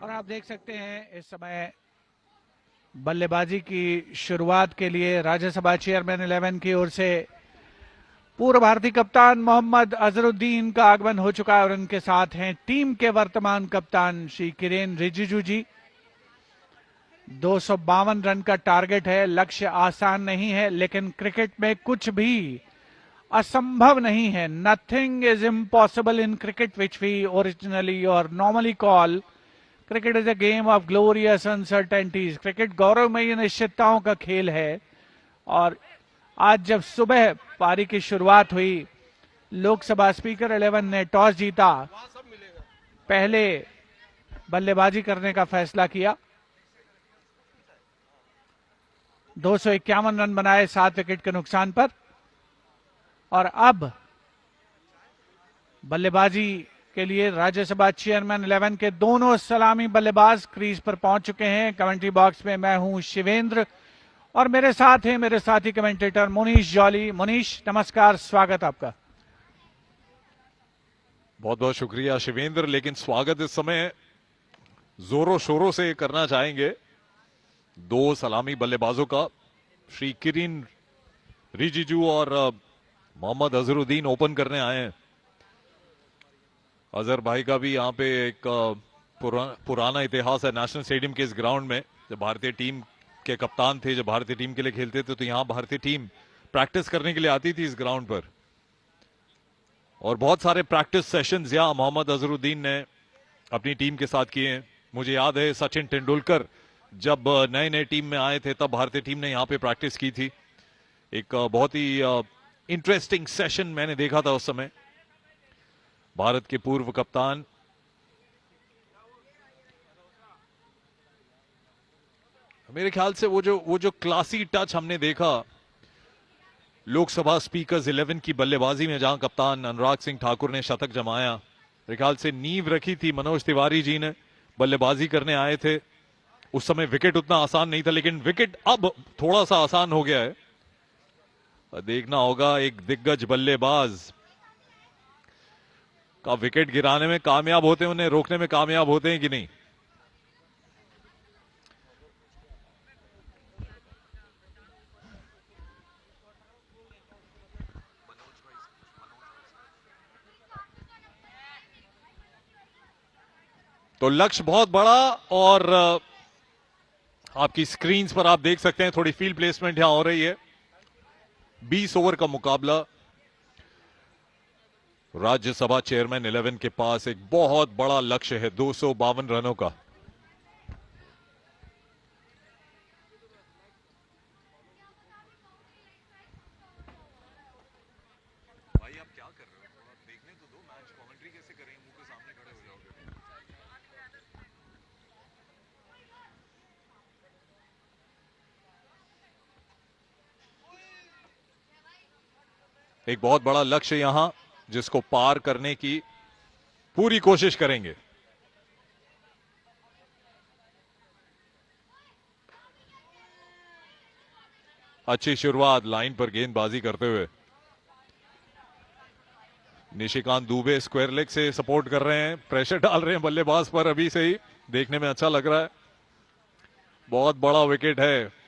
और आप देख सकते हैं इस समय बल्लेबाजी की शुरुआत के लिए राज्यसभा चेयरमैन 11 की ओर से पूर्व भारतीय कप्तान मोहम्मद अजहरुद्दीन का आगमन हो चुका है और उनके साथ हैं टीम के वर्तमान कप्तान श्री किरेन रिजिजू जी। 252 रन का टारगेट है। लक्ष्य आसान नहीं है, लेकिन क्रिकेट में कुछ भी असंभव नहीं है। Nothing is impossible in cricket which we originally or normally call cricket is a game of glorious uncertainties. Cricket गौरवमयी अनिश्चितताओं का खेल है। और आज जब सुबह पारी की शुरुआत हुई, लोकसभा स्पीकर 11 ने टॉस जीता, पहले बल्लेबाजी करने का फैसला किया। 251 रन बनाए 7 विकेट के नुकसान पर। और अब बल्लेबाजी के लिए राज्यसभा चेयरमैन 11 के दोनों सलामी बल्लेबाज क्रीज पर पहुंच चुके हैं। कमेंट्री बॉक्स में मैं हूं शिवेंद्र और मेरे साथ हैं मेरे साथी कमेंटेटर मुनीश जॉली। मुनीश नमस्कार, स्वागत आपका। बहुत बहुत शुक्रिया शिवेंद्र, लेकिन स्वागत इस समय जोरों शोरों से करना चाहेंगे दो सलामी बल्लेबाजों का। श्री किरीन रिजिजू और मोहम्मद अजहरुद्दीन ओपन करने आए हैं। अजहर भाई का भी यहाँ पे एक पुराना इतिहास है नेशनल स्टेडियम के इस ग्राउंड में। जब भारतीय टीम के कप्तान थे, जब भारतीय टीम के लिए खेलते थे, तो यहाँ भारतीय टीम प्रैक्टिस करने के लिए आती थी इस ग्राउंड पर। और बहुत सारे प्रैक्टिस सेशंस यहाँ मोहम्मद अजहरुद्दीन ने अपनी टीम के साथ किए हैं। मुझे याद है सचिन तेंदुलकर जब नए नए टीम में आए थे, तब भारतीय टीम ने यहाँ पे प्रैक्टिस की थी। एक बहुत ही इंटरेस्टिंग सेशन मैंने देखा था उस समय। भारत के पूर्व कप्तान मेरे ख्याल से वो जो क्लासी टच हमने देखा लोकसभा स्पीकर्स 11 की बल्लेबाजी में, जहां कप्तान अनुराग सिंह ठाकुर ने शतक जमाया, मेरे ख्याल से नींव रखी थी मनोज तिवारी जी ने। बल्लेबाजी करने आए थे उस समय। विकेट उतना आसान नहीं था, लेकिन विकेट अब थोड़ा सा आसान हो गया है। देखना होगा एक दिग्गज बल्लेबाज का विकेट गिराने में कामयाब होते हैं, उन्हें रोकने में कामयाब होते हैं कि नहीं। तो लक्ष्य बहुत बड़ा, और आपकी स्क्रीन्स पर आप देख सकते हैं थोड़ी फील्ड प्लेसमेंट यहां हो रही है। 20 ओवर का मुकाबला। राज्यसभा चेयरमैन 11 के पास एक बहुत बड़ा लक्ष्य है 252 रनों का। भाई आप क्या कर रहे हो? थोड़ा देखने तो दो मैच। कमेंट्री कैसे करें? मुंह के सामने खड़े हो जाओगे। एक बहुत बड़ा लक्ष्य यहां, जिसको पार करने की पूरी कोशिश करेंगे। अच्छी शुरुआत लाइन पर गेंदबाजी करते हुए। निशिकांत दुबे स्क्वायर लेग से सपोर्ट कर रहे हैं, प्रेशर डाल रहे हैं बल्लेबाज पर। अभी से ही देखने में अच्छा लग रहा है। बहुत बड़ा विकेट है।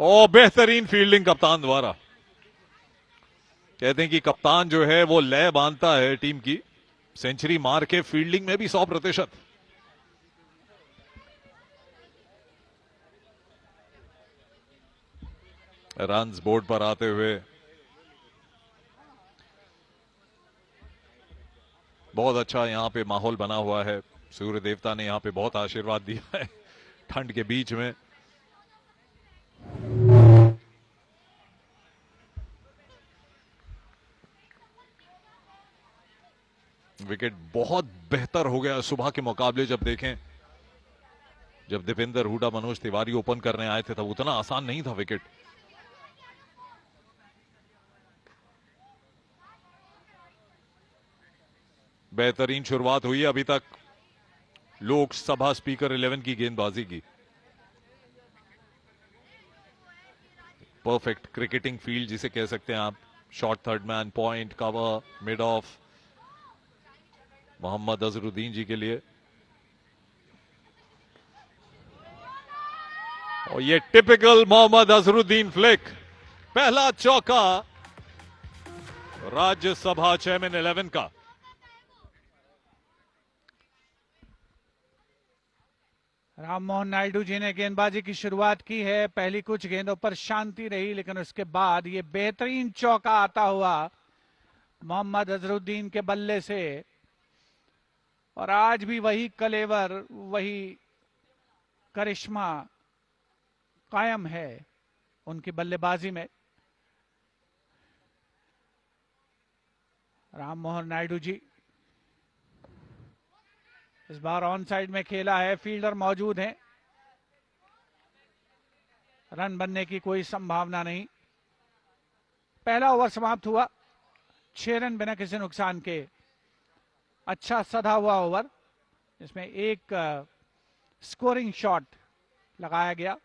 और बेहतरीन फील्डिंग कप्तान द्वारा। कहते हैं कि कप्तान जो है वो लय बांधता है टीम की। सेंचुरी मार के फील्डिंग में भी 100%। रन्स बोर्ड पर आते हुए बहुत अच्छा यहां पे माहौल बना हुआ है। सूर्य देवता ने यहां पे बहुत आशीर्वाद दिया है ठंड के बीच में। विकेट बहुत बेहतर हो गया सुबह के मुकाबले। जब देखें, जब दीपेंद्र हुडा मनोज तिवारी ओपन करने आए थे, तब उतना आसान नहीं था विकेट। बेहतरीन शुरुआत हुई है अभी तक लोकसभा स्पीकर 11 की गेंदबाजी की। परफेक्ट क्रिकेटिंग फील्ड जिसे कह सकते हैं आप. Short third man, point, cover, mid off Mohammad Azharuddin ji के लिए. और ये टिपिकल मोहम्मद अजहरुद्दीन फ्लिक. पहला चौका राज्यसभा चेयरमैन 11 का. राममोहन नायडू जी ने गेंदबाजी की शुरुआत की है. पहली कुछ गेंदों पर शांति रही, लेकिन उसके बाद ये बेहतरीन चौका आता हुआ मोहम्मद अजहरुद्दीन के बल्ले से. और आज भी वही कलेवर, वही करिश्मा कायम है उनकी बल्लेबाजी में. राममोहन नायडू जी इस बार ऑन साइड में खेला है. फील्डर मौजूद हैं. रन बनने की कोई संभावना नहीं. पहला ओवर समाप्त हुआ 6 रन बिना किसी नुकसान के. अच्छा सधा हुआ ओवर, इसमें एक स्कोरिंग शॉट लगाया गया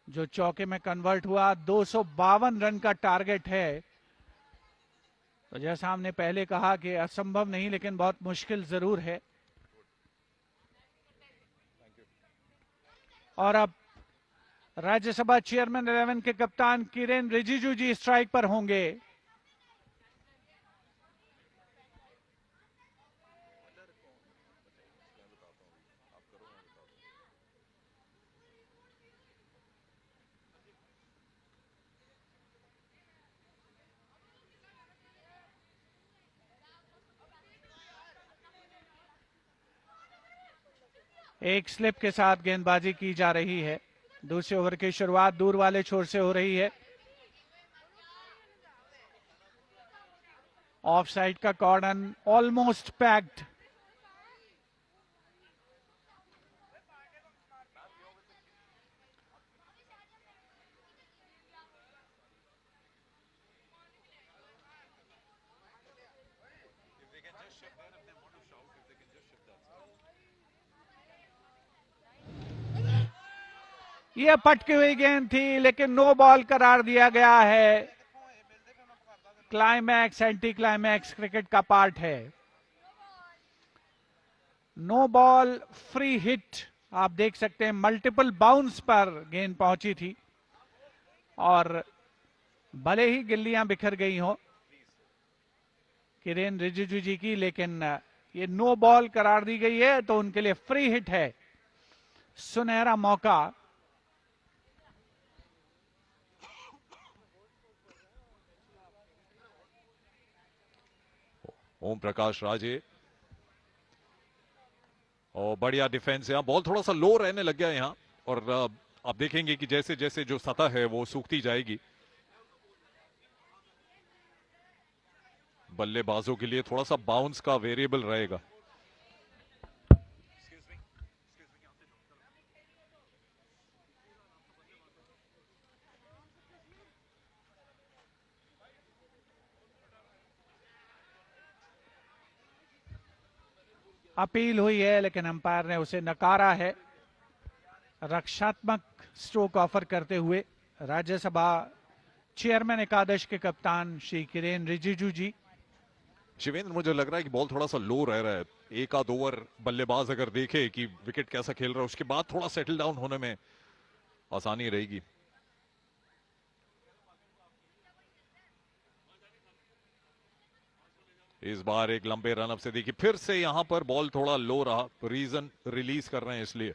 जो चौके में कन्वर्ट हुआ. 252 रन का टारगेट है. तो जैसा हमने पहले कहा कि असंभव नहीं, लेकिन बहुत मुश्किल जरूर है. और अब राज्यसभा चेयरमैन 11 के कप्तान किरेन रिजिजू जी स्ट्राइक पर होंगे. एक स्लिप के साथ गेंदबाजी की जा रही है. दूसरे ओवर की शुरुआत दूर वाले छोर से हो रही है. ऑफ साइड का कॉर्डन ऑलमोस्ट पैक्ड. यह पटकी हुई गेंद थी, लेकिन नो बॉल करार दिया गया है. क्लाइमैक्स एंटी क्लाइमैक्स क्रिकेट का पार्ट है. No ball, free hit. आप देख सकते हैं मल्टीपल बाउंस पर गेंद पहुंची थी और भले ही गिल्लियां बिखर गई हो किरेन रिजिजू जी की, लेकिन ये नो बॉल करार दी गई है तो उनके लिए फ्री हिट है. सुनहरा मौका. ओम प्रकाश राजे. और बढ़िया डिफेंस है. बॉल थोड़ा सा लो रहने लग गया यहां. और आप देखेंगे कि जैसे जैसे जो सतह है वो सूखती जाएगी. बल्लेबाजों के लिए थोड़ा सा बाउंस का वेरिएबल रहेगा. अपील हुई है, लेकिन अंपायर ने उसे नकारा है. रक्षात्मक स्ट्रोक ऑफर करते हुए राज्यसभा चेयरमैन एकादश के कप्तान श्री किरेन रिजिजू जी. शिवेंद्र, मुझे लग रहा है कि बॉल थोड़ा सा लो रह रहा है. एक आध ओवर बल्लेबाज अगर देखे कि विकेट कैसा खेल रहा है, उसके बाद थोड़ा सेटल डाउन होने में आसानी रहेगी. इस बार एक लंबे रनअप से देखिए फिर से यहां पर बॉल थोड़ा लो रहा. रीजन रिलीज कर रहे हैं इसलिए.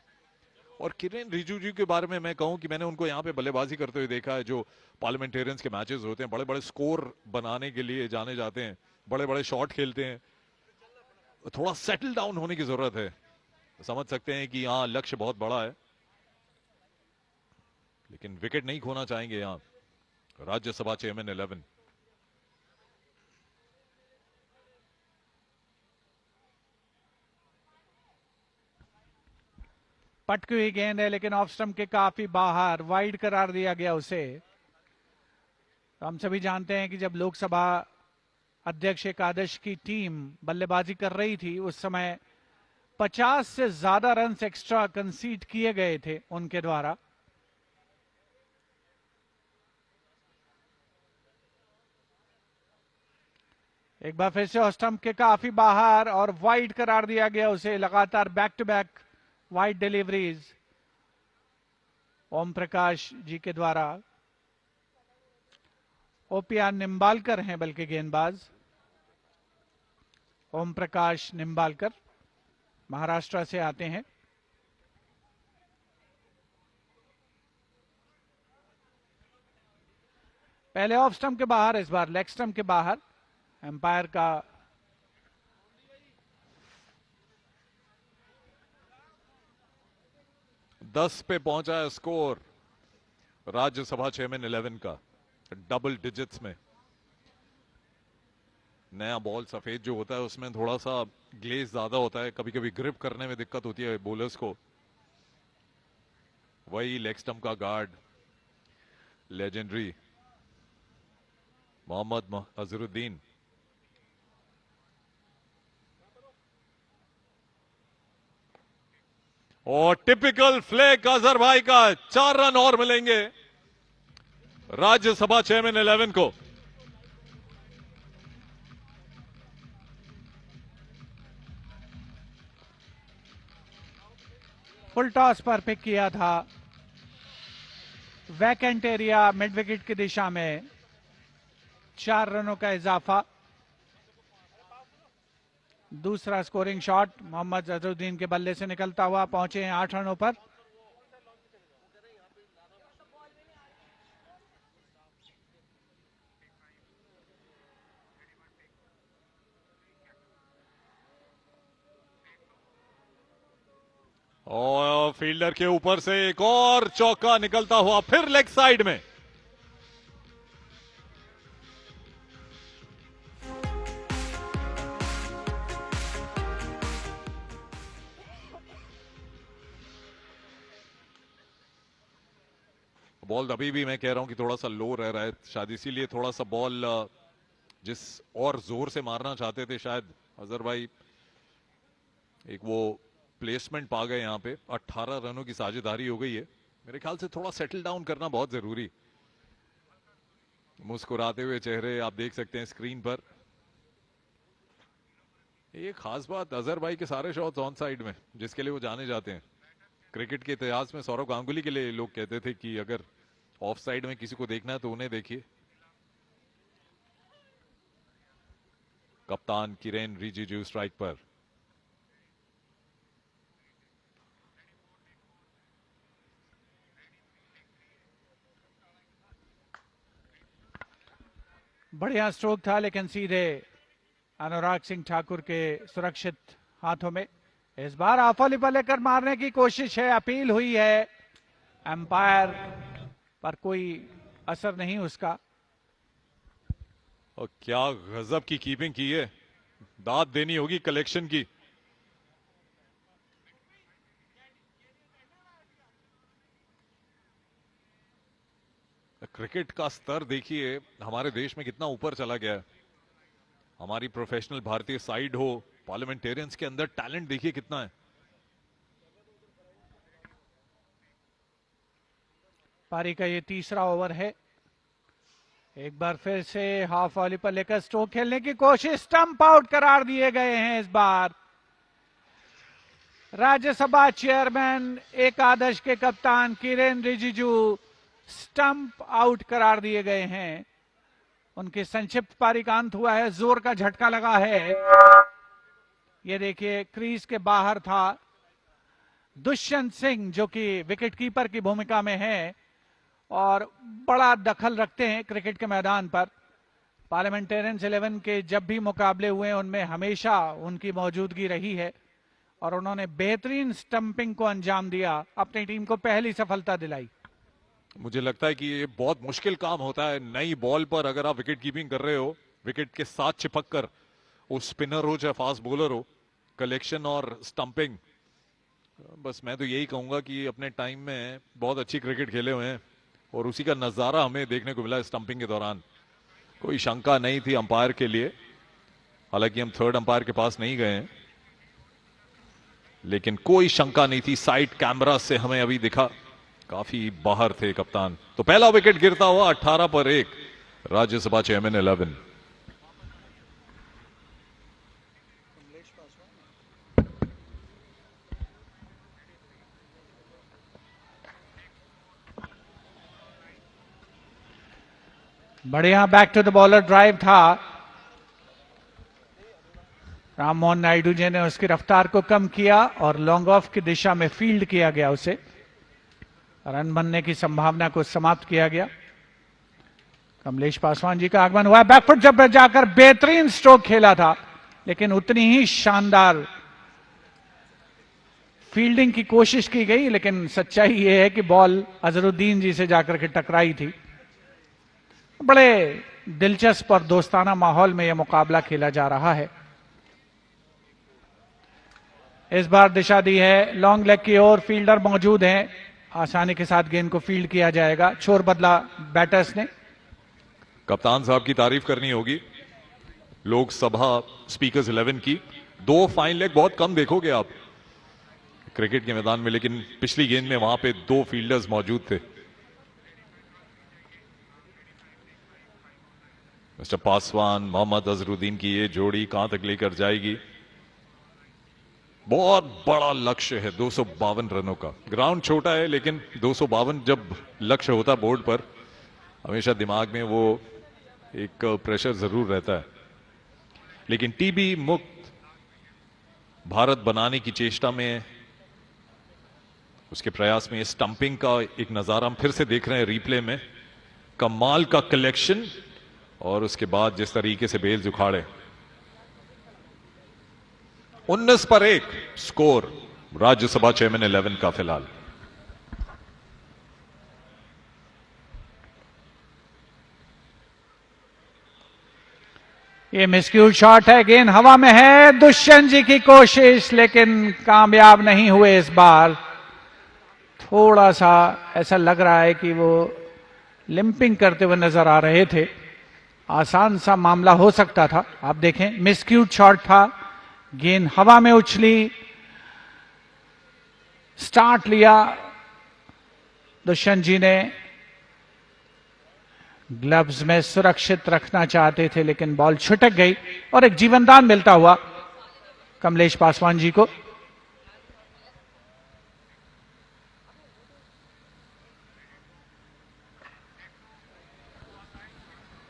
और किरेन रिजिजू के बारे में मैं कहूं कि मैंने उनको यहां पे बल्लेबाजी करते हुए देखा है. जो पार्लियामेंटेरियंस के मैचेस होते हैं, बड़े बड़े स्कोर बनाने के लिए जाने जाते हैं, बड़े बड़े शॉट खेलते हैं. थोड़ा सेटल डाउन होने की जरूरत है. समझ सकते हैं कि यहां लक्ष्य बहुत बड़ा है, लेकिन विकेट नहीं खोना चाहेंगे यहां राज्यसभा चेयरमैन 11. पटकी हुई गेंद है, लेकिन ऑफ स्टंप के काफी बाहर. वाइड करार दिया गया उसे. तो हम सभी जानते हैं कि जब लोकसभा अध्यक्ष एकादश की टीम बल्लेबाजी कर रही थी, उस समय 50 से ज्यादा रन एक्स्ट्रा कंसीड किए गए थे उनके द्वारा. एक बार फिर से स्टंप के काफी बाहर और वाइड करार दिया गया उसे। लगातार back to back wide deliveries Om Prakash ji के द्वारा। ओपीआर निम्बालकर हैं बल्कि गेंदबाज, ओम प्रकाश निम्बालकर महाराष्ट्र से आते हैं। पहले ऑफ स्टंप के बाहर, इस बार लेग स्टंप के बाहर। एम्पायर का दस पे पहुंचा है स्कोर राज्यसभा चेयरमैन 11 का, डबल डिजिट्स में। नया बॉल सफेद जो होता है उसमें थोड़ा सा ग्लेज ज्यादा होता है, कभी कभी ग्रिप करने में दिक्कत होती है बॉलर्स को। वही लेग स्टंप का गार्ड लेजेंडरी मोहम्मद अजरुद्दीन। और टिपिकल फ्लैग अजहर भाई का, 4 रन और मिलेंगे राज्यसभा चेयरमैन 11 को। फुल टॉस पर पिक किया था, वैकेंट एरिया मिड विकेट की दिशा में। 4 रनों का इजाफा। दूसरा स्कोरिंग शॉट मोहम्मद अजहरुद्दीन के बल्ले से निकलता हुआ पहुंचे हैं 8 रनों पर। और फील्डर के ऊपर से एक और चौका निकलता हुआ फिर लेग साइड में। बॉल अभी भी मैं कह रहा हूं कि थोड़ा सा लो रह रहा है, शायद इसीलिए थोड़ा सा बॉल जिस और जोर से मारना चाहते थे शायद अजहर भाई, एक वो प्लेसमेंट पा गए। यहां पे 18 रनों की साझेदारी हो गई है। मेरे ख्याल से थोड़ा सेटल डाउन करना बहुत जरूरी। मुस्कुराते हुए चेहरे आप देख सकते हैं स्क्रीन पर। एक खास बात, अजहर भाई के सारे शॉट्स ऑन साइड में, जिसके लिए वो जाने जाते हैं। क्रिकेट के इतिहास में सौरव गांगुली के लिए लोग कहते थे कि अगर ऑफ साइड में किसी को देखना है तो उन्हें देखिए। कप्तान किरेन रिजिजू स्ट्राइक पर। बढ़िया स्ट्रोक था लेकिन सीधे अनुराग सिंह ठाकुर के सुरक्षित हाथों में। इस बार आफोली पर लेकर मारने की कोशिश है, अपील हुई है, एम्पायर पर कोई असर नहीं उसका। और क्या गजब की कीपिंग की है, दाद देनी होगी कलेक्शन की। क्रिकेट का स्तर देखिए हमारे देश में कितना ऊपर चला गया है। हमारी प्रोफेशनल भारतीय साइड हो, पार्लियामेंटेरियंस के अंदर टैलेंट देखिए कितना है। पारी का ये तीसरा ओवर है। एक बार फिर से हाफ वॉली पर लेकर स्ट्रोक खेलने की कोशिश, स्टंप आउट करार दिए गए हैं। इस बार राज्यसभा चेयरमैन एकादश के कप्तान किरेन रिजिजू स्टंप आउट करार दिए गए हैं। उनकी संक्षिप्त पारी का अंत हुआ है, जोर का झटका लगा है। ये देखिए क्रीज के बाहर था दुष्यंत सिंह जो कि विकेट कीपर की भूमिका में है और बड़ा दखल रखते हैं क्रिकेट के मैदान पर। पार्लियामेंटेरियंस 11 के जब भी मुकाबले हुए उनमें हमेशा उनकी मौजूदगी रही है और उन्होंने बेहतरीन स्टंपिंग को अंजाम दिया, अपनी टीम को पहली सफलता दिलाई। मुझे लगता है कि ये बहुत मुश्किल काम होता है नई बॉल पर, अगर आप विकेट कीपिंग कर रहे हो, विकेट के साथ चिपक कर, वो स्पिनर हो चाहे फास्ट बॉलर हो, कलेक्शन और स्टंपिंग। बस मैं तो यही कहूंगा कि अपने टाइम में बहुत अच्छी क्रिकेट खेले हुए हैं और उसी का नजारा हमें देखने को मिला स्टंपिंग के दौरान। कोई शंका नहीं थी अंपायर के लिए, हालांकि हम थर्ड अंपायर के पास नहीं गए हैं, लेकिन कोई शंका नहीं थी। साइड कैमरा से हमें अभी दिखा काफी बाहर थे कप्तान। तो पहला विकेट गिरता हुआ 18 पर 1, राज्यसभा चेयरमैन 11। बढ़िया back to the bowler drive था। राम मोहन नायडू जी ने उसकी रफ्तार को कम किया और लॉन्ग ऑफ की दिशा में फील्ड किया गया, उसे रन बनने की संभावना को समाप्त किया गया। कमलेश पासवान जी का आगमन हुआ। बैकफुट जब जाकर बेहतरीन स्ट्रोक खेला था, लेकिन उतनी ही शानदार फील्डिंग की कोशिश की गई, लेकिन सच्चाई यह है कि बॉल अजरुद्दीन जी से जाकर के टकराई थी। बड़े दिलचस्प और दोस्ताना माहौल में यह मुकाबला खेला जा रहा है। इस बार दिशा दी है लॉन्ग लेग की ओर, फील्डर मौजूद हैं, आसानी के साथ गेंद को फील्ड किया जाएगा। छोर बदला बैटर्स ने। कप्तान साहब की तारीफ करनी होगी, लोकसभा स्पीकर्स 11 की। 2 फाइन लेग बहुत कम देखोगे आप क्रिकेट के मैदान में, लेकिन पिछली गेंद में वहां पे 2 फील्डर्स मौजूद थे। मिस्टर पासवान मोहम्मद अजरुद्दीन की ये जोड़ी कहां तक लेकर जाएगी? बहुत बड़ा लक्ष्य है 252 रनों का। ग्राउंड छोटा है, लेकिन 252 जब लक्ष्य होता बोर्ड पर, हमेशा दिमाग में वो एक प्रेशर जरूर रहता है। लेकिन टीबी मुक्त भारत बनाने की चेष्टा में, उसके प्रयास में स्टंपिंग का एक नजारा हम फिर से देख रहे हैं रिप्ले में। कमाल का कलेक्शन, और उसके बाद जिस तरीके से बेल्स उखाड़े। 19 पर 1 स्कोर राज्यसभा चेयरमैन 11 का फिलहाल। ये मिसक्यूट शॉट है, गेंद हवा में है। दुष्यंत जी की कोशिश, लेकिन कामयाब नहीं हुए इस बार। थोड़ा सा ऐसा लग रहा है कि वो लिंपिंग करते हुए नजर आ रहे थे। आसान सा मामला हो सकता था। आप देखें, मिसक्यूट शॉट था, गेंद हवा में उछली, स्टार्ट लिया दुष्यंत जी ने। ग्लव्स में सुरक्षित रखना चाहते थे, लेकिन बॉल छुटक गई और एक जीवनदान मिलता हुआ कमलेश पासवान जी को।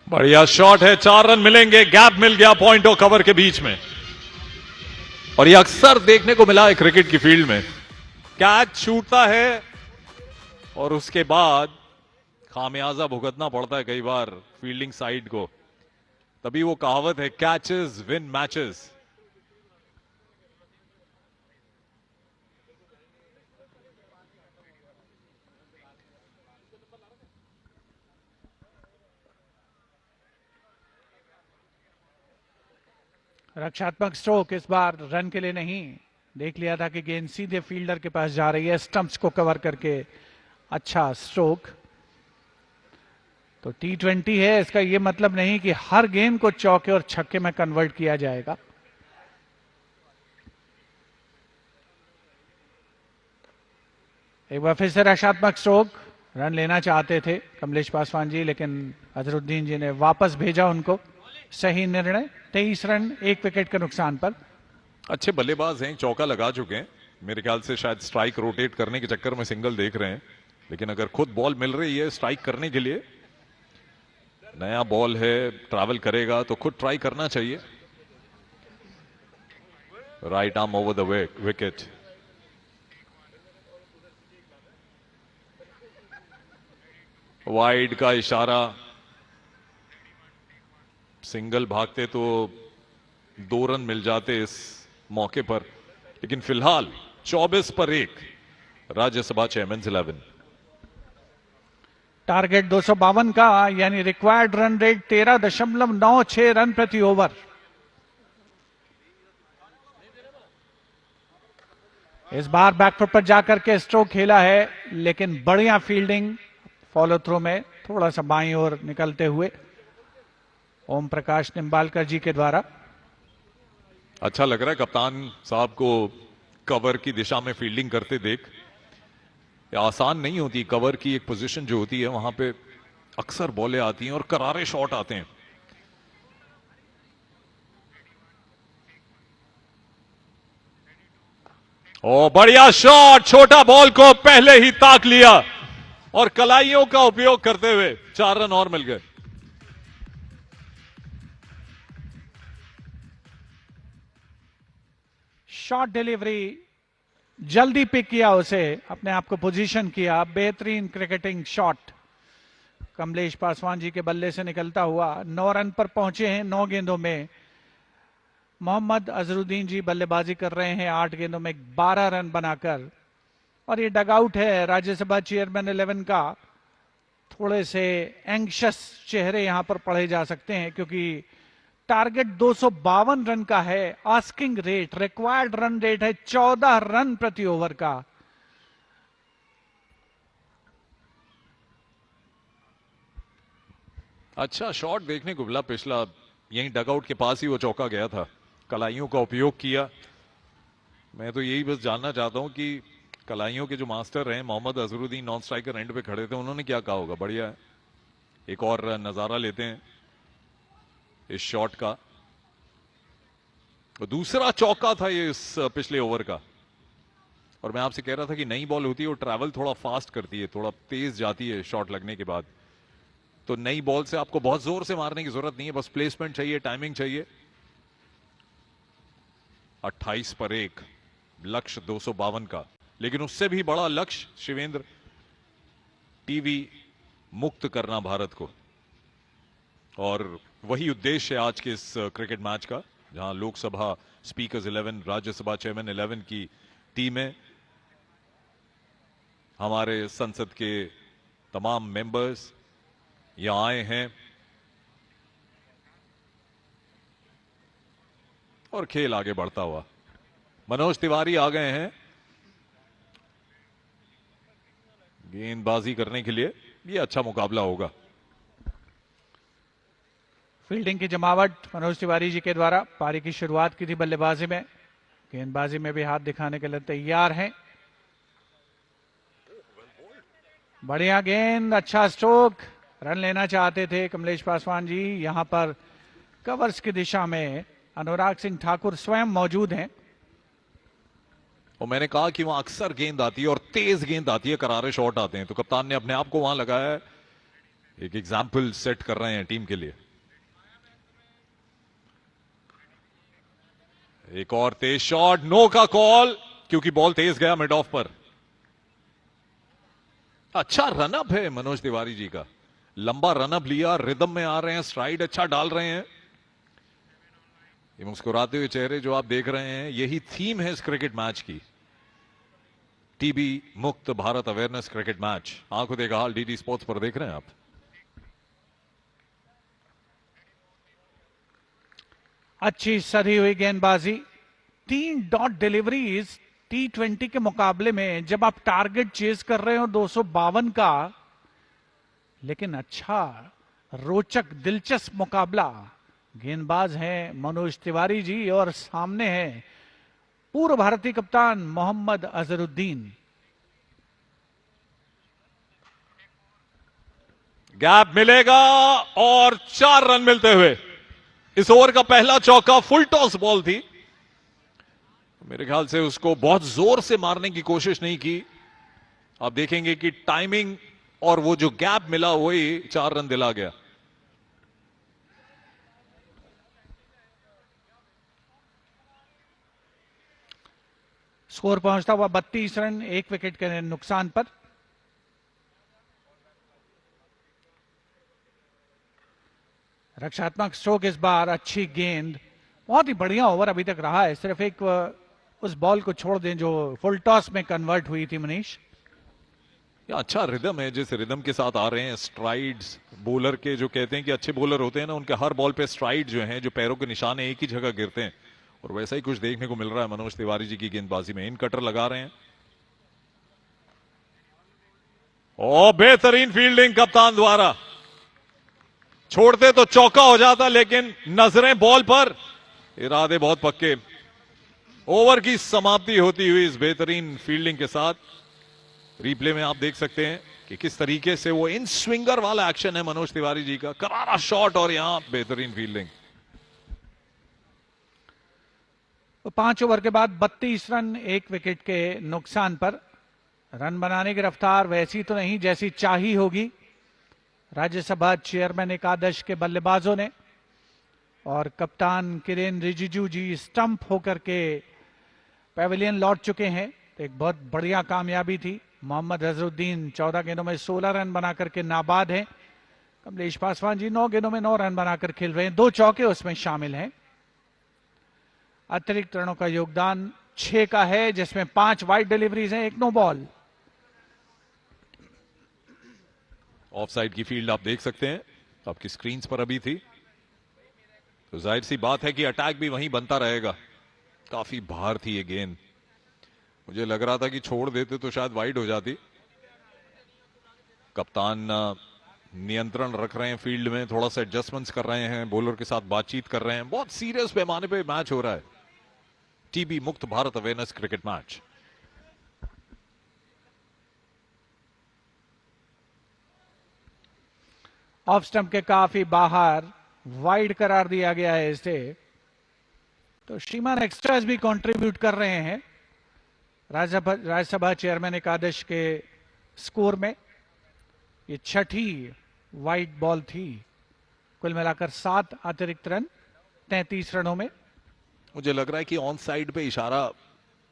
बढ़िया शॉट है, 4 रन मिलेंगे। गैप मिल गया पॉइंट और कवर के बीच में, और यह अक्सर देखने को मिला है क्रिकेट की फील्ड में। कैच छूटता है और उसके बाद खामियाजा भुगतना पड़ता है कई बार फील्डिंग साइड को। तभी वो कहावत है, कैचेस विन मैचेस। रक्षात्मक स्ट्रोक इस बार रन के लिए नहीं। देख लिया था कि गेंद सीधे फील्डर के पास जा रही है, स्टंप्स को कवर करके। अच्छा स्ट्रोक। तो T20 है, इसका यह मतलब नहीं कि हर गेंद को चौके और छक्के में कन्वर्ट किया जाएगा। एक बार फिर से रक्षात्मक स्ट्रोक। रन लेना चाहते थे कमलेश पासवान जी, लेकिन अजरुद्दीन जी ने वापस भेजा उनको। सही निर्णय। 23 रन 1 विकेट के नुकसान पर। अच्छे बल्लेबाज हैं, चौका लगा चुके हैं। मेरे ख्याल से शायद स्ट्राइक रोटेट करने के चक्कर में सिंगल देख रहे हैं, लेकिन अगर खुद बॉल मिल रही है स्ट्राइक करने के लिए, नया बॉल है, ट्रैवल करेगा, तो खुद ट्राई करना चाहिए। Right arm over the wicket. Wide का इशारा। सिंगल भागते तो 2 रन मिल जाते इस मौके पर, लेकिन फिलहाल 24 पर 1 राज्यसभा चेयरमैन 11। टारगेट 252 का, यानी रिक्वायर्ड रन रेट 13.96 रन प्रति ओवर। इस बार बैकफुट पर जाकर के स्ट्रोक खेला है, लेकिन बढ़िया फील्डिंग फॉलो थ्रू में थोड़ा सा बाईं ओर निकलते हुए ओम प्रकाश निम्बालकर जी के द्वारा। अच्छा लग रहा है कप्तान साहब को कवर की दिशा में फील्डिंग करते देख। आसान नहीं होती कवर की एक पोजीशन जो होती है, वहां पे अक्सर बॉलें आती हैं और करारे शॉट आते हैं। ओ बढ़िया शॉट, छोटा बॉल को पहले ही ताक लिया और कलाइयों का उपयोग करते हुए 4 रन और मिल गए। शॉर्ट डिलीवरी, जल्दी पिक किया उसे, अपने आप को पोजीशन किया, बेहतरीन क्रिकेटिंग शॉट कमलेश पासवान जी के बल्ले से निकलता हुआ। 9 रन पर पहुंचे हैं 9 गेंदों में। मोहम्मद अजहरुद्दीन जी बल्लेबाजी कर रहे हैं 8 गेंदों में 12 रन बनाकर। और ये डगआउट है राज्यसभा चेयरमैन 11 का। थोड़े से एंग्शियस चेहरे यहां पर पढ़े जा सकते हैं, क्योंकि टारगेट 252 रन का है। Asking rate, required run rate है 14 रन प्रति ओवर का। अच्छा शॉट देखने को मिला पिछला, यहीं डगआउट के पास ही वो चौका गया था। कलाइयों का उपयोग किया। मैं तो यही बस जानना चाहता हूं कि कलाइयों के जो मास्टर हैं Mohammad Azharuddin non striker end पे खड़े थे, उन्होंने क्या कहा होगा। बढ़िया है। एक और नजारा लेते हैं इस शॉट का। तो दूसरा चौका था ये इस पिछले ओवर का। और मैं आपसे कह रहा था कि नई बॉल होती है वो ट्रैवल थोड़ा फास्ट करती है, थोड़ा तेज जाती है शॉट लगने के बाद। तो नई बॉल से आपको बहुत जोर से मारने की जरूरत नहीं है, बस प्लेसमेंट चाहिए, टाइमिंग चाहिए। 28 पर 1 लक्ष्य 252 का, लेकिन उससे भी बड़ा लक्ष्य शिवेंद्र, टीवी मुक्त करना भारत को। और वही उद्देश्य है आज के इस क्रिकेट मैच का, जहां लोकसभा स्पीकर्स 11, राज्यसभा चेयरमैन 11 की टीमें, हमारे संसद के तमाम मेंबर्स यहां आए हैं और खेल आगे बढ़ता हुआ। मनोज तिवारी आ गए हैं गेंदबाजी करने के लिए। ये अच्छा मुकाबला होगा। फील्डिंग की जमावट मनोज तिवारी जी के द्वारा। पारी की शुरुआत की थी बल्लेबाजी में, गेंदबाजी में भी हाथ दिखाने के लिए तैयार हैं। बढ़िया गेंद, अच्छा स्ट्रोक, रन लेना चाहते थे कमलेश पासवान जी। यहां पर कवर्स की दिशा में अनुराग सिंह ठाकुर स्वयं मौजूद हैं। और मैंने कहा कि वहां अक्सर गेंद आती है और तेज गेंद आती है, करारे शॉट आते हैं, तो कप्तान ने अपने आप को वहां लगाया है, एक एग्जाम्पल सेट कर रहे हैं टीम के लिए। एक और तेज शॉट, नो का कॉल, क्योंकि बॉल तेज गया मिड ऑफ पर। अच्छा रनअप है मनोज तिवारी जी का, लंबा रनअप लिया, रिदम में आ रहे हैं, स्ट्राइड अच्छा डाल रहे हैं। ये मुस्कुराते हुए चेहरे जो आप देख रहे हैं, यही थीम है इस क्रिकेट मैच की, टीबी मुक्त भारत अवेयरनेस क्रिकेट मैच। आंखों देखा हाल डीडी स्पोर्ट्स पर देख रहे हैं आप। अच्छी सधी हुई गेंदबाजी, 3 डॉट डिलीवरीज T20 के मुकाबले में, जब आप टारगेट चेज कर रहे हो 252 का। लेकिन अच्छा रोचक दिलचस्प मुकाबला। गेंदबाज हैं मनोज तिवारी जी और सामने है पूर्व भारतीय कप्तान मोहम्मद अजहरुद्दीन। गैप मिलेगा और 4 रन मिलते हुए। इस ओवर का पहला चौका फुल टॉस बॉल थी, मेरे ख्याल से उसको बहुत जोर से मारने की कोशिश नहीं की। आप देखेंगे कि टाइमिंग और वो जो गैप मिला वही 4 रन दिला गया। स्कोर पहुंचता हुआ 32 रन, 1 विकेट के नुकसान पर। रक्षात्मक स्ट्रोक इस बार, अच्छी गेंद, बहुत ही बढ़िया ओवर अभी तक रहा है। सिर्फ एक उस बॉल को छोड़ दें जो फुल टॉस में कन्वर्ट हुई थी मनीष। अच्छा रिदम है, जिस रिदम के साथ आ रहे हैं, स्ट्राइड्स, बॉलर के जो कहते हैं कि अच्छे बॉलर होते हैं ना, उनके हर बॉल पे स्ट्राइड जो हैं, जो पैरों के निशान एक ही जगह गिरते हैं, और वैसा ही कुछ देखने को मिल रहा है मनोज तिवारी जी की गेंदबाजी में। इन कटर लगा रहे हैं और बेहतरीन फील्डिंग कप्तान द्वारा। छोड़ते तो चौका हो जाता, लेकिन नजरें बॉल पर, इरादे बहुत पक्के। ओवर की समाप्ति होती हुई इस बेहतरीन फील्डिंग के साथ। रिप्ले में आप देख सकते हैं कि किस तरीके से वो इन स्विंगर वाला एक्शन है मनोज तिवारी जी का, करारा शॉट और यहां बेहतरीन फील्डिंग। 5 ओवर के बाद 32 रन, 1 विकेट के नुकसान पर। रन बनाने की रफ्तार वैसी तो नहीं जैसी चाही होगी राज्यसभा चेयरमैन एकादश के बल्लेबाजों ने, और कप्तान किरेन रिजिजू जी स्टंप होकर के पेविलियन लौट चुके हैं, तो एक बहुत बढ़िया कामयाबी थी। मोहम्मद अजहरुद्दीन 14 गेंदों में 16 रन बनाकर के नाबाद हैं। कमलेश पासवान जी 9 गेंदों में 9 रन बनाकर खेल रहे हैं, 2 चौके उसमें शामिल हैं। अतिरिक्त रनों का योगदान 6 का है, जिसमें 5 वाइड डिलीवरीज हैं, 1 नो बॉल। ऑफ साइड की फील्ड आप देख सकते हैं, आपकी स्क्रीन पर अभी थी, तो जाहिर सी बात है कि अटैक भी वहीं बनता रहेगा। काफी भार थी ये गेंद, मुझे लग रहा था कि छोड़ देते तो शायद वाइड हो जाती। कप्तान नियंत्रण रख रहे हैं फील्ड में, थोड़ा सा एडजस्टमेंट्स कर रहे हैं, बॉलर के साथ बातचीत कर रहे हैं। बहुत सीरियस पैमाने पे मैच हो रहा है, टीबी मुक्त Bharat awareness cricket match. Off stump के काफी बाहर वाइड करार दिया गया है इसे, तो श्रीमान एक्स्ट्रास भी कंट्रीब्यूट कर रहे हैं राज्यसभा चेयरमैन एकादश के स्कोर में। ये छठी वाइड बॉल थी, कुल मिलाकर 7 अतिरिक्त रन 33 रनों में। मुझे लग रहा है कि ऑन साइड पे इशारा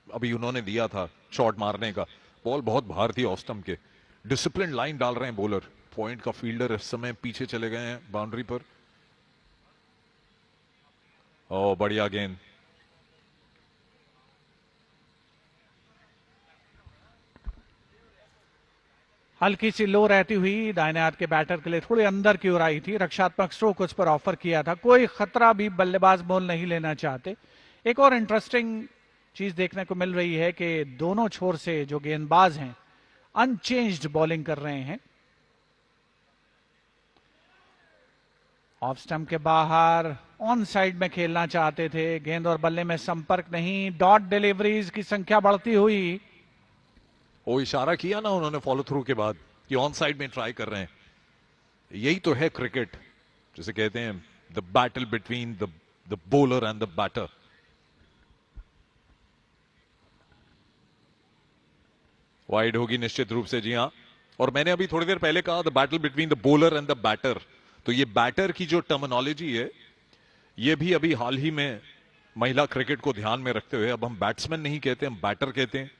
अभी उन्होंने दिया था शॉट मारने का। बॉल बहुत भार थी ऑफ स्टंप के, डिसिप्लिन लाइन डाल रहे हैं बॉलर। पॉइंट का फील्डर इस समय पीछे चले गए हैं बाउंड्री पर। ओ बढ़िया गेंद, हल्की सी लो रहती हुई दाहिने हाथ के बैटर के लिए थोड़ी अंदर की ओर आई थी। रक्षात्मक स्ट्रोक उस पर ऑफर किया था, कोई खतरा भी बल्लेबाज मोल नहीं लेना चाहते। एक और इंटरेस्टिंग चीज देखने को मिल रही है कि दोनों छोर से जो गेंदबाज हैं अनचेंज्ड बॉलिंग कर रहे हैं। ऑफ स्टंप के बाहर ऑन साइड में खेलना चाहते थे, गेंद और बल्ले में संपर्क नहीं। डॉट डिलीवरीज की संख्या बढ़ती हुई। वो इशारा किया ना उन्होंने फॉलो थ्रू के बाद कि ऑन साइड में ट्राई कर रहे हैं। यही तो है क्रिकेट, जिसे कहते हैं the battle between the bowler and the batter. Wide होगी निश्चित रूप से, जी हां। और मैंने अभी थोड़ी देर पहले कहा the battle between the bowler and the batter, तो ये बैटर की जो टर्मिनोलॉजी है ये भी अभी हाल ही में महिला क्रिकेट को ध्यान में रखते हुए अब हम बैट्समैन नहीं कहते, हम बैटर कहते हैं।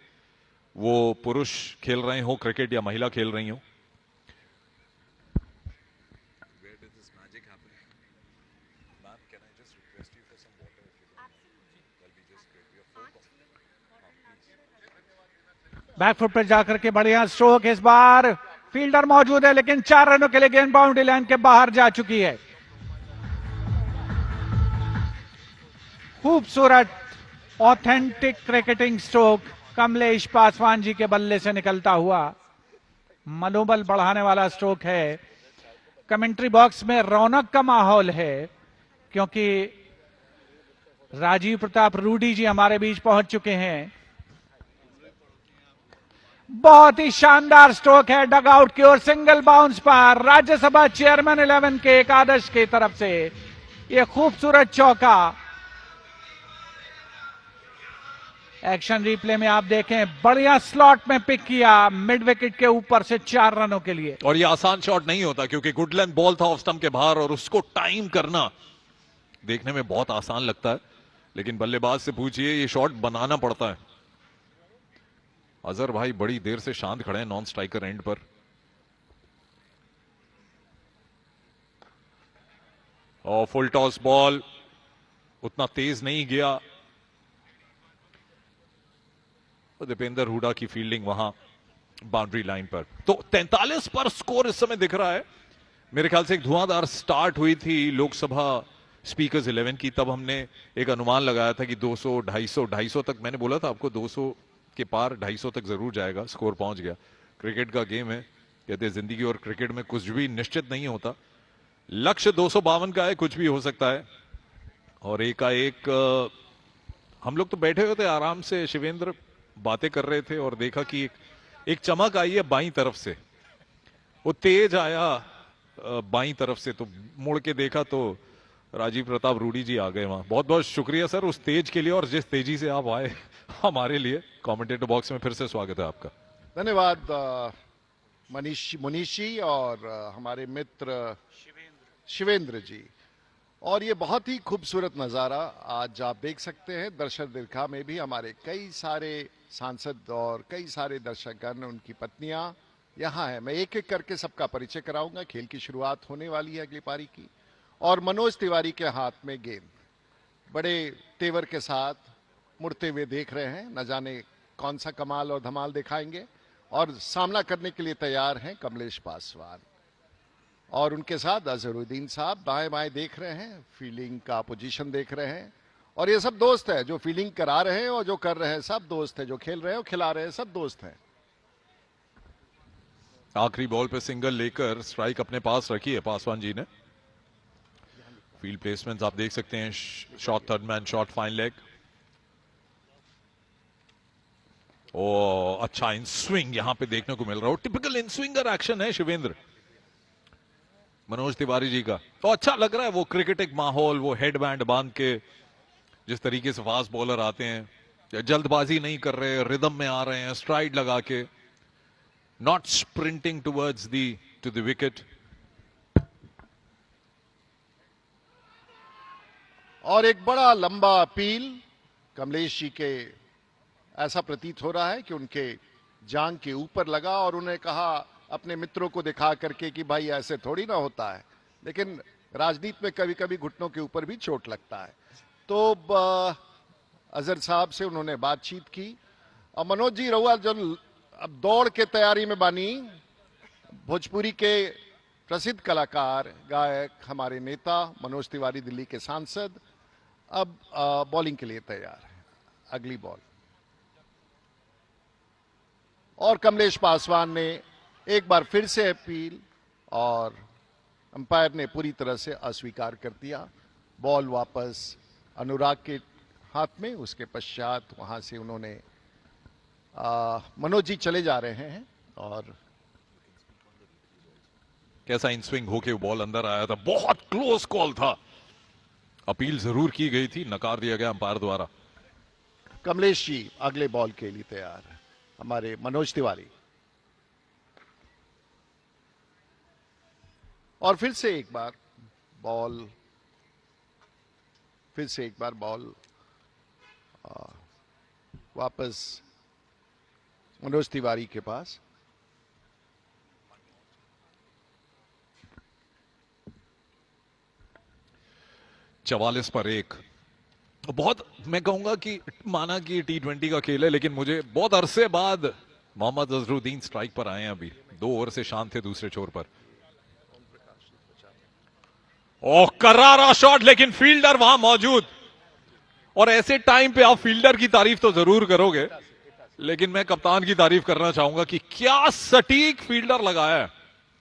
वो पुरुष खेल रहे हो क्रिकेट या महिला खेल रही हो। बैकफुट पर जाकर के बढ़िया स्ट्रोक, इस बार फील्डर मौजूद है लेकिन 4 रनों के लिए गेंद बाउंड्री लाइन के बाहर जा चुकी है। खूबसूरत authentic cricketing stroke Kamlesh Paswan ji के बल्ले से निकलता हुआ, मनोबल बढ़ाने वाला स्ट्रोक है। कमेंट्री बॉक्स में रौनक का माहौल है क्योंकि राजीव प्रताप रूडी जी हमारे बीच पहुंच चुके हैं। बहुत ही शानदार स्ट्रोक है डगआउट की ओर, सिंगल बाउंस पर राज्यसभा चेयरमैन 11 के एकादश की तरफ से यह खूबसूरत चौका। एक्शन रिप्ले में आप देखें, बढ़िया स्लॉट में पिक किया मिड विकेट के ऊपर से 4 रनों के लिए। और यह आसान शॉट नहीं होता क्योंकि गुड लेंथ बॉल था ऑफ स्टंप के बाहर और उसको टाइम करना देखने में बहुत आसान लगता है, लेकिन बल्लेबाज से पूछिए ये शॉट बनाना पड़ता है। अजहर भाई बड़ी देर से शांत खड़े हैं नॉन स्ट्राइकर एंड पर। और फुल टॉस बॉल उतना तेज नहीं गया। दीपेंद्र हुडा की फील्डिंग वहां बाउंड्री लाइन पर। तो 43 पर स्कोर इस समय दिख रहा है। मेरे ख्याल से एक धुआंधार स्टार्ट हुई थी लोकसभा स्पीकर्स 11 की, तब हमने एक अनुमान लगाया था कि 200 250 तक, मैंने बोला था आपको 200 के पार 250 तक जरूर जाएगा। स्कोर पहुंच गया। क्रिकेट का गेम है, कहते हैं जिंदगी और क्रिकेट में कुछ भी निश्चित नहीं होता। लक्ष्य 252 का है, कुछ भी हो सकता है। और एकाएक हम लोग तो बैठे हुए थे आराम से, शिवेंद्र बातें कर रहे थे और देखा कि एक चमक आई है बाईं तरफ से, वो तेज आया बाईं तरफ से, तो मुड़ के देखा तो राजीव प्रताप रूडी जी आ गए वहां। बहुत बहुत शुक्रिया सर उस तेज के लिए, और जिस तेजी से आप आए हमारे लिए। कमेंटेटर बॉक्स में फिर से स्वागत है आपका। धन्यवाद मुनीशी और हमारे मित्र शिवेंद्र जी। और ये बहुत ही खूबसूरत नज़ारा आज आप देख सकते हैं। दर्शक दीर्घा में भी हमारे कई सारे सांसद और कई सारे दर्शकगण, उनकी पत्नियां यहाँ हैं। मैं एक एक करके सबका परिचय कराऊंगा। खेल की शुरुआत होने वाली है अगली पारी की, और मनोज तिवारी के हाथ में गेंद बड़े तेवर के साथ मुड़ते हुए देख रहे हैं। न जाने कौन सा कमाल और धमाल दिखाएंगे, और सामना करने के लिए तैयार हैं कमलेश पासवान, और उनके साथ अजहरुद्दीन साहब दाएं बाएं देख रहे हैं, फील्डिंग का पोजीशन देख रहे हैं। और ये सब दोस्त है, जो फील्डिंग करा रहे हैं और जो कर रहे हैं सब दोस्त है, जो खेल रहे हैं और खिला रहे हैं सब दोस्त हैं। आखिरी बॉल पे सिंगल लेकर स्ट्राइक अपने पास रखी है पासवान जी ने। फील्ड प्लेसमेंट्स आप देख सकते हैं, shot third man shot, fine leg. ओ अच्छा इन स्विंग यहां पे देखने को मिल रहा है, टिपिकल इन स्विंगर एक्शन है शिवेंद्र मनोज तिवारी जी का। तो अच्छा लग रहा है वो क्रिकेटिक माहौल, वो हेड बैंड बांध के जिस तरीके से फास्ट बॉलर आते हैं, जल्दबाजी नहीं कर रहे, रिदम में आ रहे हैं, स्ट्राइड लगा के, not sprinting towards to the wicket. और एक बड़ा लंबा अपील कमलेश जी के, ऐसा प्रतीत हो रहा है कि उनके जांग के ऊपर लगा, और उन्हें कहा अपने मित्रों को दिखा करके कि भाई ऐसे थोड़ी ना होता है। लेकिन राजनीति में कभी कभी घुटनों के ऊपर भी चोट लगता है। तो अजहर साहब से उन्होंने बातचीत की, और मनोज जी रहुआ जो अब दौड़ के तैयारी में बानी, भोजपुरी के प्रसिद्ध कलाकार गायक हमारे नेता मनोज तिवारी दिल्ली के सांसद अब बॉलिंग के लिए तैयार है। अगली बॉल, और कमलेश पासवान ने एक बार फिर से अपील, और अंपायर ने पूरी तरह से अस्वीकार कर दिया। बॉल वापस अनुराग के हाथ में। उसके पश्चात वहां से उन्होंने मनोज जी चले जा रहे हैं। और कैसा इन स्विंग होके बॉल अंदर आया था, बहुत क्लोज कॉल था, अपील जरूर की गई थी, नकार दिया गया अंपायर द्वारा। कमलेश जी अगले बॉल के लिए तैयार है, हमारे मनोज तिवारी। और फिर से एक बार बॉल, वापस मनोज तिवारी के पास। चवालीस पर एक, बहुत मैं कहूंगा कि माना कि T20 का खेल है, लेकिन मुझे बहुत अरसे बाद मोहम्मद अजहरुद्दीन स्ट्राइक पर आए हैं। अभी 2 ओवर से शांत थे दूसरे छोर पर। ओह करारा शॉट, लेकिन फील्डर वहां मौजूद, और ऐसे टाइम पे आप फील्डर की तारीफ तो जरूर करोगे, लेकिन मैं कप्तान की तारीफ करना चाहूंगा कि क्या सटीक फील्डर लगाया है।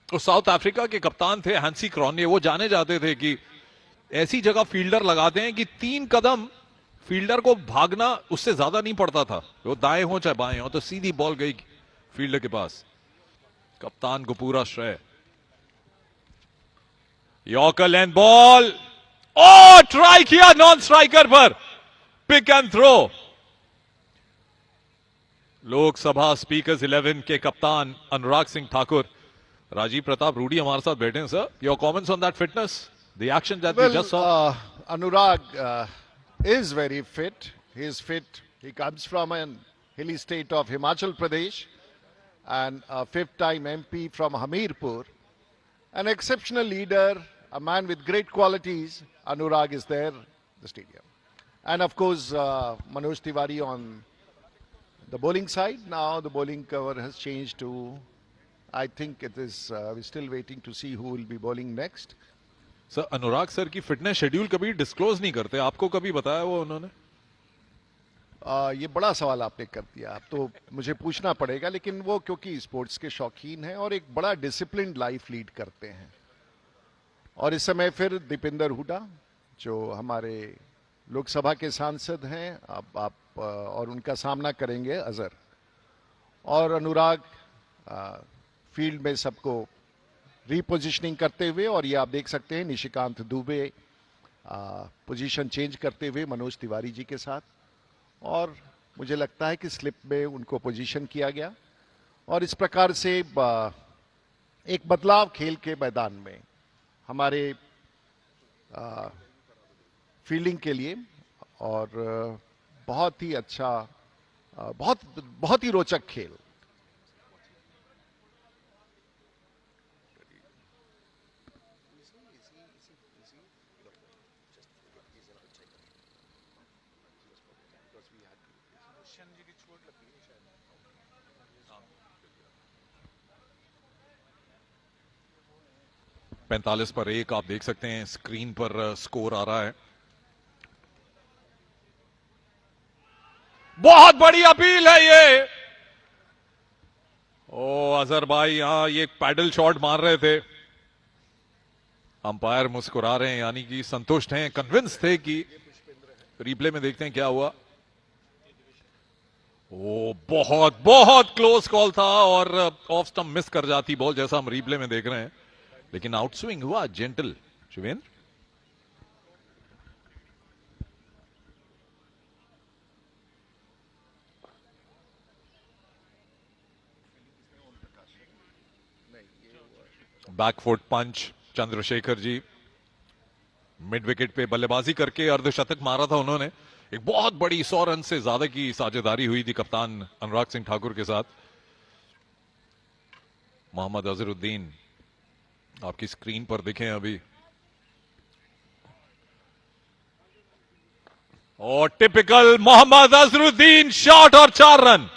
तो साउथ अफ्रीका के कप्तान थे हैंसी क्रॉन्ये, वो जाने जाते थे कि ऐसी जगह फील्डर लगाते हैं कि 3 कदम फील्डर को भागना उससे ज्यादा नहीं पड़ता था, वो दाएं हो चाहे बाएं हो, तो सीधी बॉल गई फील्डर के पास। कप्तान को पूरा श्रेय। यॉर्कर लेंथ बॉल, ओ ट्राई किया नॉन स्ट्राइकर पर, pick and throw. Lok Sabha speakers 11 के कप्तान अनुराग सिंह ठाकुर, राजीव प्रताप रूडी हमारे साथ बैठे हैं। Sir, your comments on that fitness, the action that we just saw. Anurag is very fit. He is fit. He comes from a hilly state of Himachal Pradesh, and a 5th-time MP from Hamirpur. An exceptional leader, a man with great qualities. Anurag is there, the stadium. And of course, Manoj Tiwari on the bowling side. Now the bowling cover has changed to, I think it is, we're still waiting to see who will be bowling next. Sir, Anurag sir की fitness schedule कभी disclose नहीं करते, आपको कभी बताया वो उन्होंने? ये बड़ा सवाल आपने कर दिया, अब तो मुझे पूछना पड़ेगा। लेकिन वो क्योंकि स्पोर्ट्स के शौकीन हैं और एक बड़ा डिसिप्लिन्ड लाइफ लीड करते हैं। और इस समय फिर दीपेंद्र हुडा, जो हमारे लोकसभा के सांसद हैं, अब आप और उनका सामना करेंगे अजहर। और अनुराग फील्ड में सबको रीपोजिशनिंग करते हुए, और ये आप देख सकते हैं निशिकांत दुबे पोजीशन चेंज करते हुए मनोज तिवारी जी के साथ। और मुझे लगता है कि स्लिप में उनको पोजीशन किया गया, और इस प्रकार से एक बदलाव खेल के मैदान में। हमारे फील्डिंग के लिए और बहुत ही अच्छा, बहुत बहुत ही रोचक खेल। पैंतालीस पर 1 आप देख सकते हैं स्क्रीन पर स्कोर आ रहा है। बहुत बड़ी अपील है ये। ओ अजहर भाई यहां ये पैडल शॉट मार रहे थे, अंपायर मुस्कुरा रहे हैं, यानी कि संतुष्ट हैं, कन्विंस थे कि रिप्ले में देखते हैं क्या हुआ। ओ बहुत बहुत क्लोज कॉल था और ऑफ स्टंप मिस कर जाती बॉल, जैसा हम रिप्ले में देख रहे हैं, लेकिन आउट स्विंग हुआ जेंटल। शिवेंद्र बैकफुट पंच चंद्रशेखर जी मिड विकेट पे बल्लेबाजी करके अर्धशतक मारा था उन्होंने। एक बहुत बड़ी 100 रन से ज्यादा की साझेदारी हुई थी कप्तान अनुराग सिंह ठाकुर के साथ। मोहम्मद अजहरुद्दीन आपकी स्क्रीन पर दिखे अभी, और टिपिकल मोहम्मद अजहरुद्दीन शॉट और 4 रन।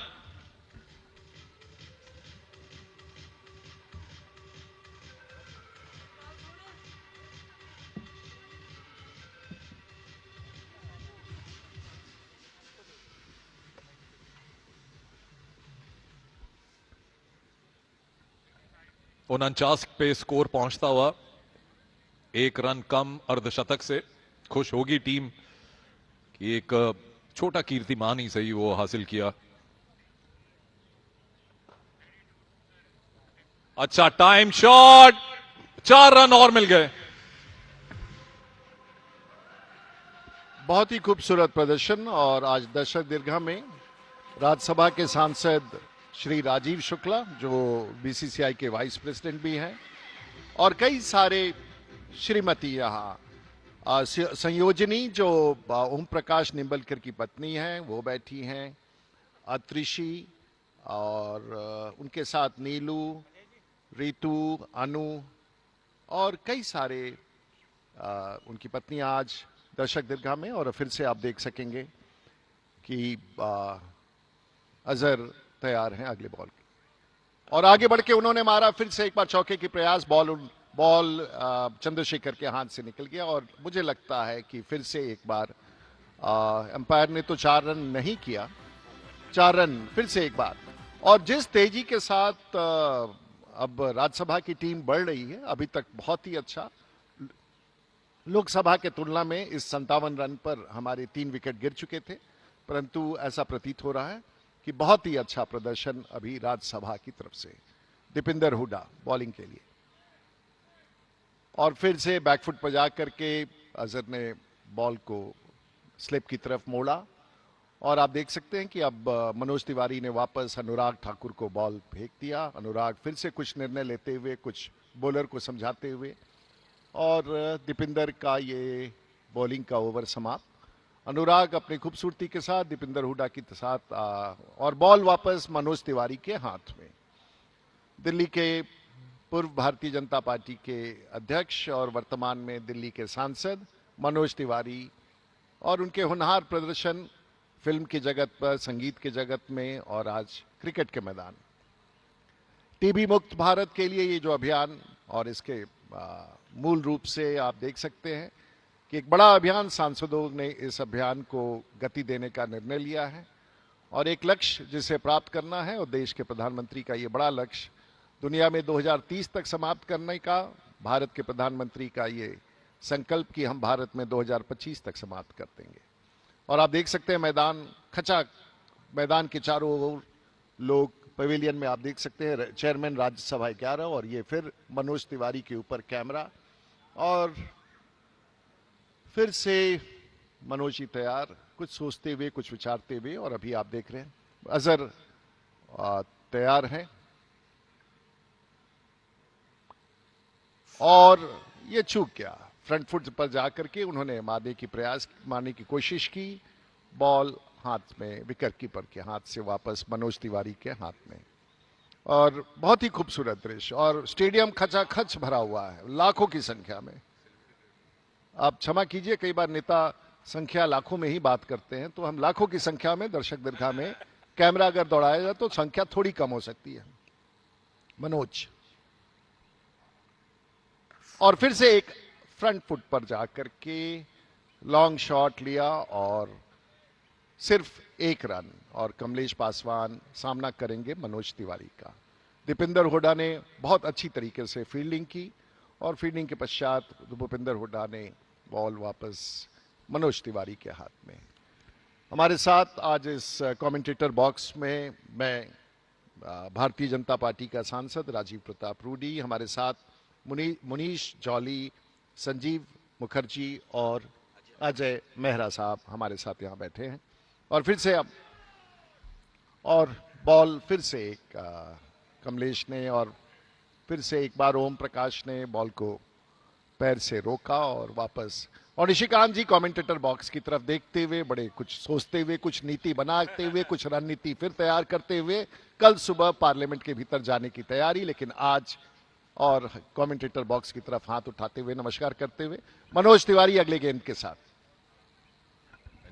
उनचास पे स्कोर पहुंचता हुआ, 1 रन कम अर्धशतक से। खुश होगी टीम कि एक छोटा कीर्तिमान ही सही वो हासिल किया। अच्छा टाइम शॉट, 4 रन और मिल गए। बहुत ही खूबसूरत प्रदर्शन। और आज दर्शक दीर्घा में राज्यसभा के सांसद श्री राजीव शुक्ला, जो बीसीसीआई के वाइस प्रेसिडेंट भी हैं, और कई सारे श्रीमती यहाँ संयोजनी जो ओम प्रकाश निंबलकर की पत्नी हैं वो बैठी हैं, अत्रिशी, और उनके साथ नीलू, रितु, अनु और कई सारे उनकी पत्नियां आज दर्शक दीर्घा में। और फिर से आप देख सकेंगे कि अजहर तैयार हैं अगले बॉल के, और आगे बढ़ के उन्होंने मारा फिर से एक बार चौके की प्रयास। बॉल चंद्रशेखर के हाथ से निकल गया, और मुझे लगता है कि फिर से एक बार अंपायर ने तो 4 रन नहीं किया, 4 रन फिर से एक बार। और जिस तेजी के साथ अब राज्यसभा की टीम बढ़ रही है, अभी तक बहुत ही अच्छा, लोकसभा के तुलना में इस 57 रन पर हमारे 3 विकेट गिर चुके थे, परंतु ऐसा प्रतीत हो रहा है कि बहुत ही अच्छा प्रदर्शन अभी राज्यसभा की तरफ से। दीपिंदर हुडा बॉलिंग के लिए, और फिर से बैकफुट पर जा करके अजहर ने बॉल को स्लिप की तरफ मोड़ा, और आप देख सकते हैं कि अब मनोज तिवारी ने वापस अनुराग ठाकुर को बॉल फेंक दिया। अनुराग फिर से कुछ निर्णय लेते हुए, कुछ बॉलर को समझाते हुए, और दीपिंदर का ये बॉलिंग का ओवर समाप्त। अनुराग अपनी खूबसूरती के साथ, दीपिंदर हुडा के साथ, और बॉल वापस मनोज तिवारी के हाथ में। दिल्ली के पूर्व भारतीय जनता पार्टी के अध्यक्ष और वर्तमान में दिल्ली के सांसद मनोज तिवारी, और उनके होनहार प्रदर्शन फिल्म की जगत पर, संगीत के जगत में, और आज क्रिकेट के मैदान। टीबी मुक्त भारत के लिए ये जो अभियान, और इसके मूल रूप से आप देख सकते हैं कि एक बड़ा अभियान, सांसदों ने इस अभियान को गति देने का निर्णय लिया है, और एक लक्ष्य जिसे प्राप्त करना है, और देश के प्रधानमंत्री का ये बड़ा लक्ष्य दुनिया में 2030 तक समाप्त करने का, भारत के प्रधानमंत्री का ये संकल्प कि हम भारत में 2025 तक समाप्त कर देंगे। और आप देख सकते हैं मैदान खचा, मैदान के चारों ओर लोग, पवेलियन में आप देख सकते हैं चेयरमैन राज्यसभा 11, और ये फिर मनोज तिवारी के ऊपर कैमरा, और फिर से मनोज जी तैयार, कुछ सोचते हुए, कुछ विचारते हुए, और अभी आप देख रहे हैं अजहर तैयार हैं, और ये चूक गया, फ्रंट फुट पर जाकर के उन्होंने मारने की कोशिश की। बॉल हाथ में, विकेट कीपर के हाथ से वापस मनोज तिवारी के हाथ में। और बहुत ही खूबसूरत दृश्य, और स्टेडियम खचाखच भरा हुआ है लाखों की संख्या में। आप क्षमा कीजिए, कई बार नेता संख्या लाखों में ही बात करते हैं, तो हम लाखों की संख्या में दर्शक दीर्घा में कैमरा अगर दौड़ाया जाए तो संख्या थोड़ी कम हो सकती है। मनोज, और फिर से एक फ्रंट फुट पर जाकर के लॉन्ग शॉट लिया और सिर्फ एक रन, और कमलेश पासवान सामना करेंगे मनोज तिवारी का। दीपिंदर हुड्डा ने बहुत अच्छी तरीके से फील्डिंग की, और फील्डिंग के पश्चात भूपिंदर हुड्डा ने बॉल वापस मनोज तिवारी के हाथ में। हमारे साथ आज इस कमेंटेटर बॉक्स में मैं भारतीय जनता पार्टी का सांसद राजीव प्रताप रूडी, हमारे साथ मुनीश जौली, संजीव मुखर्जी और अजय मेहरा साहब हमारे साथ यहाँ बैठे हैं। और फिर से अब और बॉल फिर से एक कमलेश ने, और फिर से एक बार ओम प्रकाश ने बॉल को पैर से रोका और वापस। और निशिकांत जी कमेंटेटर बॉक्स की तरफ देखते हुए, बड़े कुछ सोचते हुए, कुछ नीति बनाते हुए, कुछ रणनीति फिर तैयार करते हुए, कल सुबह पार्लियामेंट के भीतर जाने की तैयारी, लेकिन आज और कमेंटेटर बॉक्स की तरफ हाथ उठाते हुए, नमस्कार करते हुए मनोज तिवारी अगले गेंद के साथ,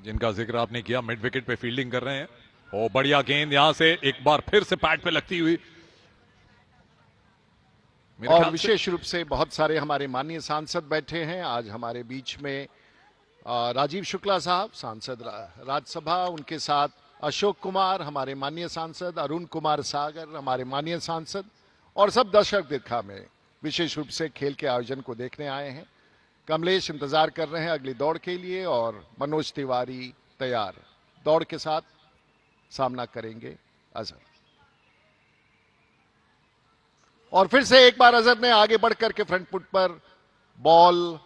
जिनका जिक्र आपने किया, मिड विकेट पे फील्डिंग कर रहे हैं। ओ बढ़िया गेंद, यहां से एक बार फिर से पैड पे लगती हुई। और विशेष रूप से बहुत सारे हमारे माननीय सांसद बैठे हैं आज हमारे बीच में। राजीव शुक्ला साहब सांसद राज्यसभा, उनके साथ अशोक कुमार हमारे माननीय सांसद, अरुण कुमार सागर हमारे माननीय सांसद, और सब दर्शक दीर्घा में विशेष रूप से खेल के आयोजन को देखने आए हैं। कमलेश इंतजार कर रहे हैं अगली दौड़ के लिए, और मनोज तिवारी तैयार, दौड़ के साथ सामना करेंगे अजहर। और फिर से एक बार अजहर ने आगे बढ़कर के फ्रंट फुट पर बॉल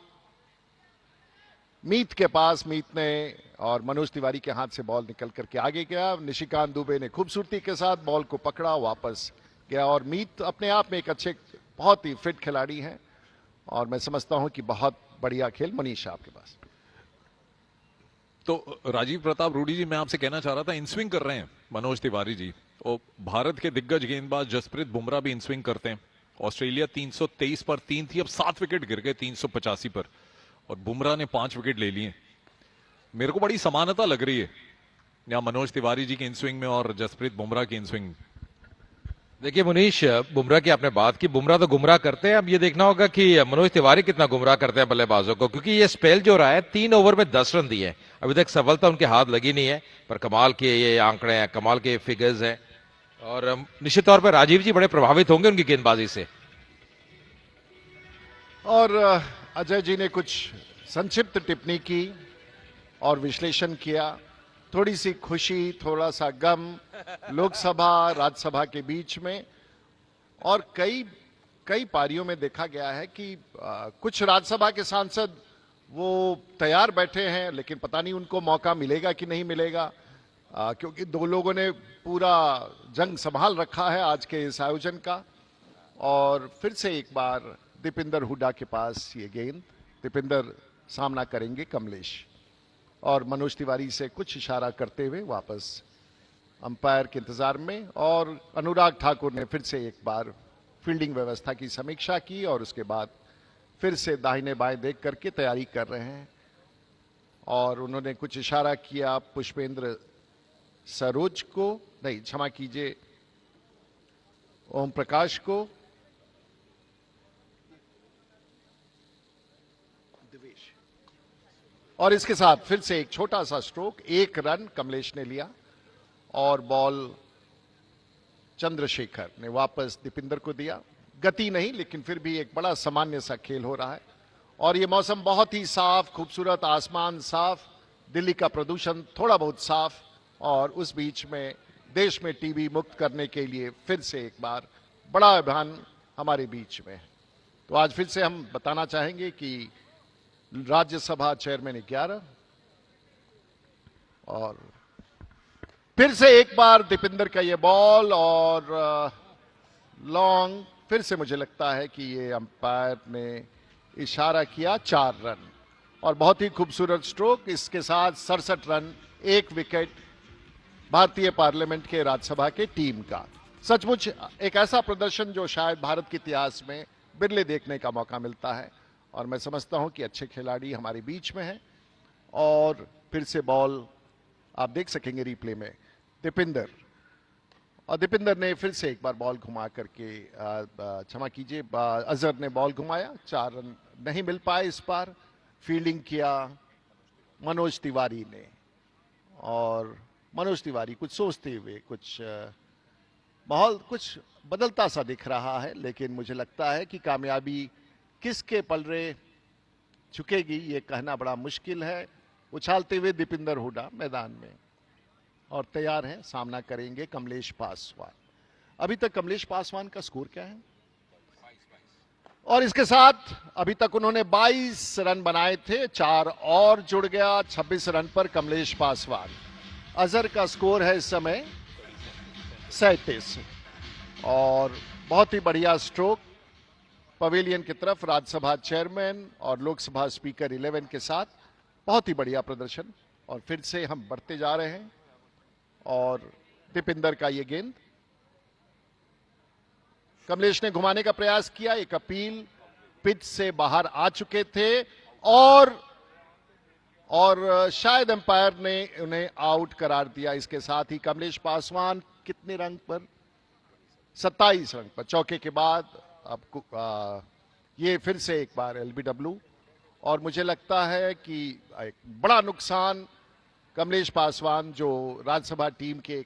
मीत के पास, मीत ने और मनोज तिवारी के हाथ से बॉल निकल करके आगे गया। निशिकांत दुबे ने खूबसूरती के साथ बॉल को पकड़ा, वापस गया। और मीत अपने आप में एक अच्छे, बहुत ही फिट खिलाड़ी हैं, और मैं समझता हूं कि बहुत बढ़िया खेल। मनीष आपके पास। तो राजीव प्रताप रूडी जी, मैं आपसे कहना चाह रहा था, इन स्विंग कर रहे हैं मनोज तिवारी जी, और भारत के दिग्गज गेंदबाज जसप्रीत बुमराह भी इन स्विंग करते हैं। ऑस्ट्रेलिया 323 पर 3 थी, अब 7 विकेट गिर गए 385 पर, और बुमराह ने 5 विकेट ले लिए। मेरे को बड़ी समानता लग रही है यहाँ मनोज तिवारी जी की इन स्विंग में और जसप्रीत बुमराह की इन स्विंग। देखिए मुनीश, बुमराह की आपने बात की, बुमराह तो गुमराह करते हैं, अब ये देखना होगा कि मनोज तिवारी कितना गुमराह करते हैं बल्लेबाजों को, क्योंकि ये स्पेल जो रहा है 3 ओवर में 10 रन दिए, अभी तक सफलता उनके हाथ लगी नहीं है, पर कमाल के ये आंकड़े हैं, कमाल के फिगर्स हैं, और निश्चित तौर पर राजीव जी बड़े प्रभावित होंगे उनकी गेंदबाजी से। और अजय जी ने कुछ संक्षिप्त टिप्पणी की और विश्लेषण किया, थोड़ी सी खुशी, थोड़ा सा गम लोकसभा राज्यसभा के बीच में। और कई पारियों में देखा गया है कि कुछ राज्यसभा के सांसद वो तैयार बैठे हैं, लेकिन पता नहीं उनको मौका मिलेगा कि नहीं मिलेगा, क्योंकि 2 लोगों ने पूरा जंग संभाल रखा है आज के इस आयोजन का। और फिर से एक बार दीपिंदर हुड्डा के पास ये गेंद, दीपिंदर सामना करेंगे कमलेश, और मनोज तिवारी से कुछ इशारा करते हुए वापस अंपायर के इंतजार में। और अनुराग ठाकुर ने फिर से एक बार फील्डिंग व्यवस्था की समीक्षा की, और उसके बाद फिर से दाहिने बाएं देख करके तैयारी कर रहे हैं। और उन्होंने कुछ इशारा किया पुष्पेंद्र सरोज को, नहीं क्षमा कीजिए, ओम प्रकाश को, और इसके साथ फिर से एक छोटा सा स्ट्रोक, 1 रन कमलेश ने लिया, और बॉल चंद्रशेखर ने वापस दीपिंदर को दिया। गति नहीं, लेकिन फिर भी एक बड़ा सामान्य सा खेल हो रहा है। और ये मौसम बहुत ही साफ, खूबसूरत, आसमान साफ, दिल्ली का प्रदूषण थोड़ा बहुत साफ, और उस बीच में देश में टीबी मुक्त करने के लिए फिर से एक बार बड़ा अभियान हमारे बीच में है। तो आज फिर से हम बताना चाहेंगे कि राज्यसभा चेयरमैन 11, और फिर से एक बार दीपिंदर का ये बॉल और लॉन्ग, फिर से मुझे लगता है कि ये अंपायर ने इशारा किया 4 रन और बहुत ही खूबसूरत स्ट्रोक। इसके साथ 67 रन, 1 विकेट भारतीय पार्लियामेंट के राज्यसभा के टीम का। सचमुच एक ऐसा प्रदर्शन जो शायद भारत के इतिहास में बिरले देखने का मौका मिलता है और मैं समझता हूं कि अच्छे खिलाड़ी हमारे बीच में हैं। और फिर से बॉल आप देख सकेंगे रिप्ले में, दीपिंदर, और दीपिंदर ने फिर से एक बार बॉल घुमा करके, क्षमा कीजिए, अजहर ने बॉल घुमाया, 4 रन नहीं मिल पाए इस बार। फील्डिंग किया मनोज तिवारी ने और मनोज तिवारी कुछ सोचते हुए, कुछ माहौल कुछ बदलता सा दिख रहा है, लेकिन मुझे लगता है कि कामयाबी किसके पलड़े झुकेगी ये कहना बड़ा मुश्किल है। उछालते हुए दीपिंदर हुडा मैदान में और तैयार है, सामना करेंगे कमलेश पासवान। अभी तक कमलेश पासवान का स्कोर क्या है? और इसके साथ अभी तक उन्होंने 22 रन बनाए थे, 4 और जुड़ गया 26 रन पर कमलेश पासवान। अजहर का स्कोर है इस समय 37 और बहुत ही बढ़िया स्ट्रोक पवेलियन की तरफ राज्यसभा चेयरमैन और लोकसभा स्पीकर 11 के साथ। बहुत ही बढ़िया प्रदर्शन और फिर से हम बढ़ते जा रहे हैं। और दीपिंदर का ये गेंद कमलेश ने घुमाने का प्रयास किया, एक अपील, पिच से बाहर आ चुके थे और शायद एम्पायर ने उन्हें आउट करार दिया। इसके साथ ही कमलेश पासवान कितने रन पर? 27 रन पर चौके के बाद। अब ये फिर से एक बार एलबीडब्ल्यू और मुझे लगता है कि एक बड़ा नुकसान कमलेश पासवान जो राज्यसभा टीम के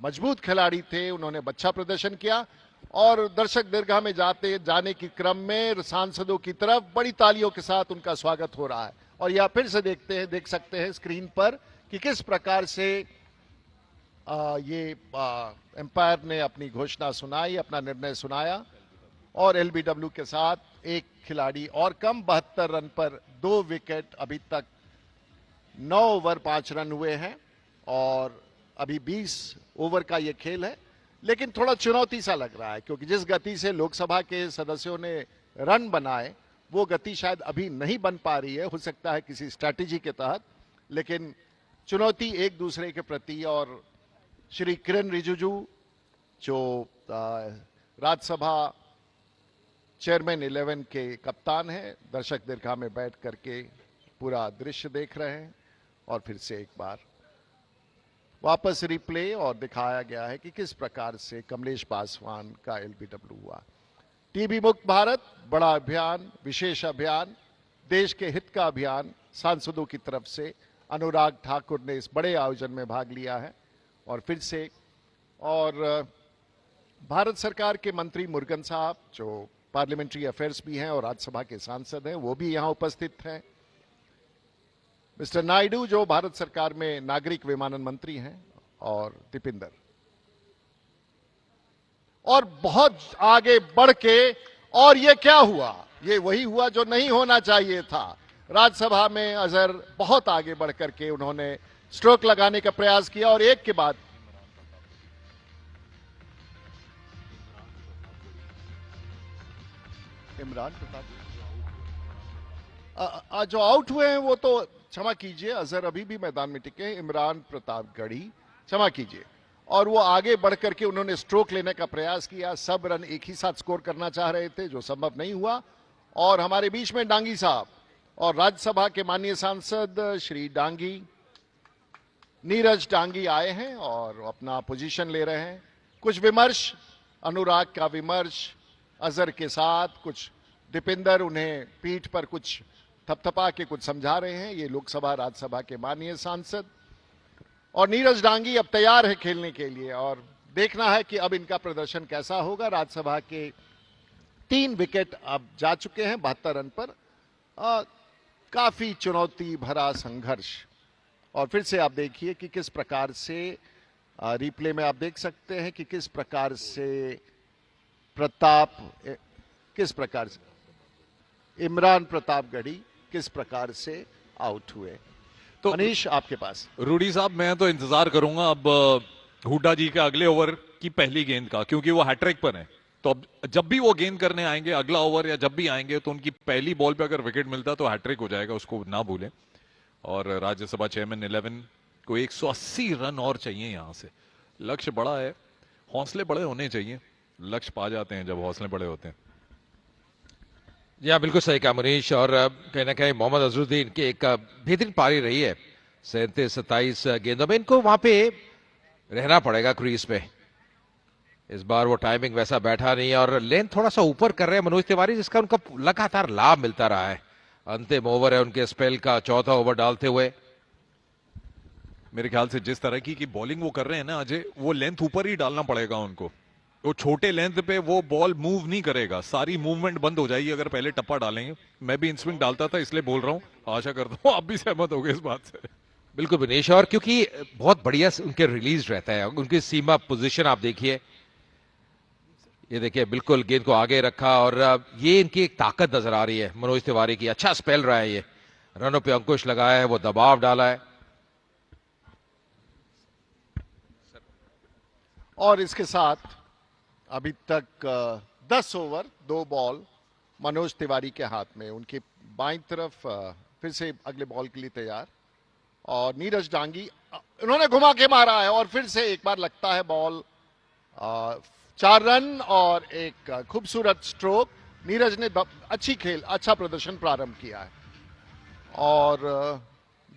मजबूत खिलाड़ी थे, उन्होंने अच्छा प्रदर्शन किया और दर्शक दीर्घा में जाने के क्रम में सांसदों की तरफ बड़ी तालियों के साथ उनका स्वागत हो रहा है। और यह फिर से देख सकते हैं स्क्रीन पर कि किस प्रकार से ये एम्पायर ने अपनी घोषणा सुनाई, अपना निर्णय सुनाया और एलबीडब्ल्यू के साथ एक खिलाड़ी और कम, 72 रन पर 2 विकेट। अभी तक 9 ओवर 5 रन हुए हैं और अभी 20 ओवर का ये खेल है, लेकिन थोड़ा चुनौती सा लग रहा है क्योंकि जिस गति से लोकसभा के सदस्यों ने रन बनाए वो गति शायद अभी नहीं बन पा रही है। हो सकता है किसी स्ट्रैटेजी के तहत, लेकिन चुनौती एक दूसरे के प्रति। और श्री किरण रिजिजू जो राज्यसभा चेयरमैन 11 के कप्तान हैं, दर्शक दीर्घा में बैठ करके पूरा दृश्य देख रहे हैं और फिर से एक बार वापस रिप्ले और दिखाया गया है कि किस प्रकार से कमलेश पासवान का एलबीडब्ल्यू हुआ। टीबी मुक्त भारत बड़ा अभियान, विशेष अभियान, देश के हित का अभियान सांसदों की तरफ से अनुराग ठाकुर ने इस बड़े आयोजन में भाग लिया है। और फिर से और भारत सरकार के मंत्री मुरुगन साहब जो पार्लियामेंट्री अफेयर्स भी हैं और राज्यसभा के सांसद हैं, वो भी यहां उपस्थित हैं। मिस्टर नायडू जो भारत सरकार में नागरिक विमानन मंत्री हैं और दीपिंदर, और बहुत आगे बढ़ के, और ये क्या हुआ? ये वही हुआ जो नहीं होना चाहिए था। राज्यसभा में अजहर बहुत आगे बढ़ करके उन्होंने स्ट्रोक लगाने का प्रयास किया और एक के बाद इमरान प्रताप जो आउट हुए हैं वो तो, क्षमा कीजिए, अजहर अभी भी मैदान में टिके हैं, इमरान प्रतापगढ़ी, क्षमा कीजिए, और वो आगे बढ़ करके उन्होंने स्ट्रोक लेने का प्रयास किया। सब रन एक ही साथ स्कोर करना चाह रहे थे जो संभव नहीं हुआ। और हमारे बीच में डांगी साहब और राज्यसभा के माननीय सांसद श्री डांगी, नीरज डांगी आए हैं और अपना पोजीशन ले रहे हैं। कुछ विमर्श, अनुराग का विमर्श अजहर के साथ, कुछ दीपिंदर उन्हें पीठ पर कुछ थपथपा के कुछ समझा रहे हैं, ये लोकसभा राज्यसभा के माननीय सांसद। और नीरज डांगी अब तैयार है खेलने के लिए और देखना है कि अब इनका प्रदर्शन कैसा होगा। राज्यसभा के 3 विकेट अब जा चुके हैं 72 रन पर। काफी चुनौती भरा संघर्ष। और फिर से आप देखिए कि किस प्रकार से रिप्ले में आप देख सकते हैं कि किस प्रकार से इमरान प्रतापगढ़ी किस प्रकार से आउट हुए। तो मनीष आपके पास। रूडी साहब, मैं तो इंतजार करूंगा अब हुड्डा जी के अगले ओवर की पहली गेंद का, क्योंकि वो हैट्रिक पर है तो अब जब भी वो गेंद करने आएंगे अगला ओवर या जब भी आएंगे तो उनकी पहली बॉल पे अगर विकेट मिलता तो हैट्रिक हो जाएगा, उसको ना भूलें। और राज्यसभा चेयरमैन 11 को 180 रन और चाहिए यहां से। लक्ष्य बड़ा है, हौसले बड़े होने चाहिए, लक्ष्य पा जाते हैं जब हौसले बड़े होते हैं। जी हाँ, बिल्कुल सही कहा मनीष। और कहीं ना कहीं मोहम्मद अजहरुद्दीन की एक बेहतरीन पारी रही है 37-27 गेंदों में। इनको वहां पे रहना पड़ेगा क्रीज पे। इस बार वो टाइमिंग वैसा बैठा नहीं और लेंथ थोड़ा सा ऊपर कर रहे हैं मनोज तिवारी, जिसका उनका लगातार लाभ मिलता रहा है। अंतिम ओवर है उनके स्पेल का, चौथा ओवर डालते हुए। मेरे ख्याल से जिस तरह की बॉलिंग वो कर रहे हैं ना अजय, वो लेंथ ऊपर ही डालना पड़ेगा उनको। वो छोटे लेंथ पे वो बॉल मूव नहीं करेगा, सारी मूवमेंट बंद हो जाएगी अगर पहले टप्पा डालेंगे। मैं भी इन स्विंग डालता था इसलिए बोल रहा हूं, आशा करता हूं आप भी सहमत हो गए इस बात से। बिल्कुल विनेश, और क्योंकि बहुत बढ़िया उनके रिलीज रहता है, उनकी सीमा पोजीशन आप देखिए, ये देखिए बिल्कुल गेंद को आगे रखा। और ये इनकी एक ताकत नजर आ रही है मनोज तिवारी की। अच्छा स्पेल रहा है, ये रनों पे अंकुश लगाया है, वो दबाव डाला है। और इसके साथ अभी तक 10 ओवर 2 बॉल मनोज तिवारी के हाथ में। उनकी बाईं तरफ फिर से अगले बॉल के लिए तैयार, और नीरज डांगी उन्होंने घुमा के मारा है और फिर से एक बार लगता है बॉल। 4 रन और एक खूबसूरत स्ट्रोक। नीरज ने अच्छा प्रदर्शन प्रारंभ किया है। और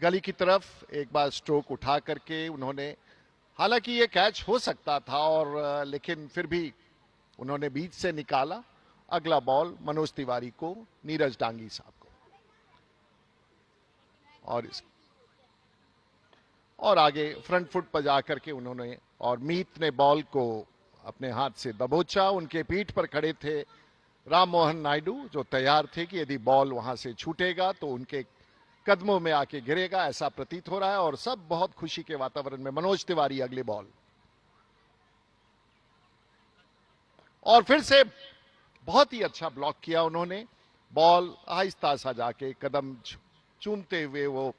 गली की तरफ एक बार स्ट्रोक उठा करके उन्होंने, हालांकि ये कैच हो सकता था और लेकिन फिर भी उन्होंने बीच से निकाला। अगला बॉल मनोज तिवारी को, नीरज डांगी साहब को। और आगे फ्रंट फुट पर जाकर के उन्होंने, और मीत ने बॉल को अपने हाथ से दबोचा। उनके पीठ पर खड़े थे राम मोहन नायडू, जो तैयार थे कि यदि बॉल वहां से छूटेगा तो उनके कदमों में आके गिरेगा, ऐसा प्रतीत हो रहा है। और सब बहुत खुशी के वातावरण में। मनोज तिवारी अगले बॉल, और फिर से बहुत ही अच्छा ब्लॉक किया उन्होंने। बॉल आहिस्ता सा जाके कदम चूमते हुए वो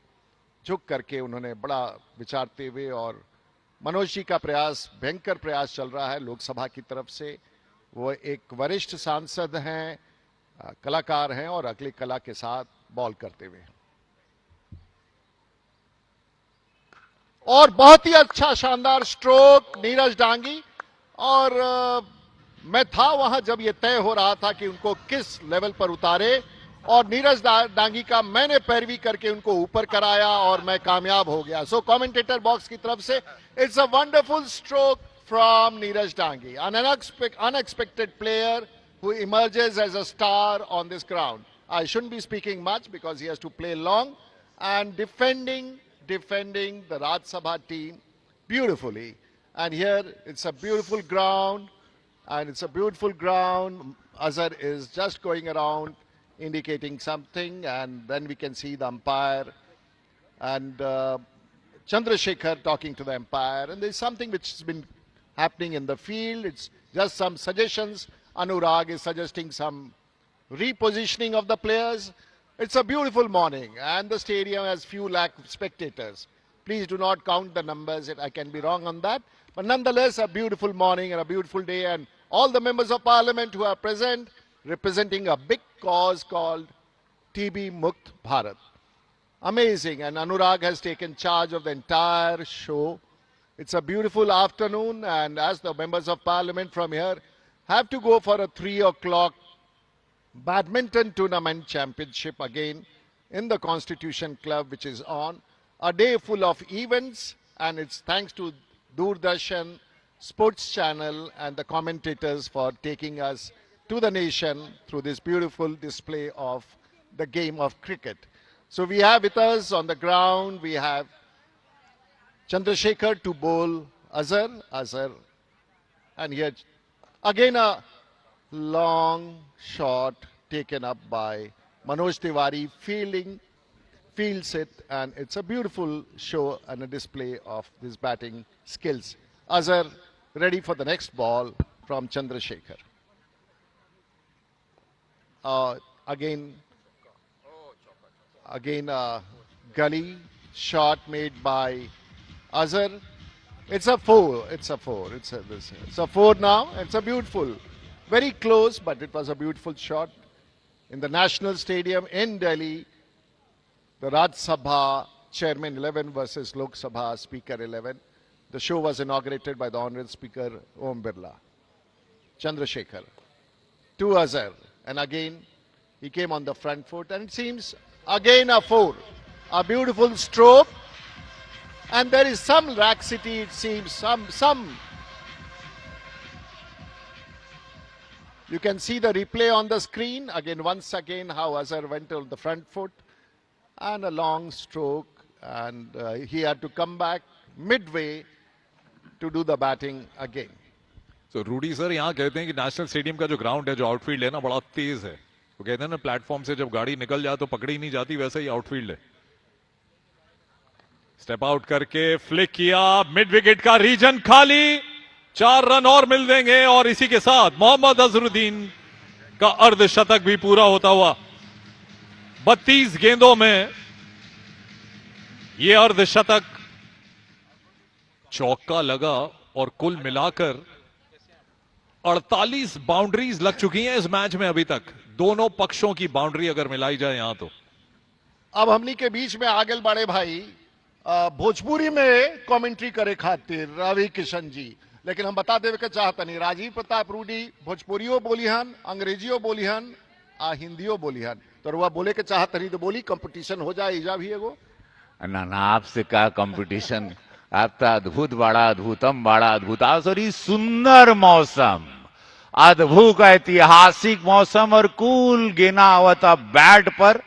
झुक करके उन्होंने बड़ा विचारते हुए, और मनोज जी का प्रयास, भयंकर प्रयास चल रहा है लोकसभा की तरफ से। वो एक वरिष्ठ सांसद हैं, कलाकार हैं, और अगली कला के साथ बॉल करते हुए। और बहुत ही अच्छा शानदार स्ट्रोक नीरज डांगी। और मैं था वहां जब ये तय हो रहा था कि उनको किस लेवल पर उतारे, और नीरज डांगी का मैंने पैरवी करके उनको ऊपर कराया और मैं कामयाब हो गया। सो कमेंटेटर बॉक्स की तरफ से it's a wonderful stroke from Neeraj Dangi, an unexpected player who emerges as a star on this ground. I shouldn't be speaking much because he has to play long, and defending the Raj Sabha team beautifully. And here it's a beautiful ground, Azhar is just going around indicating something, and then we can see the umpire and Chandrasekhar talking to the umpire, and there's something which has been happening in the field. It's just some suggestions. Anurag is suggesting some repositioning of the players. It's a beautiful morning, and the stadium has few lakh spectators. Please do not count the numbers, I can be wrong on that. But nonetheless, a beautiful morning and a beautiful day, and all the members of parliament who are present, representing a big cause called TB Mukt Bharat. Amazing, and Anurag has taken charge of the entire show. It's a beautiful afternoon, and as the members of parliament from here have to go for a 3 o'clock badminton tournament championship again in the Constitution Club, which is on. A day full of events, and it's thanks to Doordarshan Sports Channel and the commentators for taking us to the nation through this beautiful display of the game of cricket. So we have with us on the ground, we have Chandrasekhar to bowl Azhar, and here again a long shot taken up by Manoj Tiwari, fields it, and it's a beautiful show and a display of his batting skills. Azhar ready for the next ball from Chandrasekhar. Again a gully shot made by Azhar. It's a four now. It's a beautiful very close, but it was a beautiful shot. In the National Stadium in Delhi, the Raj Sabha Chairman 11 versus Lok Sabha Speaker 11. The show was inaugurated by the Honorable Speaker Om Birla. Chandrasekhar to Azhar, and again he came on the front foot, and it seems again a 4. A beautiful stroke, and there is some laxity, it seems, some. You can see the replay on the screen. Again, once again, how Azhar went on the front foot and a long stroke, and he had to come back midway to do the batting again. So Rudy sir यहाँ कहते हैं कि national stadium का जो ground है, जो outfield है ना, बड़ा तेज है. वो कहते हैं ना, प्लेटफॉर्म से जब गाड़ी निकल जाए तो पकड़ी नहीं जाती, वैसा ही आउटफील्ड है. स्टेप आउट करके फ्लिक किया, मिड विकेट का रीजन खाली, 4 रन और मिल देंगे और इसी के साथ मोहम्मद अजहरुद्दीन का अर्धशतक भी पूरा होता हुआ. 32 गेंदों में यह अर्धशतक, चौका लगा और कुल मिलाकर 48 बाउंड्रीज लग चुकी हैं इस मैच में अभी तक. दोनों पक्षों की बाउंड्री अगर मिलाई जाए यहां तो. अब हमनी के बीच में आगे बड़े भाई भोजपुरी में कमेंट्री करे खातिर रवि किशन जी, लेकिन हम बता देवे के चाहता नहीं, राजीव प्रताप रूडी भोजपुरियो बोलिहन, अंग्रेजियो बोलिहन, हिंदियो बोलिहन. तो रुआ बोले के चाहता नहीं तो बोली, कंपटीशन हो जाए इजा भी एगो ना ना. आपसे क्या कंपटीशन, आप तो अद्भुत बड़ा अद्भुतम बड़ा अद्भुत. सॉरी, सुंदर मौसम, अद्भुत ऐतिहासिक मौसम और कूल गेना आवता बैट पर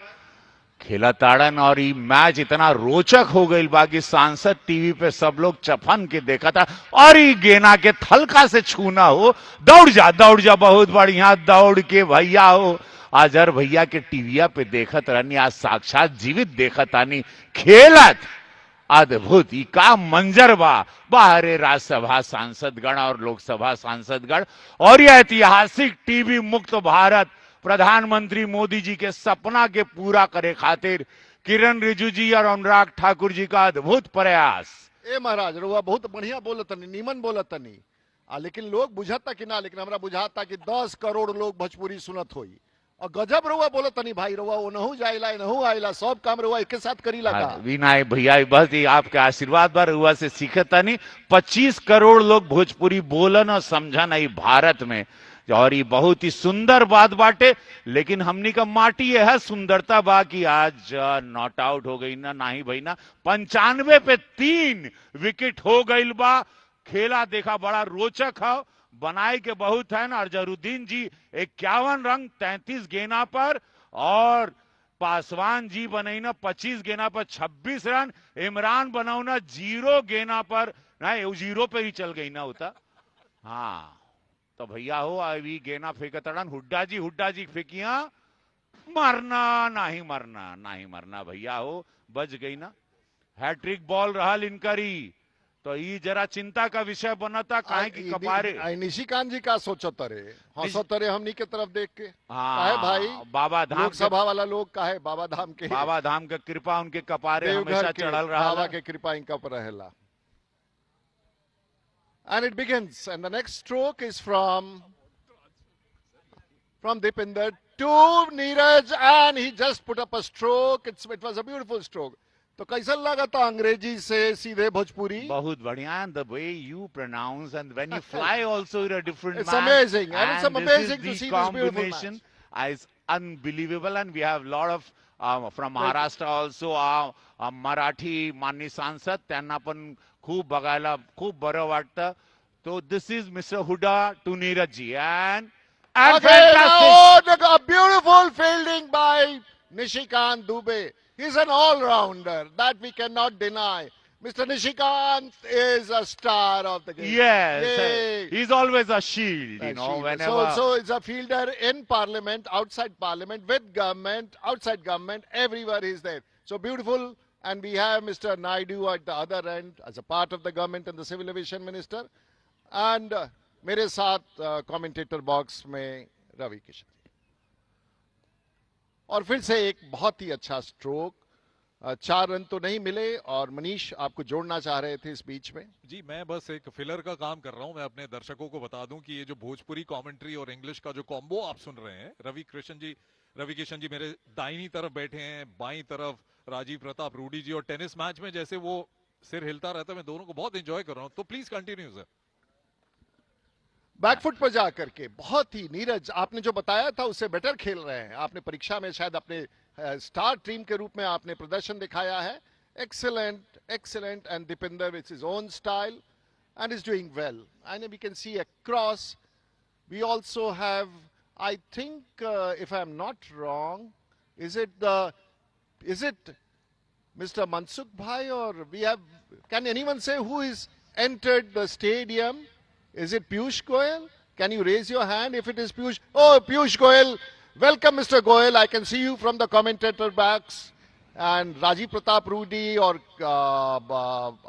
खेला ताड़न. और ये मैच इतना रोचक हो गई बाकी सांसद टीवी पे सब लोग चफन के देखा था. और ये गेना के थलका से छूना हो, दौड़ जा बहुत बढ़िया दौड़ के भैया हो. अजहर भैया के टीविया पे देखत रहनी, आज साक्षात जीवित देखत आनी खेलत. अद्भुत ही का मंजर बा. बाहरे राज्यसभा सांसदगण और लोकसभा सांसदगण और यह ऐतिहासिक टीवी मुक्त भारत प्रधानमंत्री मोदी जी के सपना के पूरा करे खातिर किरण रिजिजू जी और अनुराग ठाकुर जी का अद्भुत प्रयास. ए महाराज रुआ बहुत बढ़िया बोलतनी, नीमन बोलतनी, लेकिन लोग बुझाता कि ना, लेकिन हमरा बुझाता कि 10 करोड़ लोग भोजपुरी सुनत होई. और गजब रुआ बोलतनी भाई, रुआ ओनहु जाइला नहु आइला, सब काम रुआ एक साथ करी लगा. विनायक भैया बस ही आपके आशीर्वाद बार हुआ से सीखता नहीं. 25 करोड़ लोग भोजपुरी बोलन और समझन आई भारत में, और ये बहुत ही सुंदर बात बाटे. लेकिन हमनी का माटी यह है सुंदरता बा कि आज नॉट आउट हो गई ना, नहीं भाई ना, 95 पे 3 विकेट हो गई बा. खेला देखा बड़ा रोचक है, बनाए के बहुत है ना. अजहरुद्दीन जी 51 रन 33 गेना पर, और पासवान जी बनाई ना 25 गेना पर 26 रन. इमरान बनाऊ ना 0 गेना पर, नहीं 0 पे ही चल गई ना होता. हाँ तो भैया हो अभी गेना फेंकतड़न, हुड्डा जी फेंकिया, मरना नहीं मरना भैया हो, बच गई ना. हैट्रिक बॉल रहा इनकरी, तो ये जरा चिंता का विषय बना था. काहे की कपारे निशिकांत जी का सोचत रे, हंसत रे हमनी के तरफ देख के. हाँ भाई बाबा धाम लोकसभा वाला लोग काहे बाबा धाम के कृपा उनके कपारे हमेशा चढ़ल रहा. बाबा के कृपा इनका पर रहेला. And it begins, and the next stroke is from Dipinder to Neeraj, and he just put up a stroke. It was a beautiful stroke. तो कैसा लगा था अंग्रेजी से सीधे भोजपुरी? बहुत बढ़िया. And the way you pronounce and when you fly also in a different it's man. Amazing, and it's amazing to see this beautiful match. Is unbelievable, and we have a lot of from Maharashtra also. Marathi माननीय सांसद त्यांना पण खूप बघायला खूप बरं वाटतं. तो this is mister Hooda to Neeraj ji, and fantastic. A beautiful fielding by Nishikant Dubey. He's an all-rounder that we cannot deny. Mr. Nishikant is a star of the game. Yes, Yay. he's always a shield, you know. Shield. Whenever So it's a fielder in Parliament, outside Parliament, with government, outside government, everywhere he's there. So beautiful. And we have Mr. Naidu at the other end as a part of the government and the Civil Aviation Minister. And मेरे साथ commentator box में रवि किशन. और फिर से एक बहुत ही अच्छा stroke. 4 run तो नहीं मिले और मनीष आपको जोड़ना चाह रहे थे इस बीच में। जी, मैं बस एक फिलर का काम कर रहा हूं। मैं अपने दर्शकों को बता दूं कि ये जो भोजपुरी कमेंट्री और इंग्लिश का जो कॉम्बो आप सुन रहे हैं, रवि किशन जी मेरे दाहिनी तरफ बैठे हैं, बाईं तरफ राजीव प्रताप रूडी जी, और टेनिस मैच में जैसे वो सिर हिलता रहता है, मैं दोनों को बहुत एंजॉय कर रहा हूं। तो प्लीज कंटिन्यू सर। बैकफुट पर जाकर के बहुत ही, नीरज आपने जो बताया था उससे बेटर खेल रहे हैं। आपने परीक्षा में शायद अपने स्टार टीम के रूप में आपने प्रदर्शन दिखाया है। Excellent, excellent, and Deepender it's his own style and is doing well. And we can see across. We also have, I think, if I'm not wrong, is it Mr. Mansukh Bhai, or we have? Can anyone say who is entered the stadium? Is it Piyush Goyal? Can you raise your hand if it is Piyush? Oh, Piyush Goyal. Welcome, Mr. Goyal. I can see you from the commentator box. And Rajiv Pratap Rudy और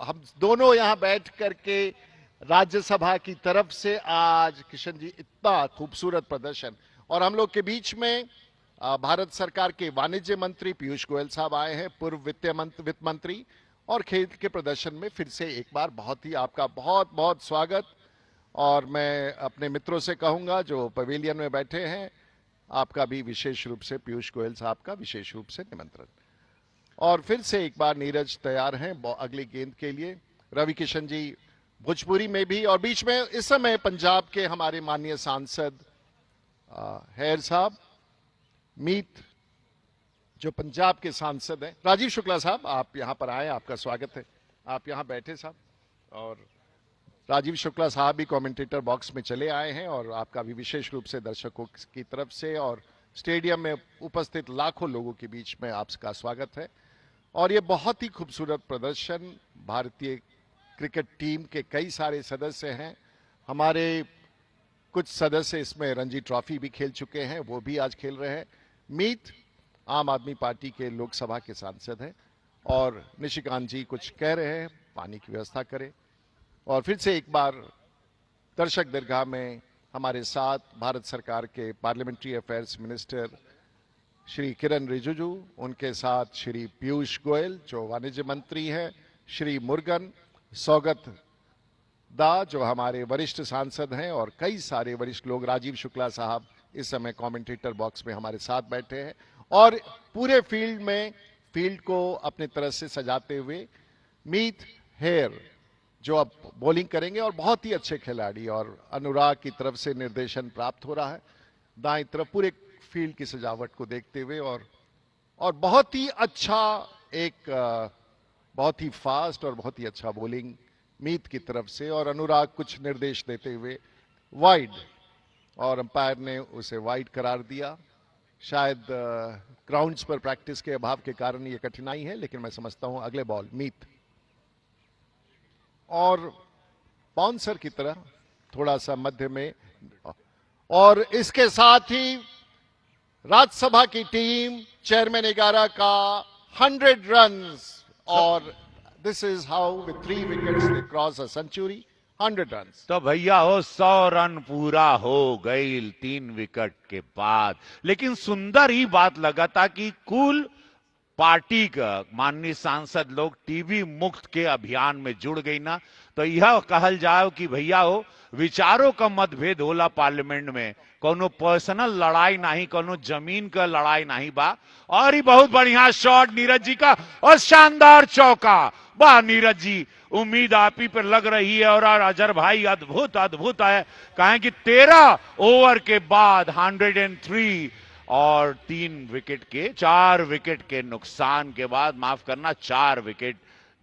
हम दोनों यहां बैठ करके राज्यसभा की तरफ से आज किशन जी इतना खूबसूरत प्रदर्शन, और हम लोग के बीच में भारत सरकार के वाणिज्य मंत्री पीयूष गोयल साहब आए हैं, पूर्व वित्त मंत्री, और खेल के प्रदर्शन में फिर से एक बार बहुत ही आपका बहुत बहुत स्वागत। और मैं अपने मित्रों से कहूंगा जो पवेलियन में बैठे हैं, आपका भी विशेष रूप से, पीयूष गोयल साहब का विशेष रूप से निमंत्रण। और फिर से एक बार नीरज तैयार हैं अगली गेंद के लिए। रवि किशन जी भोजपुरी में भी, और बीच में इस समय पंजाब के हमारे माननीय सांसद हैर साहब, मीत जो पंजाब के सांसद हैं, राजीव शुक्ला साहब आप यहां पर आए, आपका स्वागत है, आप यहां बैठे साहब। और राजीव शुक्ला साहब भी कमेंटेटर बॉक्स में चले आए हैं, और आपका भी विशेष रूप से दर्शकों की तरफ से और स्टेडियम में उपस्थित लाखों लोगों के बीच में आपका स्वागत है। और ये बहुत ही खूबसूरत प्रदर्शन, भारतीय क्रिकेट टीम के कई सारे सदस्य हैं, हमारे कुछ सदस्य इसमें रणजी ट्रॉफी भी खेल चुके हैं, वो भी आज खेल रहे हैं। मीत आम आदमी पार्टी के लोकसभा के सांसद हैं, और निशिकांत जी कुछ कह रहे हैं, पानी की व्यवस्था करें। और फिर से एक बार दर्शक दीर्घा में हमारे साथ भारत सरकार के parliamentary affairs minister Shri Kiran Rijiju, उनके साथ श्री पीयूष गोयल जो वाणिज्य मंत्री हैं, श्री मुरुगन सौगत दा जो हमारे वरिष्ठ सांसद हैं, और कई सारे वरिष्ठ लोग, राजीव शुक्ला साहब इस समय कमेंटेटर बॉक्स में हमारे साथ बैठे हैं, और पूरे फील्ड को अपने तरह से सजाते हुए मीत हेयर जो अब बॉलिंग करेंगे, और बहुत ही अच्छे खिलाड़ी, और अनुराग की तरफ से निर्देशन प्राप्त हो रहा है दाएं तरफ पूरे फील्ड की सजावट को देखते हुए, और बहुत ही अच्छा एक बहुत ही फास्ट और बहुत ही अच्छा बॉलिंग मीत की तरफ से, और अनुराग कुछ निर्देश देते हुए वाइड, और अंपायर ने उसे वाइड करार दिया। शायद ग्राउंड्स पर प्रैक्टिस के अभाव के कारण ये कठिनाई है, लेकिन मैं समझता हूं अगले बॉल मीत, और बाउंसर की तरह थोड़ा सा मध्य में, और इसके साथ ही राज्यसभा की टीम चेयरमैन 11 का 100 रन्स, और this is how with 3 wickets they cross a century, 100 runs. तो भैया हो 100 रन पूरा हो गई 3 विकेट के बाद। लेकिन सुंदर ही बात लगा था कि कुल पार्टी का माननीय सांसद लोग टीबी मुक्त के अभियान में जुड़ गई ना, तो यह कहल जाए कि भैया हो विचारों का मतभेद होला पार्लियामेंट में, कोनो पर्सनल लड़ाई नहीं, कोनो जमीन का लड़ाई नहीं बा। और ही बहुत बढ़िया शॉट नीरज जी का, और शानदार चौका, वाह नीरज जी, उम्मीद आप ही पर लग रही है। और अजहर भाई अद्भुत अद्भुत है, कहें कि 13 ओवर के बाद 103 और 4 विकेट के नुकसान के बाद, माफ करना 4 विकेट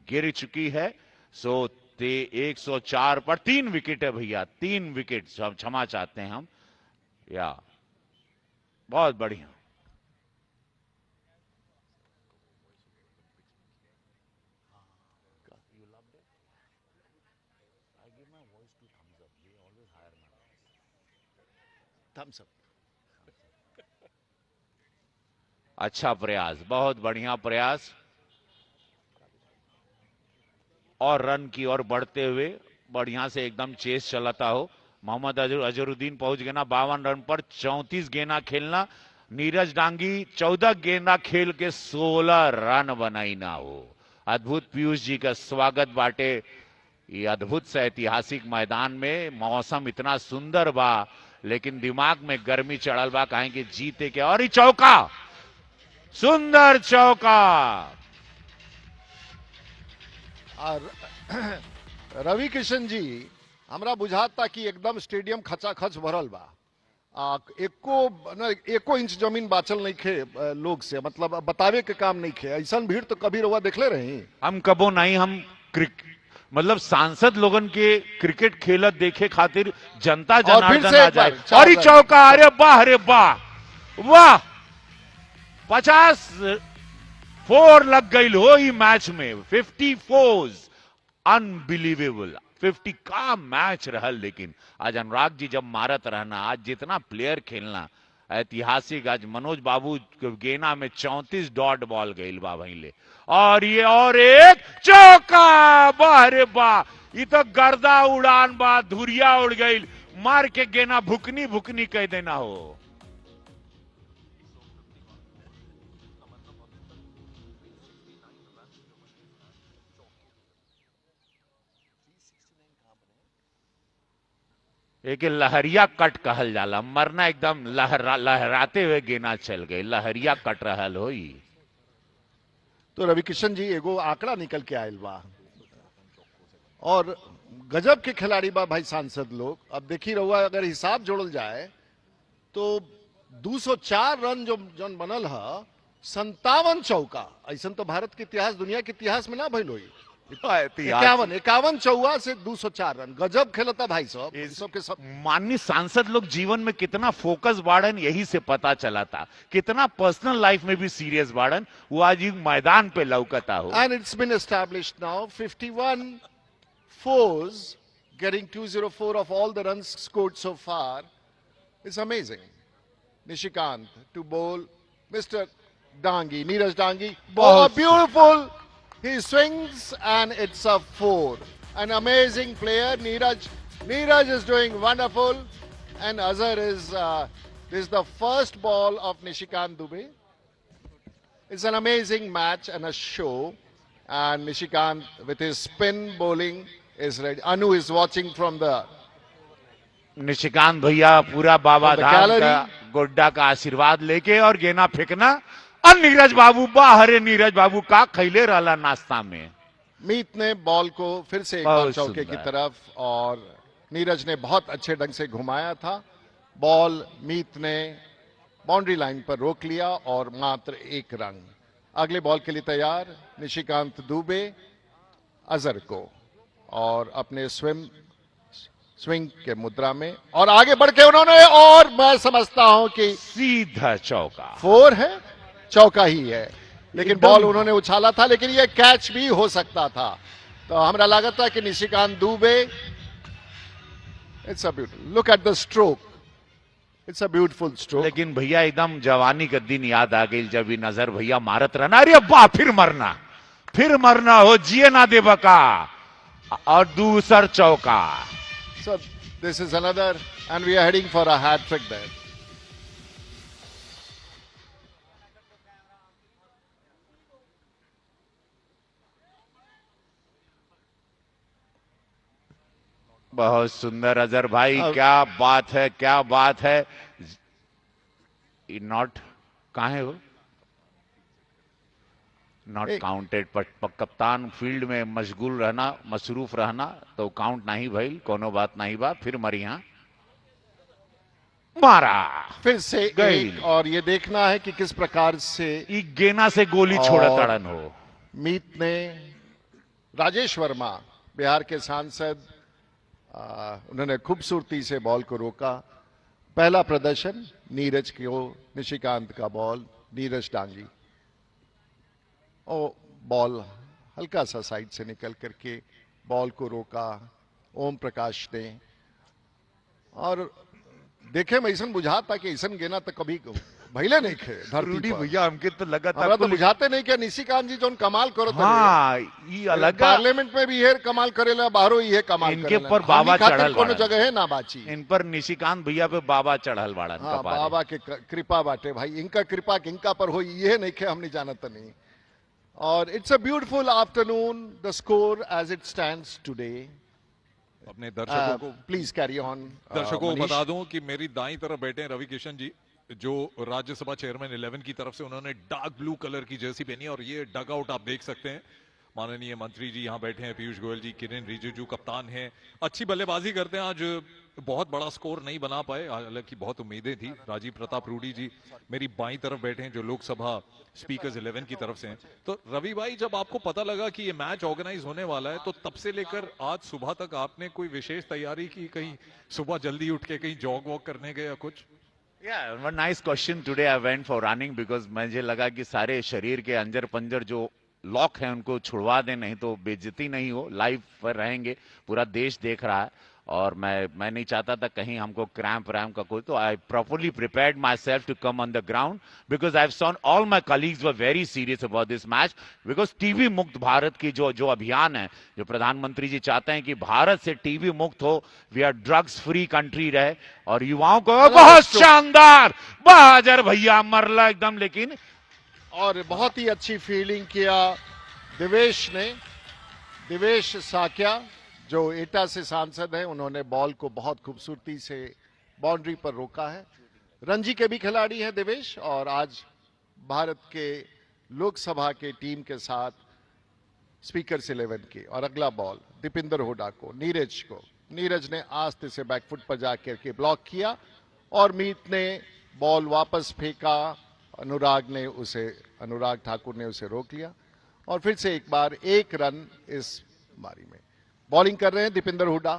गिर चुकी है। सो 104 पर 3 विकेट है भैया, 3 विकेट, क्षमा चाहते हैं हम, या बहुत बढ़िया। अच्छा प्रयास, बहुत बढ़िया प्रयास, और रन की ओर बढ़ते हुए बढ़िया से एकदम चेस चलाता हो। मोहम्मद अजहरुद्दीन पहुंच गए ना 52 रन पर, 34 गेंदा खेलना, नीरज डांगी 14 गेंदा खेल के 16 रन बनाई ना हो। अद्भुत पीयूष जी का स्वागत बाटे। ये अद्भुत से ऐतिहासिक मैदान में मौसम इतना सुंदर बा, लेकिन दिमाग में गर्मी चढ़ल बा, काहे कि जीते के। और ये चौका, सुंदर चौका। और रवि किशन जी, हमरा बुझाता कि एकदम स्टेडियम खचाखच भरल बा। एको इंच जमीन बाचल नहीं खे लोग से, मतलब बतावे के काम नहीं खे। ऐसा भीड़ तो कभी रहुआ देखले रही? हम कबो नहीं, हम मतलब सांसद लोगन के क्रिकेट खेलत देखे खातिर जनता जनार्दन आ जाए। और चौका, अरे वाह, अरे वाह वाह, 54 लग गई हो ई मैच में, 54 अनबिलीवेबल। 50 का मैच रहल। लेकिन आज अनुराग जी जब मारत रहना, आज जितना प्लेयर खेलना ऐतिहासिक। आज मनोज बाबू गेना में 34 डॉट बॉल गई बा भइले। और ये और एक चौका, वाह रे वाह, ये तो गर्दा उड़ान बा, धुरिया उड़ गई, मार के गेना भुकनी भुकनी कह देना हो। एक लहरिया कट कहल जाला, मरना एकदम लहराते हुए गेना चल गए, लहरिया कट रहल होई। तो रवि किशन जी एगो आंकड़ा निकल के आयल बा, और गजब के खिलाड़ी बा भाई सांसद लोग। अब देखी रहुआ, अगर हिसाब जोड़ल जाए तो 204 रन जो जन बनल है, 57 चौका। ऐसा तो भारत के इतिहास, दुनिया के इतिहास में ना भइल होई। 51 चौवा से 204 रन, गजब खेलता भाई साहब। माननीय सांसद लोग जीवन में कितना फोकस बाड़न, यही से पता चला था। कितना पर्सनल लाइफ में भी सीरियस बाड़न, वो आज मैदान पे लौकता हो। And it's been established now 51 fours, getting 204 of all the runs scored so far is amazing. Nishikant to bowl Mr. Dangi, Neeraj Dangi. Oh, beautiful! He swings and it's a 4. An amazing player, Neeraj. Neeraj is doing wonderful, and Azhar is this is the first ball of Nishikant Dubey. It's an amazing match and a show, and Nishikant with his spin bowling is ready. Anu is watching from the Nishikant भैया पूरा बाबा धाम का गोड्डा का आशीर्वाद लेके और गेना फेंकना। और नीरज बाबू, बाहरे नीरज बाबू का खैले रहला नाश्ता में। मीत ने बॉल को फिर से एक बार चौके की तरफ, और नीरज ने बहुत अच्छे ढंग से घुमाया था। बॉल मीत ने बाउंड्री लाइन पर रोक लिया और मात्र 1 रन। अगले बॉल के लिए तैयार निशिकांत दुबे अजहर को, और अपने स्विंग के मुद्रा में, और आगे बढ़ के उन्होंने, और मैं समझता हूं कि सीधा चौका 4 है, चौका ही है। लेकिन बॉल उन्होंने उछाला था, लेकिन यह कैच भी हो सकता था। तो हमरा लगा था कि Nishikant Dubey, it's a beautiful, look at the stroke, it's a beautiful stroke. लेकिन भैया एकदम जवानी का दिन याद आ गई जब ये नजर भैया मारत रहना। अरे वाह, फिर मरना हो, जिए ना दे बका, और दूसर चौका। So this is another, and we are heading for a hat trick there. बहुत सुंदर अजहर भाई, क्या बात है, क्या बात है। नॉट कहां है वो, नॉट काउंटेड, पर कप्तान फील्ड में मशगूल रहना, मसरूफ रहना, तो काउंट नहीं भइल, कोनो बात नहीं बा। फिर मरिया मारा, फिर से गई, और ये देखना है कि किस प्रकार से गेना से गोली छोड़ा तड़न हो। मीत ने, राजेश वर्मा बिहार के सांसद, उन्होंने खूबसूरती से बॉल को रोका। पहला प्रदर्शन नीरज को, निशिकांत का बॉल, नीरज डांगी, और बॉल हल्का सा साइड से निकल करके बॉल को रोका ओम प्रकाश ने, और देखे मैं ऐसा बुझाता कि ऐसा गेना तो कभी भैले नहीं खे धरती रूडी पर। भैया हमके तो लगा था हमरा तो कुल- बुझाते नहीं क्या निशिकांत जी जो कमाल करो हाँ ये अलग पार्लियामेंट में भी ये कमाल करेला बाहरो ये कमाल इनके करेला। पर बाबा हमनी खातिर चढ़ल कोनो बाड़न। जगह है ना बाची। इन पर निशिकांत भैया पे बाबा चढ़ल बाड़न हाँ कपारे। बाबा के कृपा बाटे भाई, इनका कृपा किनका पर हो ये नहीं खे हमने जानत नहीं। और it's a beautiful afternoon, the score as it stands today. अपने दर्शकों को प्लीज कैरी ऑन। दर्शकों को बता दूं कि मेरी दाईं तरफ बैठे हैं रवि किशन जी, जो राज्यसभा चेयरमैन 11 की तरफ से उन्होंने डार्क ब्लू कलर की जर्सी पहनी है और ये डग आउट आप देख सकते हैं। माननीय मंत्री जी यहाँ बैठे हैं, पीयूष गोयल जी, किरेन रिजिजू कप्तान हैं, अच्छी बल्लेबाजी करते हैं। आज बहुत बड़ा स्कोर नहीं बना पाए, हालांकि बहुत उम्मीदें थी। राजीव प्रताप रूडी जी मेरी बाईं तरफ बैठे हैं, जो लोकसभा स्पीकर्स 11 की तरफ से हैं। तो रवि भाई, जब आपको पता लगा कि ये मैच ऑर्गेनाइज होने वाला है, तो तब से लेकर आज सुबह तक आपने कोई विशेष तैयारी की? कहीं सुबह जल्दी उठ के कहीं जॉग वॉक करने गए या कुछ? Yeah, one nice question. Today I went for running because मुझे लगा कि सारे शरीर के अंजर पंजर जो लॉक है उनको छुड़वा दें, नहीं तो बेइज्जती नहीं हो। लाइव पर रहेंगे, पूरा देश देख रहा है और मैं नहीं चाहता था कहीं हमको क्रैम्प रैम्प का कोई। तो I properly prepared myself to come on the ground because I have seen all my colleagues were very serious about this match because TB मुक्त भारत की जो अभियान है, जो प्रधानमंत्री जी चाहते हैं कि भारत से टीबी मुक्त हो, we are drugs free country रहे और युवाओं को बहुत शानदार बहादुर भैया मरला एकदम। लेकिन और बहुत ही अच्छी फील्डिंग किया दिवेश ने, दिवेश साकिया जो एटा से सांसद हैं, उन्होंने बॉल को बहुत खूबसूरती से बाउंड्री पर रोका है। रणजी के भी खिलाड़ी हैं दिवेश, और आज भारत के लोकसभा के टीम के साथ स्पीकर्स 11 के। और अगला बॉल दीपिंदर हुडा को, नीरज ने आस्ते से बैकफुट पर जाकर के ब्लॉक किया और मीत ने बॉल वापस फेंका, अनुराग ठाकुर ने उसे रोक लिया और फिर से एक बार एक रन इस बारी में। बॉलिंग कर रहे हैं Deepinder Hooda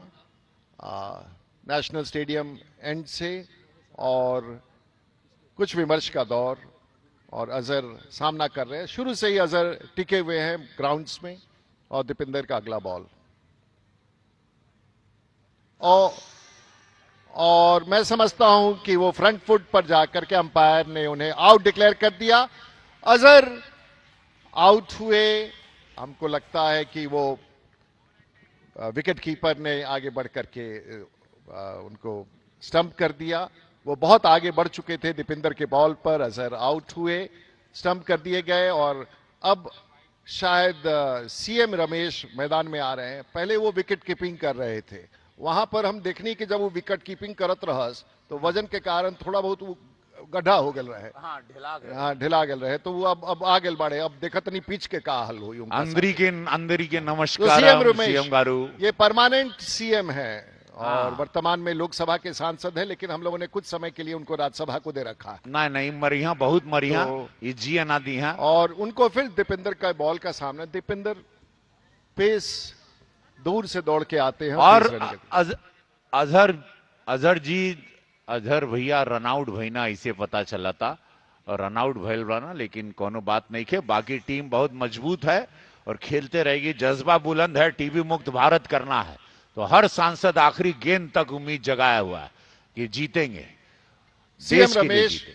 national stadium end से, और कुछ विमर्श का दौर, और अजहर सामना कर रहे हैं। शुरू से ही अजहर टिके हुए हैं ग्राउंड्स में। और दीपिंदर का अगला बॉल, और मैं समझता हूं कि वो फ्रंट फुट पर जाकर के अंपायर ने उन्हें आउट डिक्लेयर कर दिया। अजहर आउट हुए। हमको लगता है कि वो विकेट कीपर ने आगे बढ़ करके उनको स्टंप कर दिया। वो बहुत आगे बढ़ चुके थे दीपिंदर के बॉल पर। अजहर आउट हुए, स्टंप कर दिए गए और अब शायद सीएम रमेश मैदान में आ रहे हैं। पहले वो विकेट कीपिंग कर रहे थे, वहां पर हम देखनी कि जब वो विकेट कीपिंग करत रहस तो वजन के कारण थोड़ा बहुत वो गड्ढा हो गल रहे, हाँ ढिला गल रहे, तो वो अब आ गल बाड़े। अब देखत नहीं पिच के का हाल हुई। अंदरी के तो नमस्कार सीएम रमेश, सीएम गारू ये परमानेंट सीएम है और वर्तमान में लोकसभा के सांसद है, लेकिन हम लोगों ने कुछ समय के लिए उनको राज्यसभा को दे रखा है। नहीं मरिया, बहुत मरिया तो, ये जी अनादी है। और उनको फिर दीपिंदर का बॉल का सामना, दीपिंदर पेस दूर से दौड़ के आते हैं और अजहर भैया रनआउट भईना इसे पता चला था और रनआउट भइल बना, लेकिन कोनो बात नहीं खे। बाकी टीम बहुत मजबूत है और खेलते रहेगी। जज्बा बुलंद है, टीबी मुक्त भारत करना है, तो हर सांसद आखिरी गेंद तक उम्मीद जगाया हुआ है कि जीतेंगे। सीएम रमेश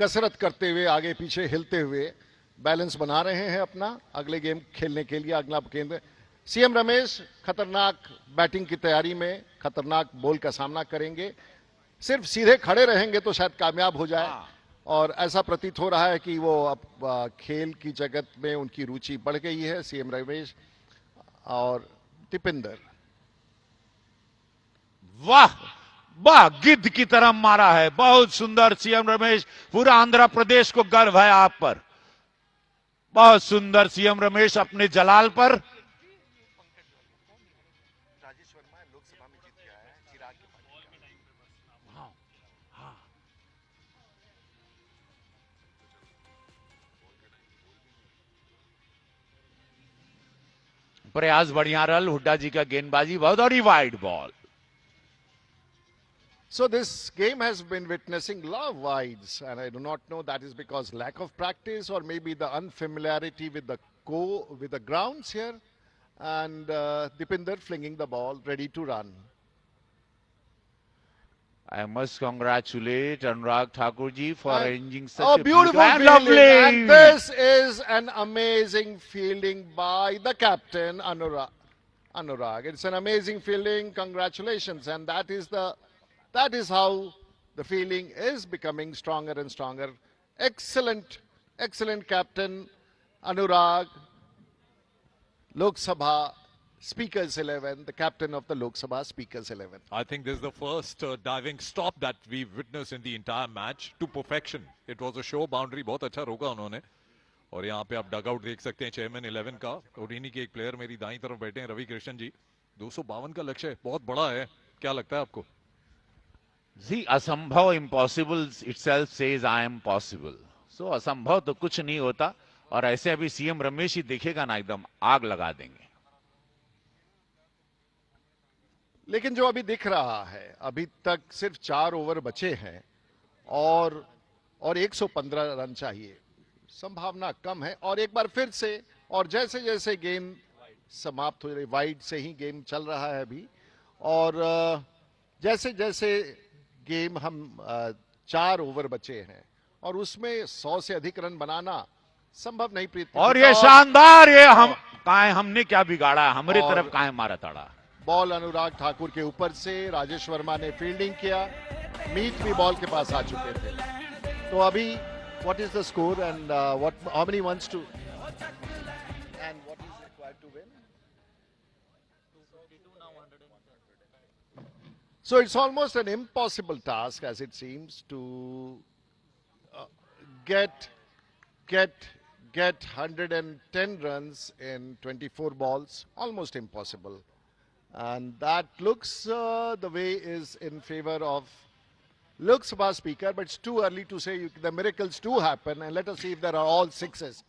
कसरत करते हुए, आगे पीछे हिलते हुए बैलेंस बना रहे हैं अपना अगले गेम खेलने के लिए। अगला केंद्र सीएम रमेश खतरनाक बैटिंग की तैयारी में खतरनाक बॉल का सामना करेंगे। सिर्फ सीधे खड़े रहेंगे तो शायद कामयाब हो जाए, और ऐसा प्रतीत हो रहा है कि वो अब खेल की जगत में उनकी रुचि बढ़ गई है। सीएम रमेश और दीपिंदर, वाह वाह, गिद्ध की तरह मारा है, बहुत सुंदर। सीएम रमेश, पूरा आंध्र प्रदेश को गर्व है आप पर। बहुत सुंदर सीएम रमेश अपने जलाल पर। प्रयास बढ़िया रहा, हुड्डा जी का गेंदबाजी बहुत, और wide ball. So this game has been witnessing a lot of wides, and I do not know that is because lack of practice or maybe the unfamiliarity with the grounds here. And Dippinder flinging the ball, ready to run. I must congratulate Anurag Thakur ji for arranging such a a beautiful and fielding. And lovely. this is an amazing fielding by the captain, Anurag. It's an amazing fielding. Congratulations. And that is how the fielding is becoming stronger and stronger. Excellent, excellent captain, Anurag. Lok Sabha Speakers 11, the captain of the Lok Sabha Speakers 11. I think this is the first diving stop that we've witnessed in the entire match to perfection. It was a show boundary, बहुत अच्छा रोका उन्होंने. और यहाँ पे आप dugout देख सकते हैं चेयरमैन 11 का, और इन्हीं के एक प्लेयर मेरी दाईं तरफ बैठे हैं, रवि कृष्णन जी. 252 का लक्ष्य बहुत बड़ा है, क्या लगता है आपको? See, असंभव, impossible itself says I am possible. So असंभव तो कुछ नहीं होता, और ऐसे अभी सीएम रमेश ही देखेगा ना, एकदम आग लगा देंगे. लेकिन जो अभी दिख रहा है, अभी तक सिर्फ 4 ओवर बचे हैं और 115 रन चाहिए. संभावना कम है. और एक बार फिर से, और जैसे जैसे गेम समाप्त हो रही, वाइड से ही गेम चल रहा है अभी, और जैसे जैसे गेम हम 4 ओवर बचे हैं और उसमें 100 से अधिक रन बनाना संभव नहीं. प्रीति और ये शानदार, ये हम काहे, हमने क्या बिगाड़ा, हमारे तरफ काहे मारा ताड़ा. बॉल अनुराग ठाकुर के ऊपर से राजेश वर्मा ने फील्डिंग किया. मीत भी बॉल के पास आ चुके थे. तो अभी what is the score and what how many ones to and what is required to win? So it's almost an impossible task, as it seems, to get 110 runs in 24 balls. Almost impossible. And that looks the way is in favor of Lok Sabha Speaker, but it's too early to say. The miracles do happen, and let us see if there are all sixes.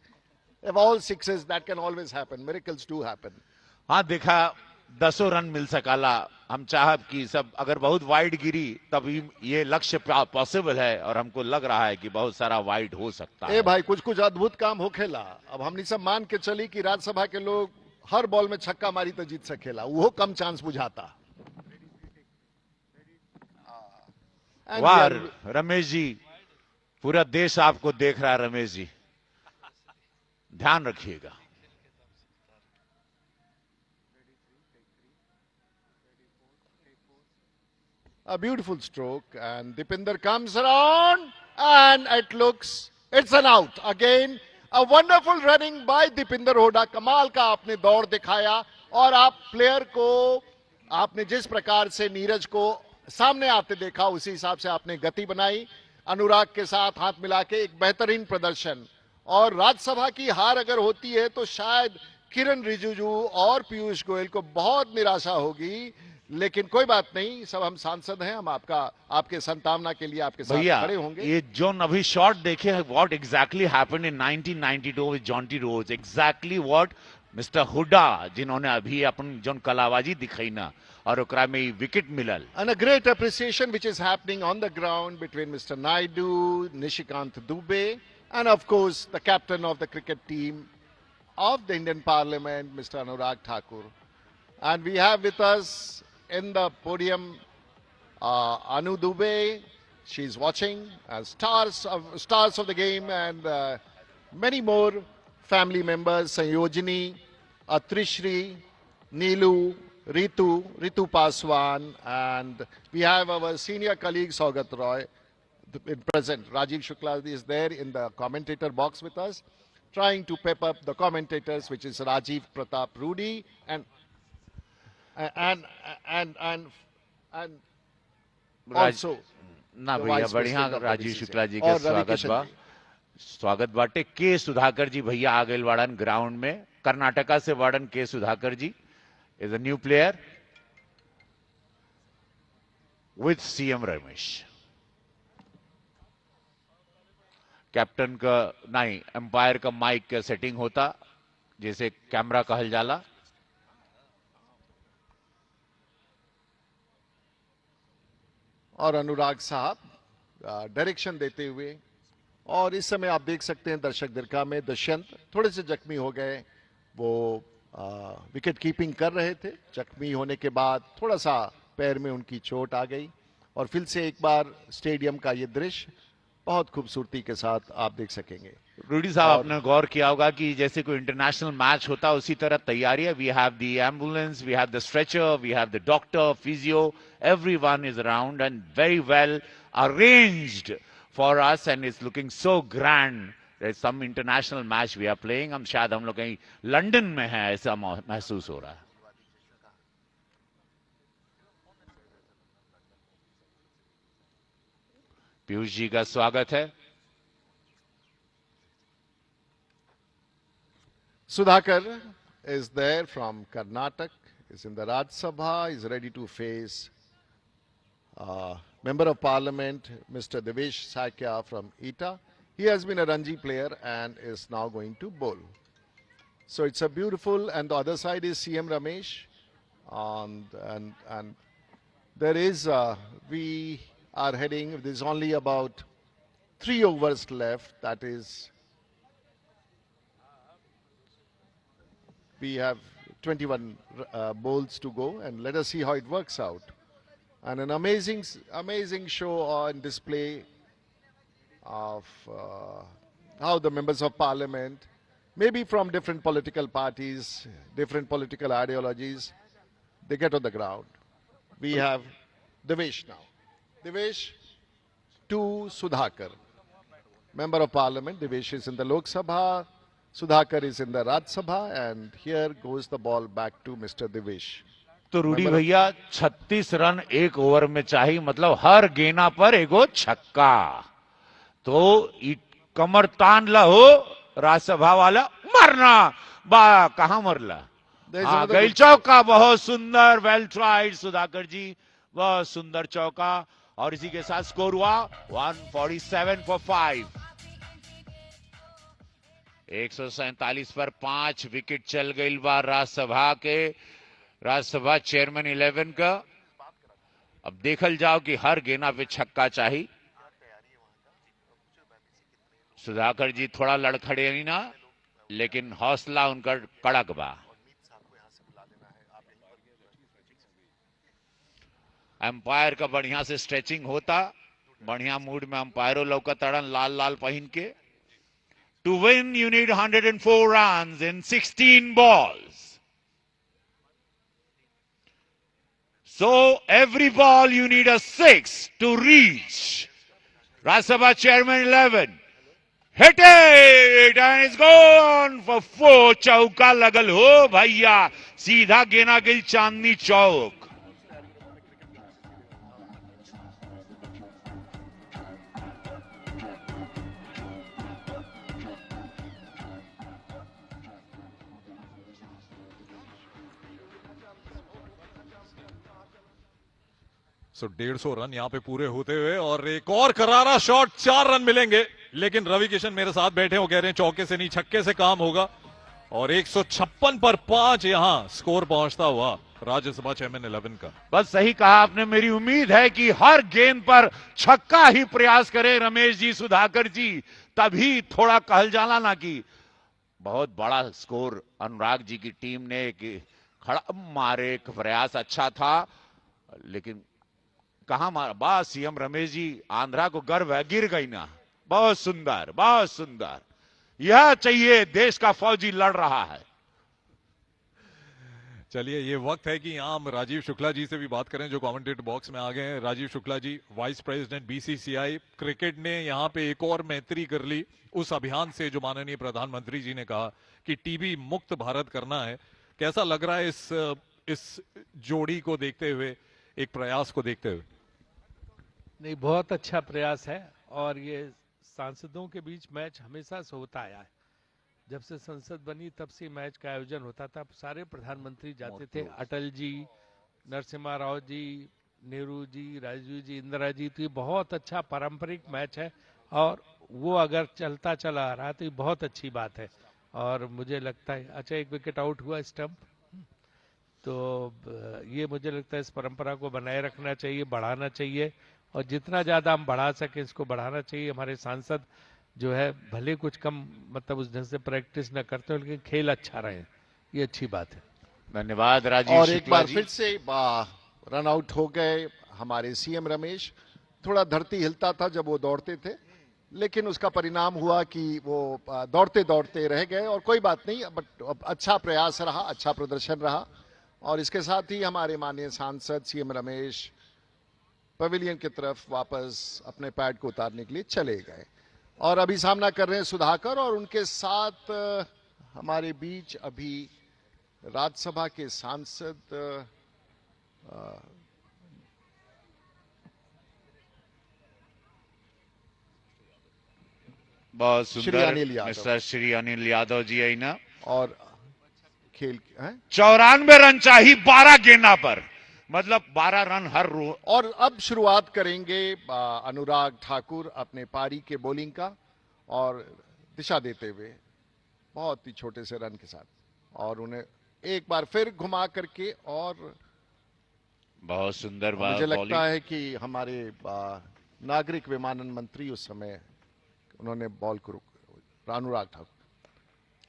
If all sixes, that can always happen. Miracles do happen. हाँ, देखा 10 run मिल सकाला. हम चाहब कि सब अगर बहुत wide गिरी तब ये लक्ष्य पॉसिबल है, और हमको लग रहा है कि बहुत सारा वाइड हो सकता है. भाई कुछ कुछ अद्भुत काम हो खेला. अब हमने सब मान के चली कि राज्यसभा के लोग हर बॉल में छक्का मारी तो जीत सकेला. वो कम चांस बुझाता. वाह रमेश जी, पूरा देश आपको देख रहा है. रमेश जी ध्यान रखिएगा. A beautiful stroke, and Dipinder comes around, and it's an out. Again, a wonderful running by Dipinder Hoda. कमाल का आपने दौड़ दिखाया, और आप प्लेयर को आपने जिस प्रकार से नीरज को सामने आते देखा, उसी हिसाब से आपने गति बनाई. अनुराग के साथ हाथ मिला के एक बेहतरीन प्रदर्शन. और राज्यसभा की हार अगर होती है तो शायद किरण रिजिजू और पीयूष गोयल को बहुत निराशा होगी. लेकिन कोई बात नहीं, सब हम सांसद हैं, हम आपके संतावना के लिए आपके साथ खड़े होंगे. ये जो अभी शॉट देखे, what exactly happened in 1992 with Jonty Rhodes, exactly what mister Hooda, जिन्होंने अभी अपन जोन कलाबाजी दिखाई ना, और ओकरा में विकेट मिलल. And a great appreciation which is happening on the ground between Mr. Naidu, Nishikant Dubey, and of course the captain of the cricket team of the Indian Parliament, Mr. Anurag Thakur. And we have with us in the podium Anu Dubey. She's watching stars of the game, and many more family members, Sanyojini, Atrishri, Neelu, Ritu Paswan, and we have our senior colleague Saugat Roy in present. Rajiv Shukla is there in the commentator box with us, trying to pep up the commentators, which is Rajiv Pratap Rudy and also ना भैया बढ़िया. राजीव शुक्ला जी का स्वागत बाटे. के सुधाकर जी भैया आ गए वाड़न ground में. कर्नाटका से वाड़न के सुधाकर जी is a new player with CM Ramesh. Captain का नहीं, एम्पायर का माइक का सेटिंग होता, जैसे कैमरा कहल जाला. और अनुराग साहब डायरेक्शन देते हुए, और इस समय आप देख सकते हैं दर्शक दीर्घा में दुष्यंत थोड़े से जख्मी हो गए. वो विकेट कीपिंग कर रहे थे. जख्मी होने के बाद थोड़ा सा पैर में उनकी चोट आ गई, और फिर से एक बार स्टेडियम का ये दृश्य बहुत खूबसूरती के साथ आप देख सकेंगे। रूडी साहब, आपने गौर किया होगा कि जैसे कोई इंटरनेशनल मैच होता है उसी तरह तैयारी है। We have the ambulance, we have the stretcher, we have the doctor, physio, everyone is around and very well arranged for us and it's looking so grand. Some international match we are playing. हम शायद हम लोग कहीं London में हैं ऐसा महसूस हो रहा है। पीयूष जी का स्वागत है। Sudhakar is there from Karnataka, is in the Rajya Sabha, is ready to face Member of Parliament, Mr. Devesh Sakya from Eta. He has been a Ranji player and is now going to bowl. So it's a beautiful, and the other side is CM Ramesh. And there is, we are heading, there's only about 3 overs left, that is, we have 21 bowls to go, and let us see how it works out. And an amazing show on display of how the members of parliament, maybe from different political parties, different political ideologies, they get on the ground. We have Devesh now. Devesh to Sudhakar. Member of Parliament, Devesh is in the Lok Sabha, Sudhakar is in the Rajya Sabha, and here goes the ball back to Mr. Devesh. तो रूडी भैया 36 run एक over में चाहिए, मतलब हर गेना पर एगो छक्का। तो कमर तान ला हो राज्यसभा वाला, मरना बा कहां मरला, गैल चौका। बहुत सुंदर, वेल ट्राइड सुधाकर जी, बहुत सुंदर चौका। और इसी के साथ स्कोर हुआ 147 फॉर 5। 147 पर 5 विकेट चल गई बार राज्यसभा चेयरमैन 11 का। अब देखल जाओ कि हर गेना पे छक्का चाहिए। सुधाकर जी थोड़ा लड़खड़े नहीं ना, लेकिन हौसला उनका कड़क बा। एम्पायर का बढ़िया से स्ट्रेचिंग होता, बढ़िया मूड में एम्पायरों लौका तड़न लाल लाल पहन के। To win, you need 104 runs in 16 balls. So every ball you need a 6 to reach. Rajya Sabha Chairman 11. Hit it and it's gone for 4. चौका लगल हो भैया, सीधा गेना गिल चांदनी चौक। सो 150 रन यहां पे पूरे होते हुए, और एक और करारा शॉट, 4 रन मिलेंगे। लेकिन रवि किशन मेरे साथ बैठे हो, कह रहे हैं चौके से नहीं छक्के से काम होगा। और 156 पर 5 यहां स्कोर पहुंचता हुआ राज्यसभा चेयरमैन 11 का। बस सही कहा आपने। मेरी उम्मीद है कि हर गेंद पर छक्का ही प्रयास करें रमेश जी, सुधाकर जी, तभी थोड़ा कहल जाला ना कि बहुत बड़ा स्कोर अनुराग जी की टीम ने खड़ा मारे। प्रयास अच्छा था, लेकिन कहां मारा बा। सीएम रमेश जी, आंध्रा को गर्व है, गिर गई ना। बहुत सुंदर, बहुत सुंदर। यह चाहिए, देश का फौजी लड़ रहा है। चलिए, ये वक्त है कि यहां हम राजीव शुक्ला जी से भी बात करें, जो कमेंटेटर बॉक्स में आ गए हैं। Rajiv Shukla ji, vice president BCCI. Cricket ने यहां पे एक और मैत्री कर ली उस अभियान से जो माननीय प्रधानमंत्री जी ने कहा कि टीबी मुक्त भारत करना है। कैसा लग रहा है इस जोड़ी को देखते हुए, एक प्रयास को देखते हुए? नहीं, बहुत अच्छा प्रयास है। और ये सांसदों के बीच मैच हमेशा से होता आया है। जब से संसद बनी तब से मैच का आयोजन होता था। सारे प्रधानमंत्री जाते थे, अटल जी, नरसिम्हा राव जी, नेहरू जी, राजीव जी, इंदिरा जी। तो ये बहुत अच्छा पारंपरिक मैच है, और वो अगर चलता चला आ रहा है तो ये बहुत अच्छी बात है। और मुझे लगता है, अच्छा, एक विकेट आउट हुआ स्टंप, तो ये मुझे लगता है इस परंपरा को बनाए रखना चाहिए, बढ़ाना चाहिए। और जितना ज्यादा हम बढ़ा सके इसको बढ़ाना चाहिए। हमारे सांसद जो है भले कुछ कम, मतलब उस ढंग से प्रैक्टिस न करते हो, लेकिन खेल अच्छा रहे, ये अच्छी बात है। धन्यवाद राजीव। और एक बार फिर से रन आउट हो गए हमारे सीएम रमेश, थोड़ा धरती हिलता था जब वो दौड़ते थे, लेकिन उसका परिणाम हुआ कि वो दौड़ते दौड़ते रह गए, और कोई बात नहीं, बट अच्छा प्रयास रहा, अच्छा प्रदर्शन रहा। और इसके साथ ही हमारे माननीय सांसद सीएम रमेश पवेलियन की तरफ वापस अपने पैड को उतारने के लिए चले गए, और अभी सामना कर रहे हैं सुधाकर, और उनके साथ हमारे बीच अभी राज्यसभा के सांसद बहुत श्री सुंदर अनिल यादव। मिस्टर श्री अनिल यादव जी आई ना, और खेल हैं? 94 रन चाहिए 12 गेंदा पर, मतलब 12 रन हर रो। और अब शुरुआत करेंगे अनुराग ठाकुर अपने पारी के बॉलिंग का, और दिशा देते हुए बहुत ही छोटे से रन के साथ, और उन्हें एक बार फिर घुमा करके, और बहुत सुंदर मुझे लगता बॉलिंग। है कि हमारे नागरिक विमानन मंत्री उस समय उन्होंने बॉल को अनुराग ठाकुर,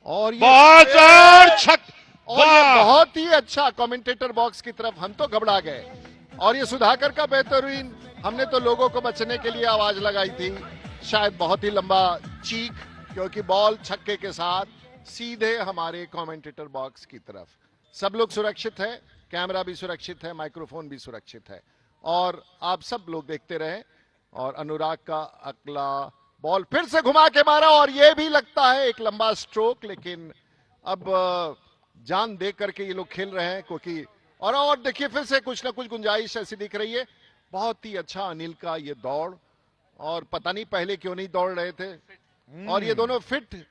और ये बहुत जोर छक, और ये वाह! बहुत ही अच्छा कमेंटेटर बॉक्स की तरफ, हम तो घबरा गए। और ये सुधाकर का बेहतरीन, हमने तो लोगों को बचने के लिए आवाज लगाई थी, शायद बहुत ही लंबा चीख, क्योंकि बॉल छक्के के साथ सीधे हमारे कमेंटेटर बॉक्स की तरफ। सब लोग सुरक्षित है, कैमरा भी सुरक्षित है, माइक्रोफोन भी सुरक्षित है, और आप सब लोग देखते रहे। और अनुराग का अगला बॉल फिर से घुमा के मारा, और ये भी लगता है एक लंबा स्ट्रोक, लेकिन अब जान दे करके ये लोग खेल रहे हैं, क्योंकि और देखिए फिर से कुछ ना कुछ गुंजाइश ऐसी दिख रही है। बहुत ही अच्छा अनिल का ये दौड़, और पता नहीं पहले क्यों नहीं दौड़ रहे थे, और ये दोनों फिट।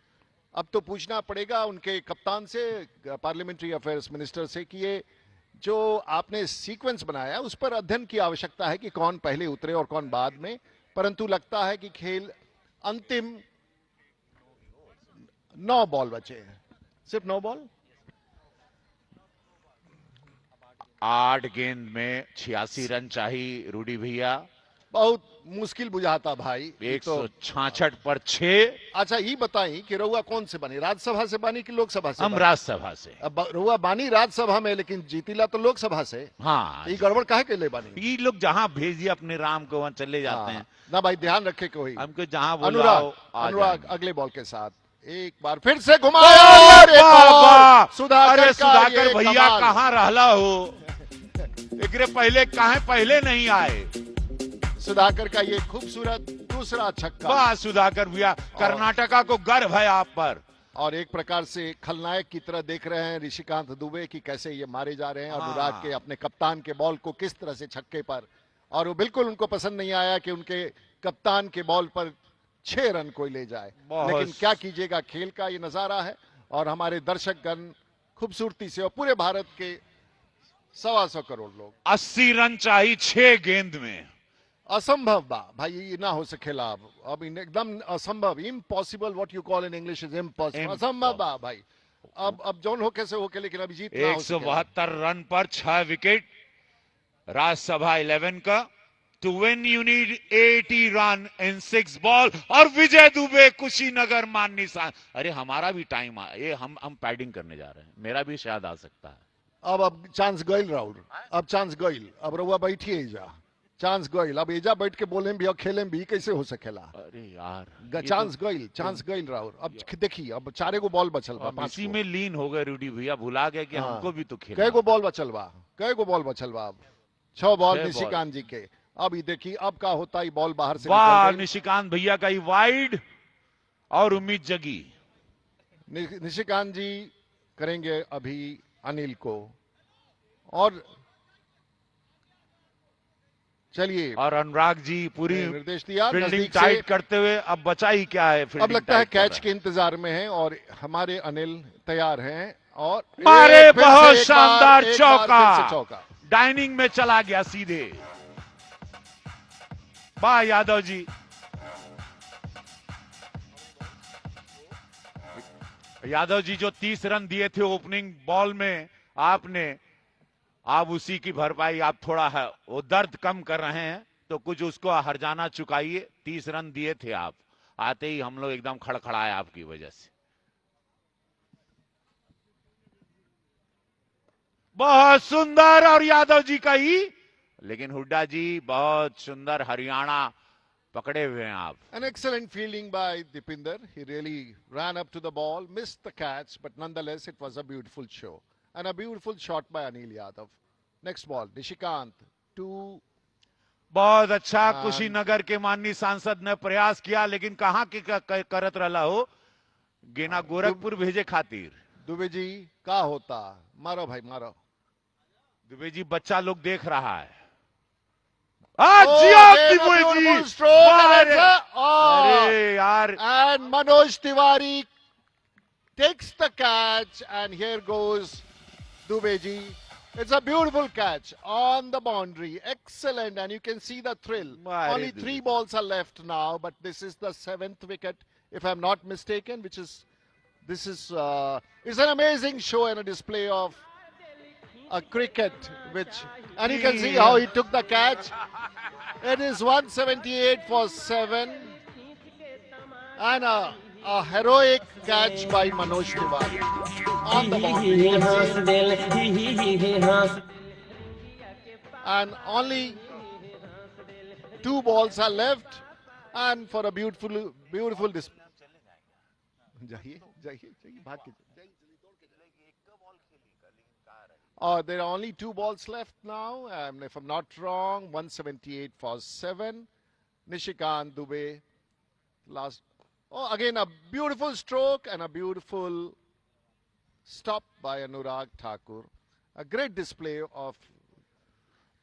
अब तो पूछना पड़ेगा उनके कप्तान से, पार्लियामेंट्री अफेयर्स मिनिस्टर से, कि ये जो आपने सीक्वेंस बनाया उस पर अध्ययन की आवश्यकता है कि कौन पहले उतरे और कौन बाद में। परंतु लगता है कि खेल अंतिम 9 बॉल बचे हैं, सिर्फ 9 बॉल, 8 गेंद में 86 रन चाहिए रूडी भैया, बहुत मुश्किल बुझाता भाई। ये तो 166 पर 6। अच्छा ये बताई कि रउआ कौन से बनी, राज्यसभा से बनी कि लोकसभा से हम बनी? राज्यसभा से। अब रउआ बानी राज्यसभा में, लेकिन जीतीला तो लोकसभा से। हाँ, ये गड़बड़ काहे के ले बानी? ये लोग जहां भेजिए अपने राम को वहां चले जाते हैं, ना भाई, ध्यान रखे कोई। हमको जहां अनुराग, बोलाओ अनुराग अगले बॉल के साथ एक बार फिर से घुमाया, और एक बाबा! और सुधाकर अरे का सुधाकर ये भैया कमाल। कहाँ रहला हो, एकरे पहले कहाँ पहले नहीं आए। सुधाकर का ये खूबसूरत दूसरा छक्का, वाह सुधाकर भैया, कर्नाटका को गर्व है आप पर। और एक प्रकार से खलनायक की तरह देख रहे हैं ऋषिकांत दुबे की कैसे ये मारे जा रहे हैं, और अनुराग के अपने कप्तान के बॉल को किस तरह से छक्के पर, और वो बिल्कुल उनको पसंद नहीं आया कि उनके कप्तान के बॉल पर 6 रन कोई ले जाए। लेकिन क्या कीजिएगा, खेल का ये नजारा है, और हमारे दर्शकगण खूबसूरती से, और पूरे भारत के 125 करोड़ लोग। 80 रन चाहिए 6 गेंद में, असंभव बा भाई, ये ना हो सकेला। अब एकदम असंभव, impossible, what you call in English is impossible, असंभव बा भाई। अब जौन होके से होके, लेकिन अभी जीत ना हो सकेला। 172 रन पर 6 विकेट राज्यसभा 11 का। To win you need 80 run in 6 ball, और विजय दुबे कुशीनगर मान निशान। अरे हमारा भी टाइम ये हम पैडिंग करने जा रहे हैं, मेरा भी शायद आ सकता है। अब चांस गईल राउल, अब चांस गईल, अब रउआ बैठिए जा, चांस गईल, अब एजा बैठ के बोले भी और खेले भी कैसे हो सकेला? अरे यार चांस गईल, चांस गईल राउल। अब देखिए, अब 4 गो बॉल बचल बा, 5 इसी में लीन हो गए रूडी भैया, भुला गए कि हाँ। हमको भी तो खेलना। कई गो बॉल बचल बा, कई गो बॉल बचल बा? अब 6 बॉल 6 निशिकांत जी के। अब ये देखिए अब क्या होता है, बॉल बाहर से वाह, निकल गई। निशिकांत भैया का ही वाइड, और उम्मीद जगी। निशिकांत जी करेंगे अभी अनिल को, और चलिए, और अनुराग जी पूरी निर्देश दिया फील्डिंग नजदीक टाइट से। करते हुए, अब बचा ही क्या है, अब फील्डिंग लगता है टाइट कर कैच रहा के इंतजार में है, और हमारे अनिल तैयार हैं, और मारे, एक फिर से बहुत एक शानदार बार, एक बार चौका। फिर से चौका। डाइनिंग में चला गया सीधे। वाह यादव जी, यादव जी जो 30 रन दिए थे ओपनिंग बॉल में आपने, आप उसी की भरपाई, आप थोड़ा है वो दर्द कम कर रहे हैं, तो कुछ उसको हर्जाना चुकाइए। 30 रन दिए थे आप, आते ही हम लोग एकदम खड़खड़ाए आपकी वजह से। बहुत सुंदर, और यादव जी का ही लेकिन हुड्डा जी बहुत सुंदर हरियाणा पकड़े हुए हैं आप. An excellent fielding by Dipinder. He really ran up to the ball, missed the catch, but nonetheless it was a beautiful show. And a beautiful shot by Anil Yadav. Next ball, Nishikant. 2. बहुत अच्छा कुशीनगर के माननीय सांसद ने प्रयास किया, लेकिन कहां के करत रहा हो, गेना गोरखपुर भेजे खातिर. दुबे जी का होता, मारो भाई मारो. दुबे जी बच्चा लोग देख रहा है. Beautiful stroke अरे यार. And Manoj Tiwari takes the catch, and here goes Dubeji. It's a beautiful catch on the boundary. Excellent, and you can see the thrill. Only 3 balls are left now, but this is the 7th wicket, if I'm not mistaken, which is, this is, it's an amazing show and a display of a cricket, which, and you can see how he took the catch. It is 178 for 7, and a heroic catch by Manoj Tiwari on the boundary. And only 2 balls are left, and for a beautiful display. There are only 2 balls left now, if I'm not wrong. 178 for 7. Nishikant Dubey, last. Oh, again a beautiful stroke and a beautiful stop by Anurag Thakur. A great display of.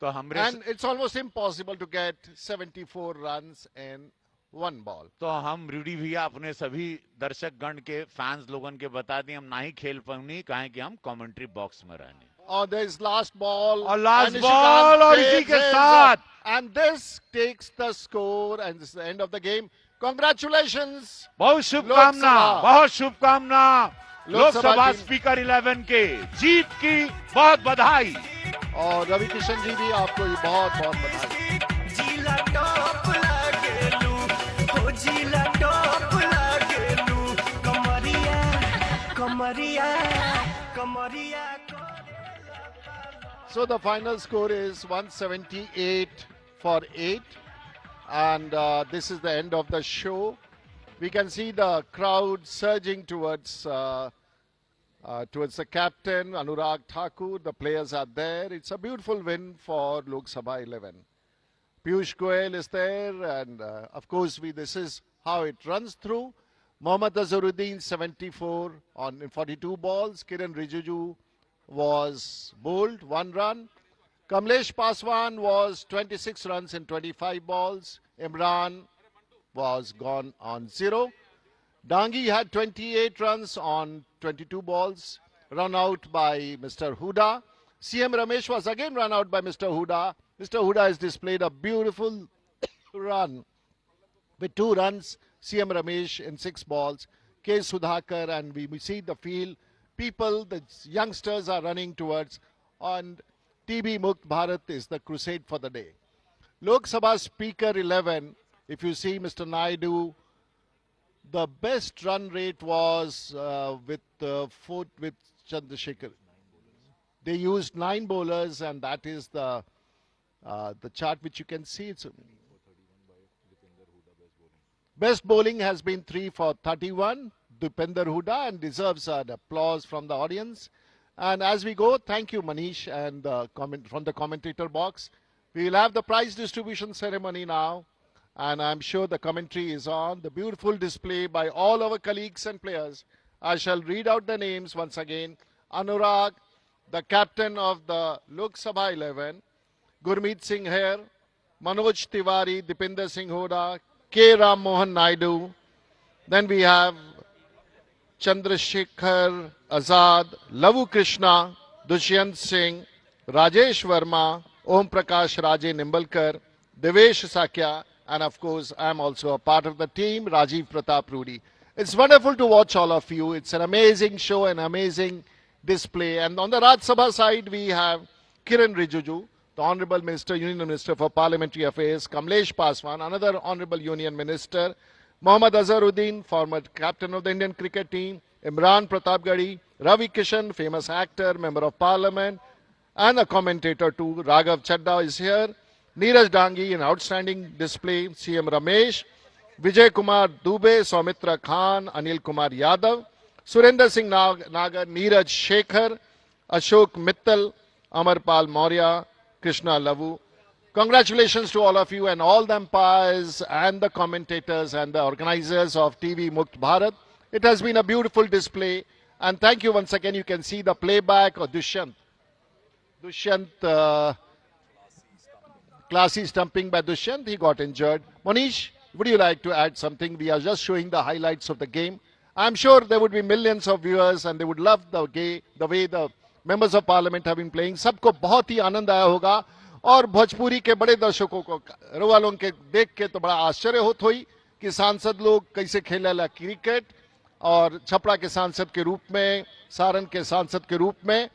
And it's almost impossible to get 74 runs in 1 ball. तो हम रूडी भैया अपने सभी दर्शक गण के fans लोगन के बता दें, हम ना ही खेल पाऊंगी, कहें कि हम कमेंट्री बॉक्स में रहने. Oh, there's last ball. और लास्ट बॉल और इसी के साथ. And this takes the score, and this is the end of the game. Congratulations. बहुत शुभकामना, बहुत शुभकामना. लोकसभा स्पीकर 11 के जीत की बहुत बधाई. और रवि किशन जी भी आपको बहुत बहुत बधाई. जिला टॉप लागेलू, हो जिला टॉप लागेलू, कमरिया कमरिया कमरिया. So the final score is 178 for 8, and this is the end of the show. We can see the crowd surging towards the captain Anurag Thakur. The players are there. It's a beautiful win for Lok Sabha 11. Piyush Goyal is there, and of course this is how it runs through. Mohammad Azharuddin 74 on 42 balls. Kiran Rijiju was bowled 1 run. Kamlesh Paswan was 26 runs in 25 balls. Imran was gone on 0. Dangi had 28 runs on 22 balls, run out by Mr. Huda. CM Ramesh was again run out by Mr. Huda. Mr. Huda has displayed a beautiful run with 2 runs. CM Ramesh in 6 balls. K. Sudhakar, and we see the field. People, the youngsters are running towards, and TB Mukt Bharat is the crusade for the day. Lok Sabha Speaker 11, if you see Mr. Naidu, the best run rate was with Chandrasekhar. They used 9 bowlers, and that is the chart which you can see. It's best bowling has been 3 for 31. Dipender Huda, and deserves an applause from the audience. And as we go, thank you Manish, and from the commentator box. We will have the prize distribution ceremony now, and I'm sure the commentary is on. The beautiful display by all our colleagues and players. I shall read out the names once again. Anurag, the captain of the Lok Sabha 11. Gurmeet Singh here. Manoj Tiwari, Dipinder Singh Huda, K. Ram Mohan Naidu. Then we have Chandrasekhar Azad, Lavu Krishna, Dushyant Singh, Rajesh Verma, Om Prakash Raje Nimbalkar, Devesh Sakya, and of course I am also a part of the team, Rajiv Pratap Rudi. It's wonderful to watch all of you. It's an amazing show, an amazing display. And on the Rajya Sabha side, we have Kiran Rijiju, the Honorable Minister, Union Minister for Parliamentary Affairs, Kamlesh Paswan, another Honorable Union Minister, Mohammad Azharuddin, former captain of the Indian cricket team, Imran Pratapgarhi, Ravi Kishan, famous actor, Member of Parliament, and a commentator too. Raghav Chadda is here. Neeraj Dangi, an outstanding display. CM Ramesh, Vijay Kumar Dubey, Soumitra Khan, Anil Kumar Yadav, Surender Singh Nagar, Neeraj Shekhar, Ashok Mittal, Amarpal Maurya, Krishna Lavu. Congratulations to all of you and all the umpires and the commentators and the organizers of TV Mukt Bharat. It has been a beautiful display, and thank you once again. You can see the playback of Dushyant. Classy stumping by Dushyant. He got injured. Monish, would you like to add something? We are just showing the highlights of the game. I'm sure there would be millions of viewers and they would love the way the members of parliament have been playing. सबको बहुत ही आनंद आया होगा और भोजपुरी के बड़े दर्शकों को रवालों के देख के तो बड़ा आश्चर्य होत हुई कि सांसद लोग कैसे खेलेला क्रिकेट और छपरा के सांसद के रूप में, सारण के सांसद के रूप में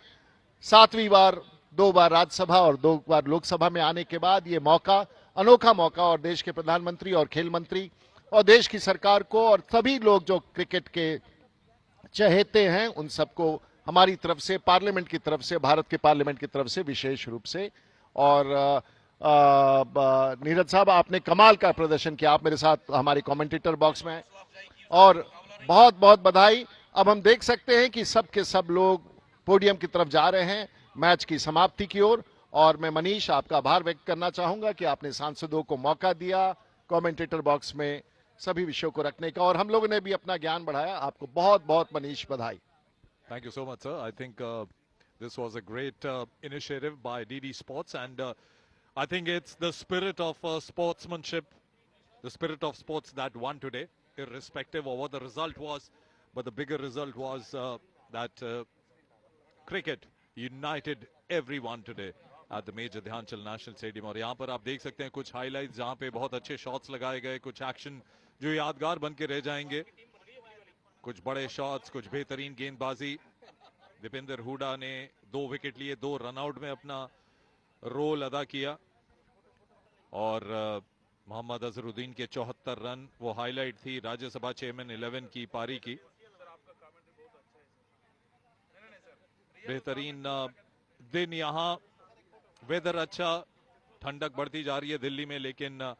7वीं बार, 2 बार राज्यसभा और 2 बार लोकसभा में आने के बाद ये मौका, अनोखा मौका, और देश के प्रधानमंत्री और खेल मंत्री और देश की सरकार को और सभी लोग जो क्रिकेट के चहेते हैं उन सबको हमारी तरफ से, पार्लियामेंट की तरफ से, भारत के पार्लियामेंट की तरफ से विशेष रूप से। और नीरज साहब, आपने कमाल का प्रदर्शन किया। आप मेरे साथ हमारे कमेंटेटर बॉक्स में हैं और बहुत बहुत बधाई। अब हम देख सकते हैं कि सब के सब लोग पोडियम की तरफ जा रहे हैं मैच की समाप्ति की ओर। और मैं मनीष आपका आभार व्यक्त करना चाहूंगा कि आपने सांसदों को मौका दिया कमेंटेटर बॉक्स में सभी विषयों को रखने का, और हम लोगों ने भी अपना ज्ञान बढ़ाया। आपको बहुत बहुत मनीष बधाई। Thank you so much, sir. I think this was a great initiative by DD Sports, and I think it's the spirit of sportsmanship, the spirit of sports that won today, irrespective of what the result was. But the bigger result was that cricket united everyone today at the Major Dhyanchand National Stadium. और यहाँ पर आप देख सकते हैं कुछ highlights जहाँ पे बहुत अच्छे shots लगाए गए, कुछ action जो यादगार बन के रह जाएंगे, कुछ बड़े शॉट्स, कुछ बेहतरीन गेंदबाजी। दीपेंद्र हुडा ने 2 विकेट लिए, 2 रनआउट में अपना रोल अदा किया, और मोहम्मद अजहरुद्दीन के 74 रन वो हाईलाइट थी राज्यसभा चेयरमैन 11 की पारी की। बेहतरीन दिन, यहाँ वेदर अच्छा, ठंडक बढ़ती जा रही है दिल्ली में, लेकिन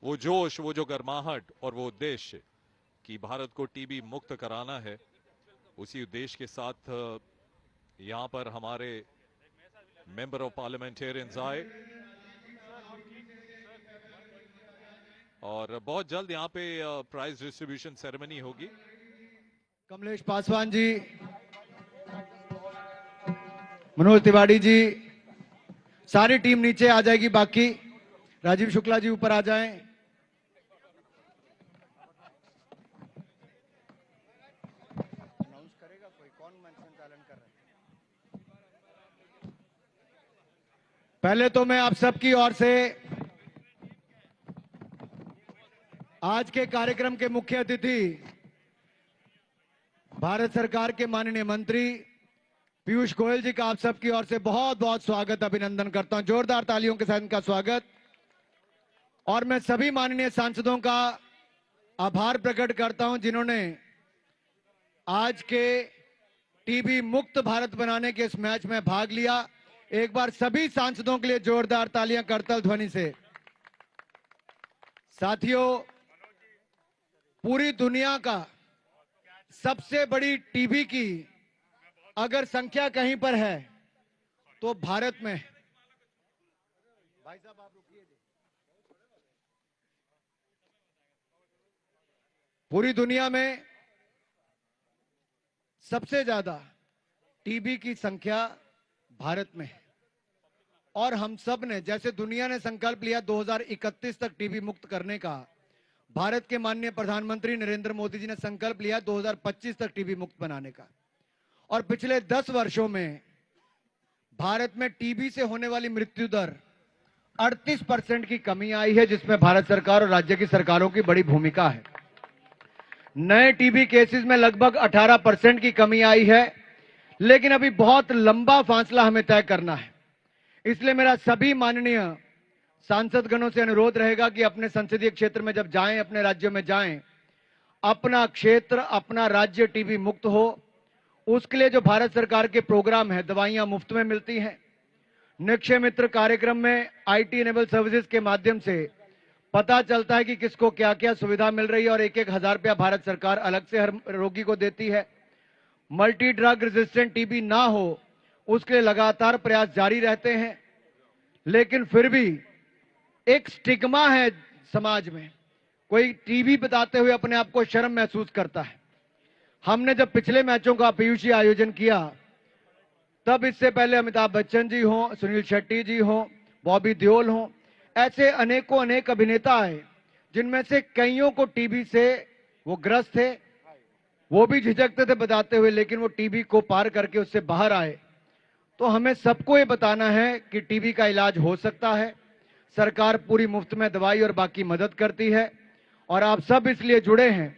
वो जोश, वो जो गर्माहट और वो उद्देश्य कि भारत को टीबी मुक्त कराना है, उसी उद्देश्य के साथ यहां पर हमारे मेंबर ऑफ पार्लियामेंटेरियंस आए, और बहुत जल्द यहां पे प्राइज डिस्ट्रीब्यूशन सेरेमनी होगी। कमलेश पासवान जी, मनोज तिवारी जी, सारी टीम नीचे आ जाएगी, बाकी राजीव शुक्ला जी ऊपर आ जाएं। पहले तो मैं आप सबकी ओर से आज के कार्यक्रम के मुख्य अतिथि भारत सरकार के माननीय मंत्री पीयूष गोयल जी का आप सबकी ओर से बहुत बहुत स्वागत, अभिनंदन करता हूं। जोरदार तालियों के साथ इनका स्वागत। और मैं सभी माननीय सांसदों का आभार प्रकट करता हूं जिन्होंने आज के टीबी मुक्त भारत बनाने के इस मैच में भाग लिया। एक बार सभी सांसदों के लिए जोरदार तालियां करतल ध्वनि से। साथियों, पूरी दुनिया का सबसे बड़ी टीबी की अगर संख्या कहीं पर है तो भारत में। भाई साहब आप रुकिए। पूरी दुनिया में सबसे ज्यादा टीबी की संख्या भारत में है, और हम सब ने, जैसे दुनिया ने संकल्प लिया 2031 तक टीबी मुक्त करने का, भारत के माननीय प्रधानमंत्री नरेंद्र मोदी जी ने संकल्प लिया 2025 तक टीबी मुक्त बनाने का। और पिछले 10 वर्षों में भारत में टीबी से होने वाली मृत्यु दर 38% की कमी आई है, जिसमें भारत सरकार और राज्य की सरकारों की बड़ी भूमिका है। नए टीबी केसेस में लगभग 18% की कमी आई है, लेकिन अभी बहुत लंबा फासला हमें तय करना है। इसलिए मेरा सभी माननीय सांसदगणों से अनुरोध रहेगा कि अपने संसदीय क्षेत्र में जब जाएं, अपने राज्यों में जाएं, अपना क्षेत्र, अपना राज्य टीबी मुक्त हो। उसके लिए जो भारत सरकार के प्रोग्राम है, दवाइयां मुफ्त में मिलती हैं, निक्षय मित्र कार्यक्रम में आईटी इनेबल सर्विसेज के माध्यम से पता चलता है कि किसको क्या क्या सुविधा मिल रही है और 1,000 रुपया भारत सरकार अलग से हर रोगी को देती है। मल्टी ड्रग रेजिस्टेंट टीबी ना हो उसके लिए लगातार प्रयास जारी रहते हैं, लेकिन फिर भी एक स्टिग्मा है समाज में। कोई टीबी बताते हुए अपने आप को शर्म महसूस करता है। हमने जब पिछले मैचों का पीयूषी आयोजन किया तब इससे पहले अमिताभ बच्चन जी हों, सुनील शेट्टी जी हों, बॉबी देओल हों, ऐसे अनेकों अनेक अभिनेता आए जिनमें से कईयों को टीबी से वो ग्रस्त थे, वो भी झिझकते थे बताते हुए, लेकिन वो टीबी को पार करके उससे बाहर आए। तो हमें सबको ये बताना है कि टीबी का इलाज हो सकता है। सरकार पूरी मुफ्त में दवाई और बाकी मदद करती है और आप सब इसलिए जुड़े हैं।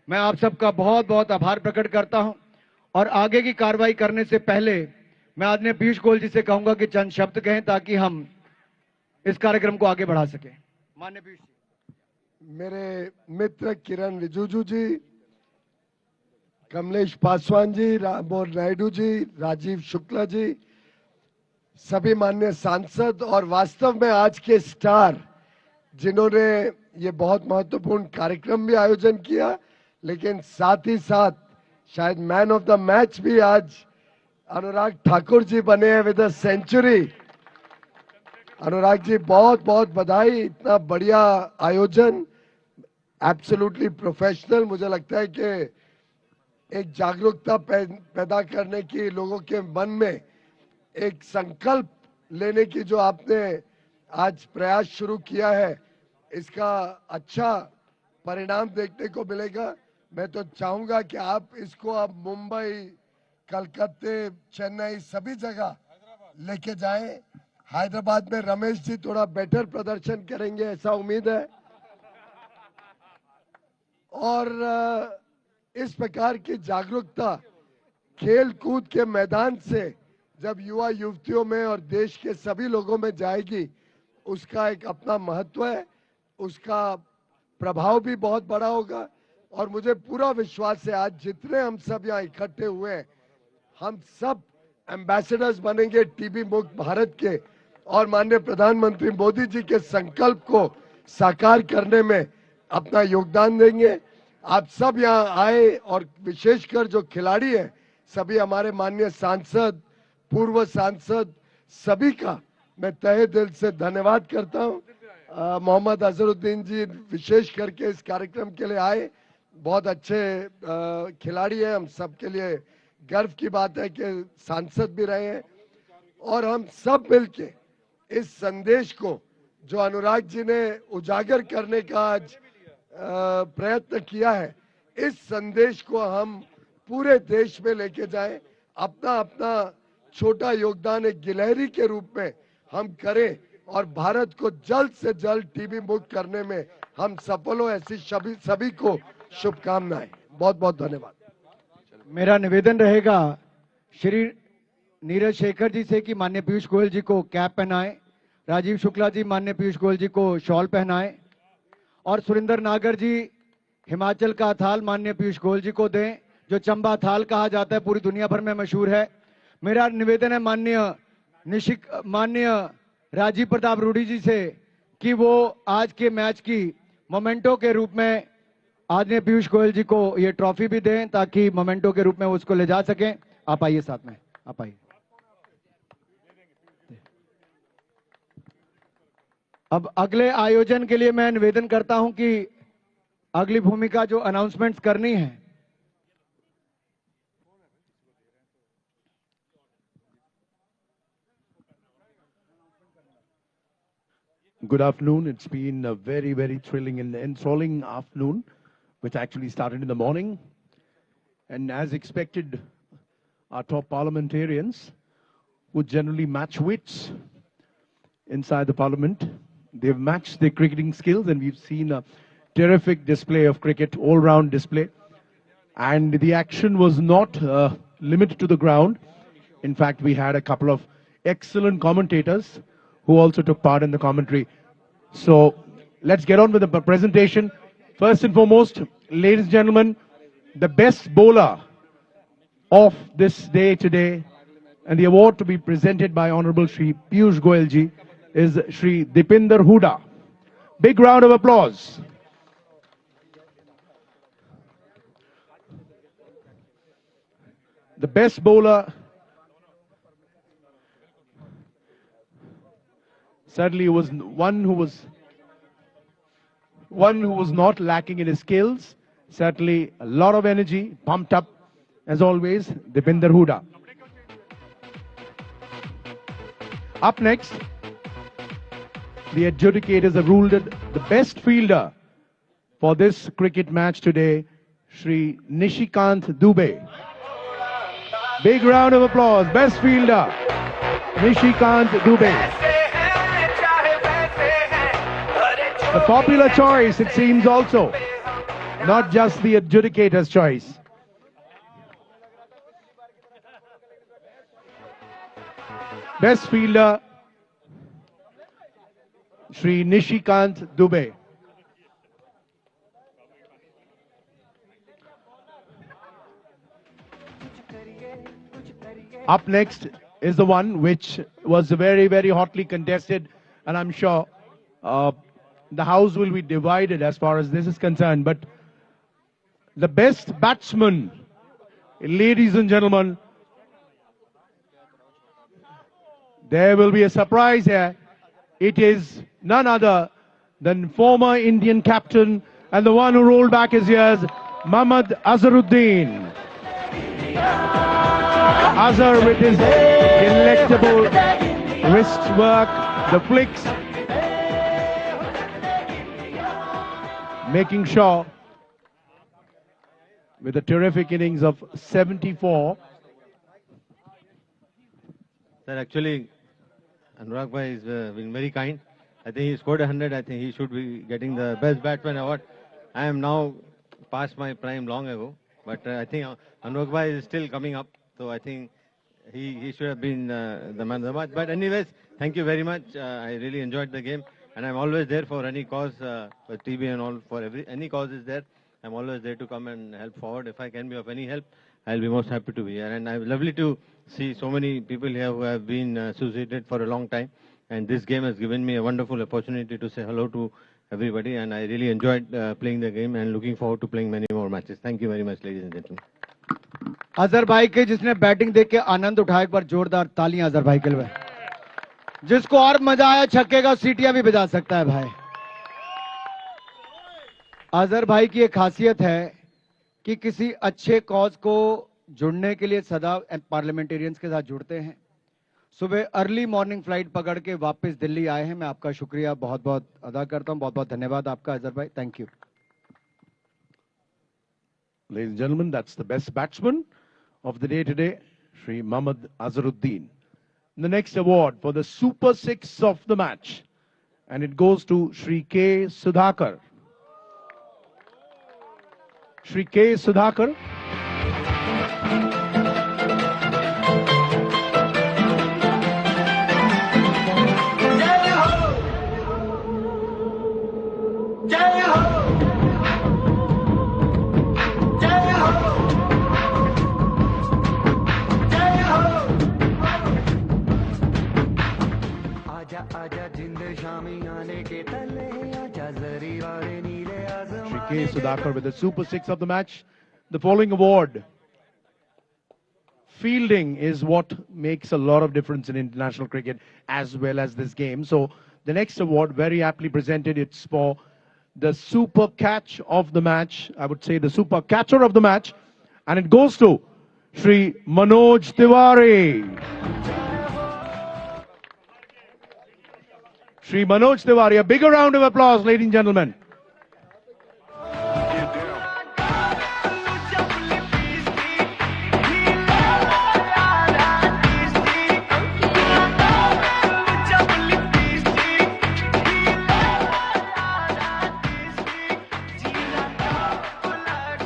मैं आप सबका बहुत बहुत आभार प्रकट करता हूं और आगे की कार्रवाई करने से पहले मैं आदरणीय पीयूष गोयल जी से कहूंगा कि चंद शब्द कहें ताकि हम इस कार्यक्रम को आगे बढ़ा सकें। माननीय पीयूष जी। मेरे मित्र किरण रिजिजू जी, कमलेश पासवान जी, राममोहन नायडू जी, राजीव शुक्ला जी, सभी माननीय सांसद और वास्तव में आज के स्टार जिन्होंने ये बहुत महत्वपूर्ण कार्यक्रम भी आयोजन किया, लेकिन साथ ही साथ शायद मैन ऑफ द मैच भी आज अनुराग ठाकुर जी बने हैं with a century. Anurag ji बहुत बहुत बधाई, इतना बढ़िया आयोजन, एब्सोल्युटली प्रोफेशनल। मुझे लगता है कि एक जागरूकता पैदा करने की, लोगों के मन में एक संकल्प लेने की जो आपने आज प्रयास शुरू किया है, इसका अच्छा परिणाम देखने को मिलेगा। मैं तो चाहूंगा कि आप इसको अब मुंबई, कलकत्ते, चेन्नई सभी जगह लेके जाएं। हैदराबाद में रमेश जी थोड़ा बेटर प्रदर्शन करेंगे ऐसा उम्मीद है। और इस प्रकार की जागरूकता खेल कूद के मैदान से जब युवा युवतियों में और देश के सभी लोगों में जाएगी, उसका एक अपना महत्व है, उसका प्रभाव भी बहुत बड़ा होगा। और मुझे पूरा विश्वास है आज जितने हम सब यहाँ इकट्ठे हुए हैं, हम सब एम्बेसडर्स बनेंगे टीबी मुक्त भारत के और माननीय प्रधानमंत्री मोदी जी के संकल्प को साकार करने में अपना योगदान देंगे। आप सब यहाँ आए और विशेषकर जो खिलाड़ी हैं, सभी हमारे माननीय सांसद, पूर्व सांसद, सभी का मैं तहे दिल से धन्यवाद करता हूँ। मोहम्मद अजहरुद्दीन जी विशेष करके इस कार्यक्रम के लिए आए, बहुत अच्छे खिलाड़ी हैं। हम सबके लिए गर्व की बात है कि सांसद भी रहे हैं और हम सब मिलके इस संदेश को जो अनुराग जी ने उजागर करने का आज प्रयत्न किया है, इस संदेश को हम पूरे देश में लेके जाएं। अपना अपना छोटा योगदान एक गिलहरी के रूप में हम करें और भारत को जल्द से जल्द टीबी मुक्त करने में हम सफल हो। ऐसी सभी को शुभकामनाएं। बहुत बहुत धन्यवाद। मेरा निवेदन रहेगा श्री नीरज शेखर जी से कि माननीय पीयूष गोयल जी को कैप पहनाएं, राजीव शुक्ला जी माननीय पीयूष गोयल जी को शॉल पहनाएं और सुरेंद्र नागर जी हिमाचल का थाल माननीय पीयूष गोयल जी को दें, जो चंबा थाल कहा जाता है, पूरी दुनिया भर में मशहूर है। मेरा निवेदन है माननीय राजीव प्रताप रूडी जी से कि वो आज के मैच की मोमेंटो के रूप में आदरणीय पीयूष गोयल जी को ये ट्रॉफी भी दें ताकि मोमेंटो के रूप में उसको ले जा सकें। आप आइए साथ में, आप आइए। अब अगले आयोजन के लिए मैं निवेदन करता हूं कि अगली भूमिका जो अनाउंसमेंट्स करनी है, Good afternoon. It's been a very, very thrilling and enthralling afternoon, which actually started in the morning. And as expected, our top parliamentarians would generally match wits inside the parliament. They've matched their cricketing skills, and we've seen a terrific display of cricket, all-round display. And the action was not limited to the ground. In fact, we had a couple of excellent commentators who also took part in the commentary. So let's get on with the presentation. First and foremost, ladies and gentlemen, the best bowler of this day today, And the award to be presented by Honorable Shri Piyush Goyal ji is Shri Dipinder Hooda. Big round of applause. The best bowler certainly was one who was not lacking in his skills. Certainly a lot of energy, pumped up as always, Dipinder Hooda. Up next, the adjudicators have ruled it the best fielder for this cricket match today, Shri Nishikant Dubey. Big round of applause. Best fielder, Nishikant Dubey. The popular choice, it seems also, not just the adjudicator's choice. Best fielder, Shri Nishikant Dubey. Up next is the one which was very, very hotly contested, and I'm sure the house will be divided as far as this is concerned. But the best batsman, ladies and gentlemen, there will be a surprise here. It is none other than former Indian captain and the one who rolled back his years, Mohammad Azharuddin. Azhar with his delectable wrist work, the flicks, making sure with a terrific innings of 74. Sir, actually, Anurag bhai has been very kind. I think he scored 100. I think he should be getting the best batsman award. I am now past my prime long ago, but I think Anurag bhai is still coming up. So I think he should have been the man of the match. But anyways, thank you very much. I really enjoyed the game, and I'm always there for any cause, for TB and all. For any cause is there, I'm always there to come and help forward. If I can be of any help, I'll be most happy to be here. And I'm lovely to see so many people here who have been associated for a long time. And this game has given me a wonderful opportunity to say hello to everybody. And I really enjoyed playing the game and looking forward to playing many more matches. Thank you very much, ladies and gentlemen. Azhar भाई के जिसने batting देख के आनंद उठाया, एक बार जोरदार तालियां अजहर भाई के लिए। जिसको और मजा आया छक्के का, सीटियां भी बजा सकता है भाई। अजहर भाई की एक खासियत है कि किसी अच्छे कॉज को जुड़ने के लिए सदा पार्लियामेंटेरियंस के साथ जुड़ते हैं। सुबह अर्ली मॉर्निंग फ्लाइट पकड़ के वापस दिल्ली आए हैं। मैं आपका शुक्रिया बहुत बहुत अदा करता हूं। बहुत बहुत धन्यवाद आपका अजहर भाई। Thank you. Ladies and gentlemen, that's the best batsman of the day today, Shri Mohammad Azharuddin. The next award for the Super Six of the match, and it goes to Shri K. Sudhakar. Shri K. Sudhakar. K. Sudhakar with the Super Six of the match. The following award. Fielding is what makes a lot of difference in international cricket as well as this game. So the next award, very aptly presented, it's for the super catch of the match. I would say the super catcher of the match. And it goes to Shri Manoj Tiwari. Shri Manoj Tiwari. A bigger round of applause, ladies and gentlemen.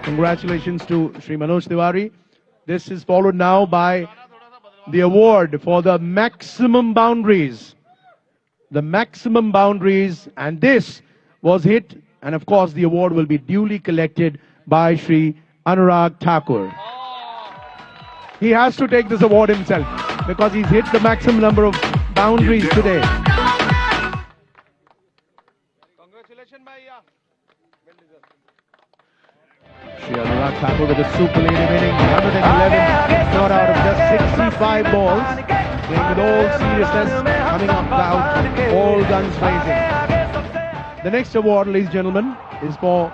Congratulations to Shri Manoj Tiwari. This is followed now by the award for the maximum boundaries. The maximum boundaries, and this was hit, and of course the award will be duly collected by Shri Anurag Thakur. He has to take this award himself. because he's hit the maximum number of boundaries today. Shri Anurag Thakur with a superlative inning, 111 not out of just 65 balls, playing with all seriousness, coming up out, all guns blazing. The next award, ladies and gentlemen, is for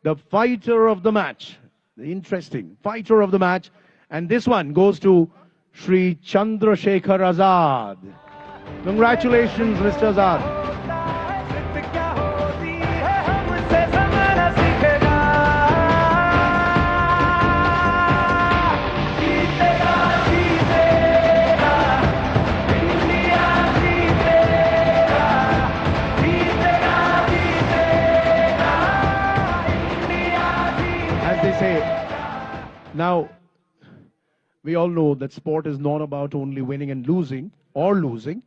the fighter of the match, the interesting fighter of the match, and this one goes to Shri Chandrasekhar Azad. Congratulations, Mr. Azad. Now, we all know that sport is not about only winning and losing or losing.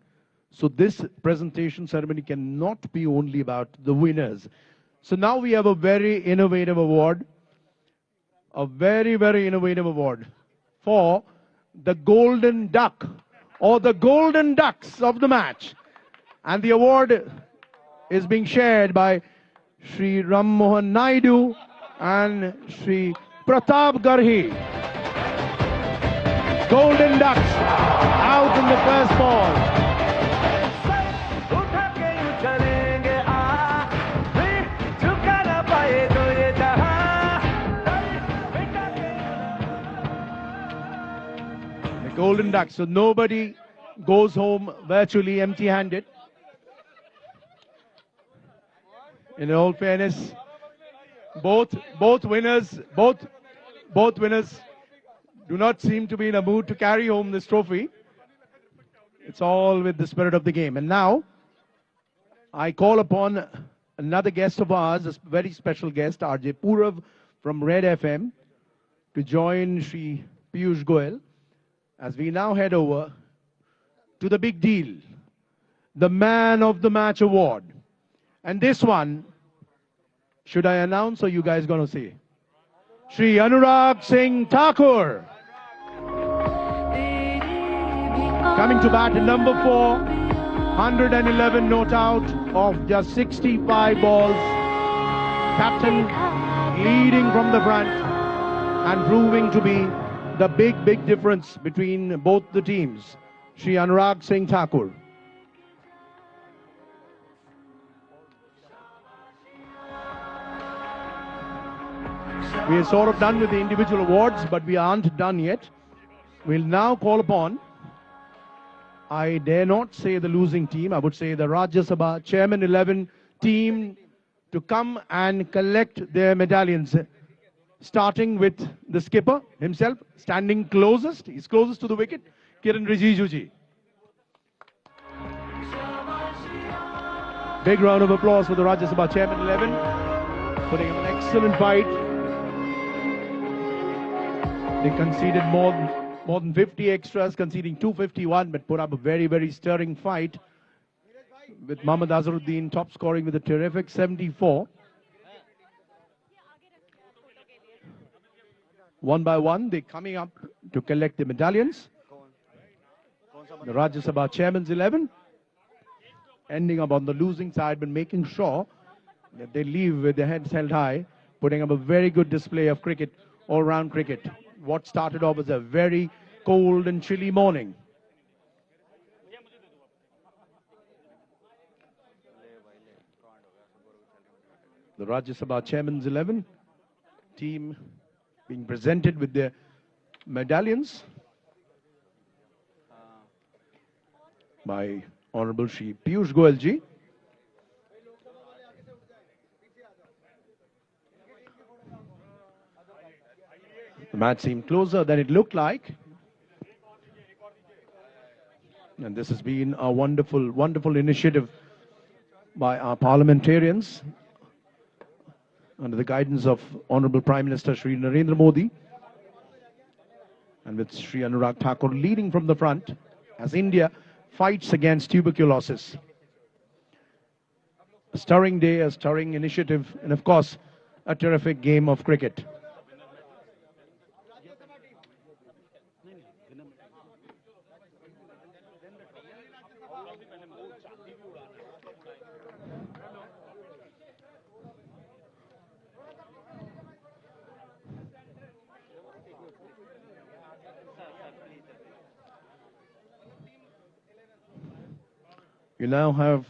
So this presentation ceremony cannot be only about the winners. So now we have a very innovative award, a very, very innovative award for the Golden Duck or the Golden Ducks of the match. And the award is being shared by Shri Ram Mohan Naidu and Shri Pratap Garhi. Golden Ducks out in the first ball. The Golden Ducks, so nobody goes home virtually empty-handed. In all fairness, both winners do not seem to be in a mood to carry home this trophy. It's all with the spirit of the game. And now, I call upon another guest of ours, a very special guest, RJ Purav from Red FM, to join Shri Piyush Goyal as we now head over to the big deal, the Man of the Match Award. And this one, should I announce or you guys going to say? Shri Anurag Singh Thakur. Coming to bat at number 4, 111 not out of just 65 balls. Captain leading from the front and proving to be the big difference between both the teams. Shri Anurag Singh Thakur. We are sort of done with the individual awards, but we aren't done yet. We'll now call upon, I dare not say the losing team, I would say the Rajya Sabha Chairman 11 team to come and collect their medallions. Starting with the skipper himself, standing closest, he's closest to the wicket, Kiran Rijiju ji. Big round of applause for the Rajya Sabha Chairman 11, putting up an excellent fight. They conceded more than 50 extras, conceding 251, but put up a very stirring fight with Mohammad Azharuddin top scoring with a terrific 74. One by one, they're coming up to collect the medallions. The Rajya Sabha Chairman's 11 ending up on the losing side, but making sure that they leave with their heads held high, putting up a very good display of cricket, all-round cricket. What started off as a very cold and chilly morning. The Rajya Sabha Chairman's 11 team being presented with their medallions by Honorable Shri Piyush Goyal ji. The match seemed closer than it looked like. And this has been a wonderful initiative by our parliamentarians under the guidance of Honorable Prime Minister Shri Narendra Modi, and with Shri Anurag Thakur leading from the front as India fights against tuberculosis. A stirring day, a stirring initiative, and of course, a terrific game of cricket. You now have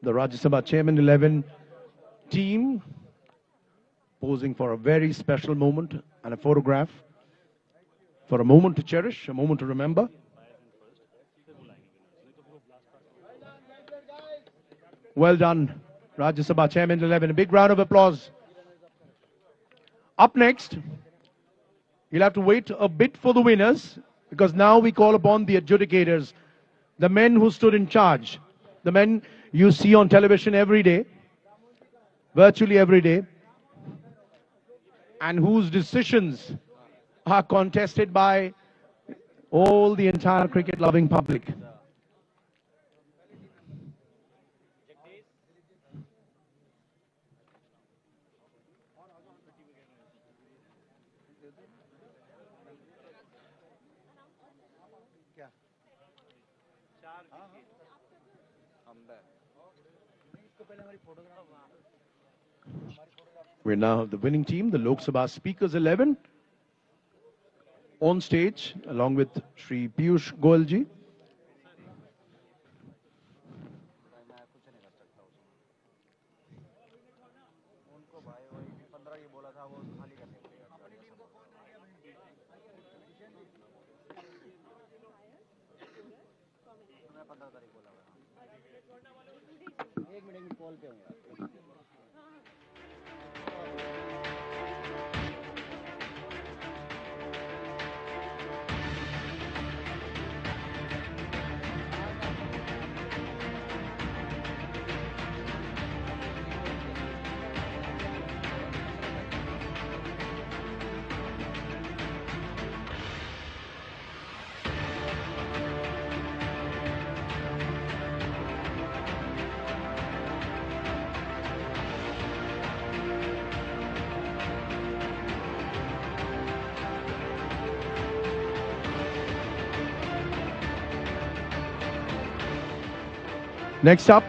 the Rajya Sabha Chairman 11 team posing for a very special moment and a photograph, for a moment to cherish, a moment to remember. Well done, Rajya Sabha Chairman 11. A big round of applause. Up next, you'll have to wait a bit for the winners, because now we call upon the adjudicators, the men who stood in charge, the men you see on television every day, virtually every day, and whose decisions are contested by all the entire cricket-loving public. We now have the winning team, the Lok Sabha Speakers 11, on stage along with Shri Piyush Goyal ji. Next up,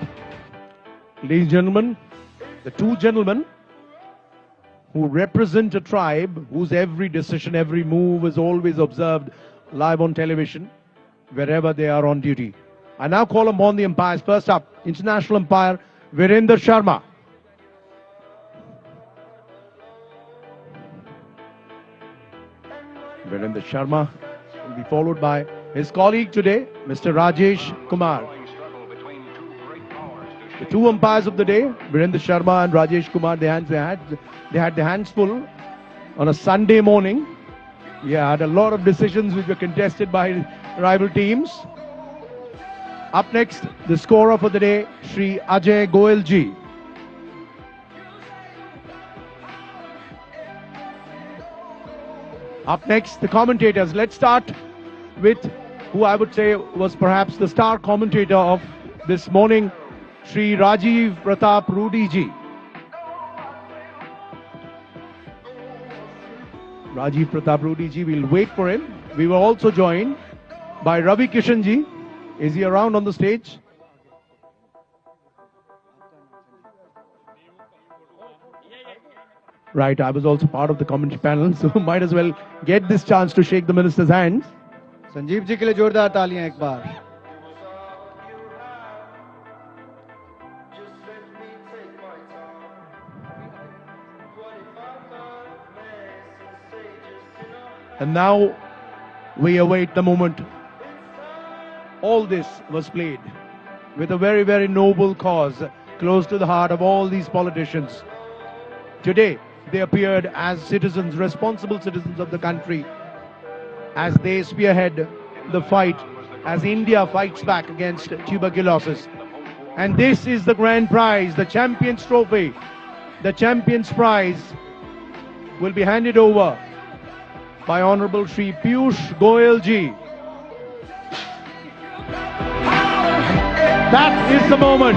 ladies and gentlemen, the two gentlemen who represent a tribe whose every decision, every move is always observed live on television, wherever they are on duty. I now call upon the umpires. First up, international umpire Virender Sharma. Virender Sharma will be followed by his colleague today, Mr. Rajesh Kumar. The two umpires of the day, Virender Sharma and Rajesh Kumar, they had their hands full on a Sunday morning. Yeah, had a lot of decisions which were contested by rival teams. Up next, the scorer for the day, Shri Ajay Goyal ji. Up next, the commentators. Let's start with who I would say was perhaps the star commentator of this morning, Shri Rajiv Pratap Rudi ji. Rajiv Pratap Rudi ji, we'll wait for him. We were also joined by Ravi Kishan ji. Is he around on the stage? Right, I was also part of the commentary panel, so might as well get this chance to shake the minister's hands. Sanjeev ji के लिए जोरदार तालियां एक बार. And now we await the moment. All this was played with a very, very noble cause close to the heart of all these politicians. Today, they appeared as citizens, responsible citizens of the country, as they spearhead the fight, as India fights back against tuberculosis. And this is the grand prize, the Champions Trophy. The Champions Prize will be handed over by Honorable Shri Piyush Goyal ji. That is the moment.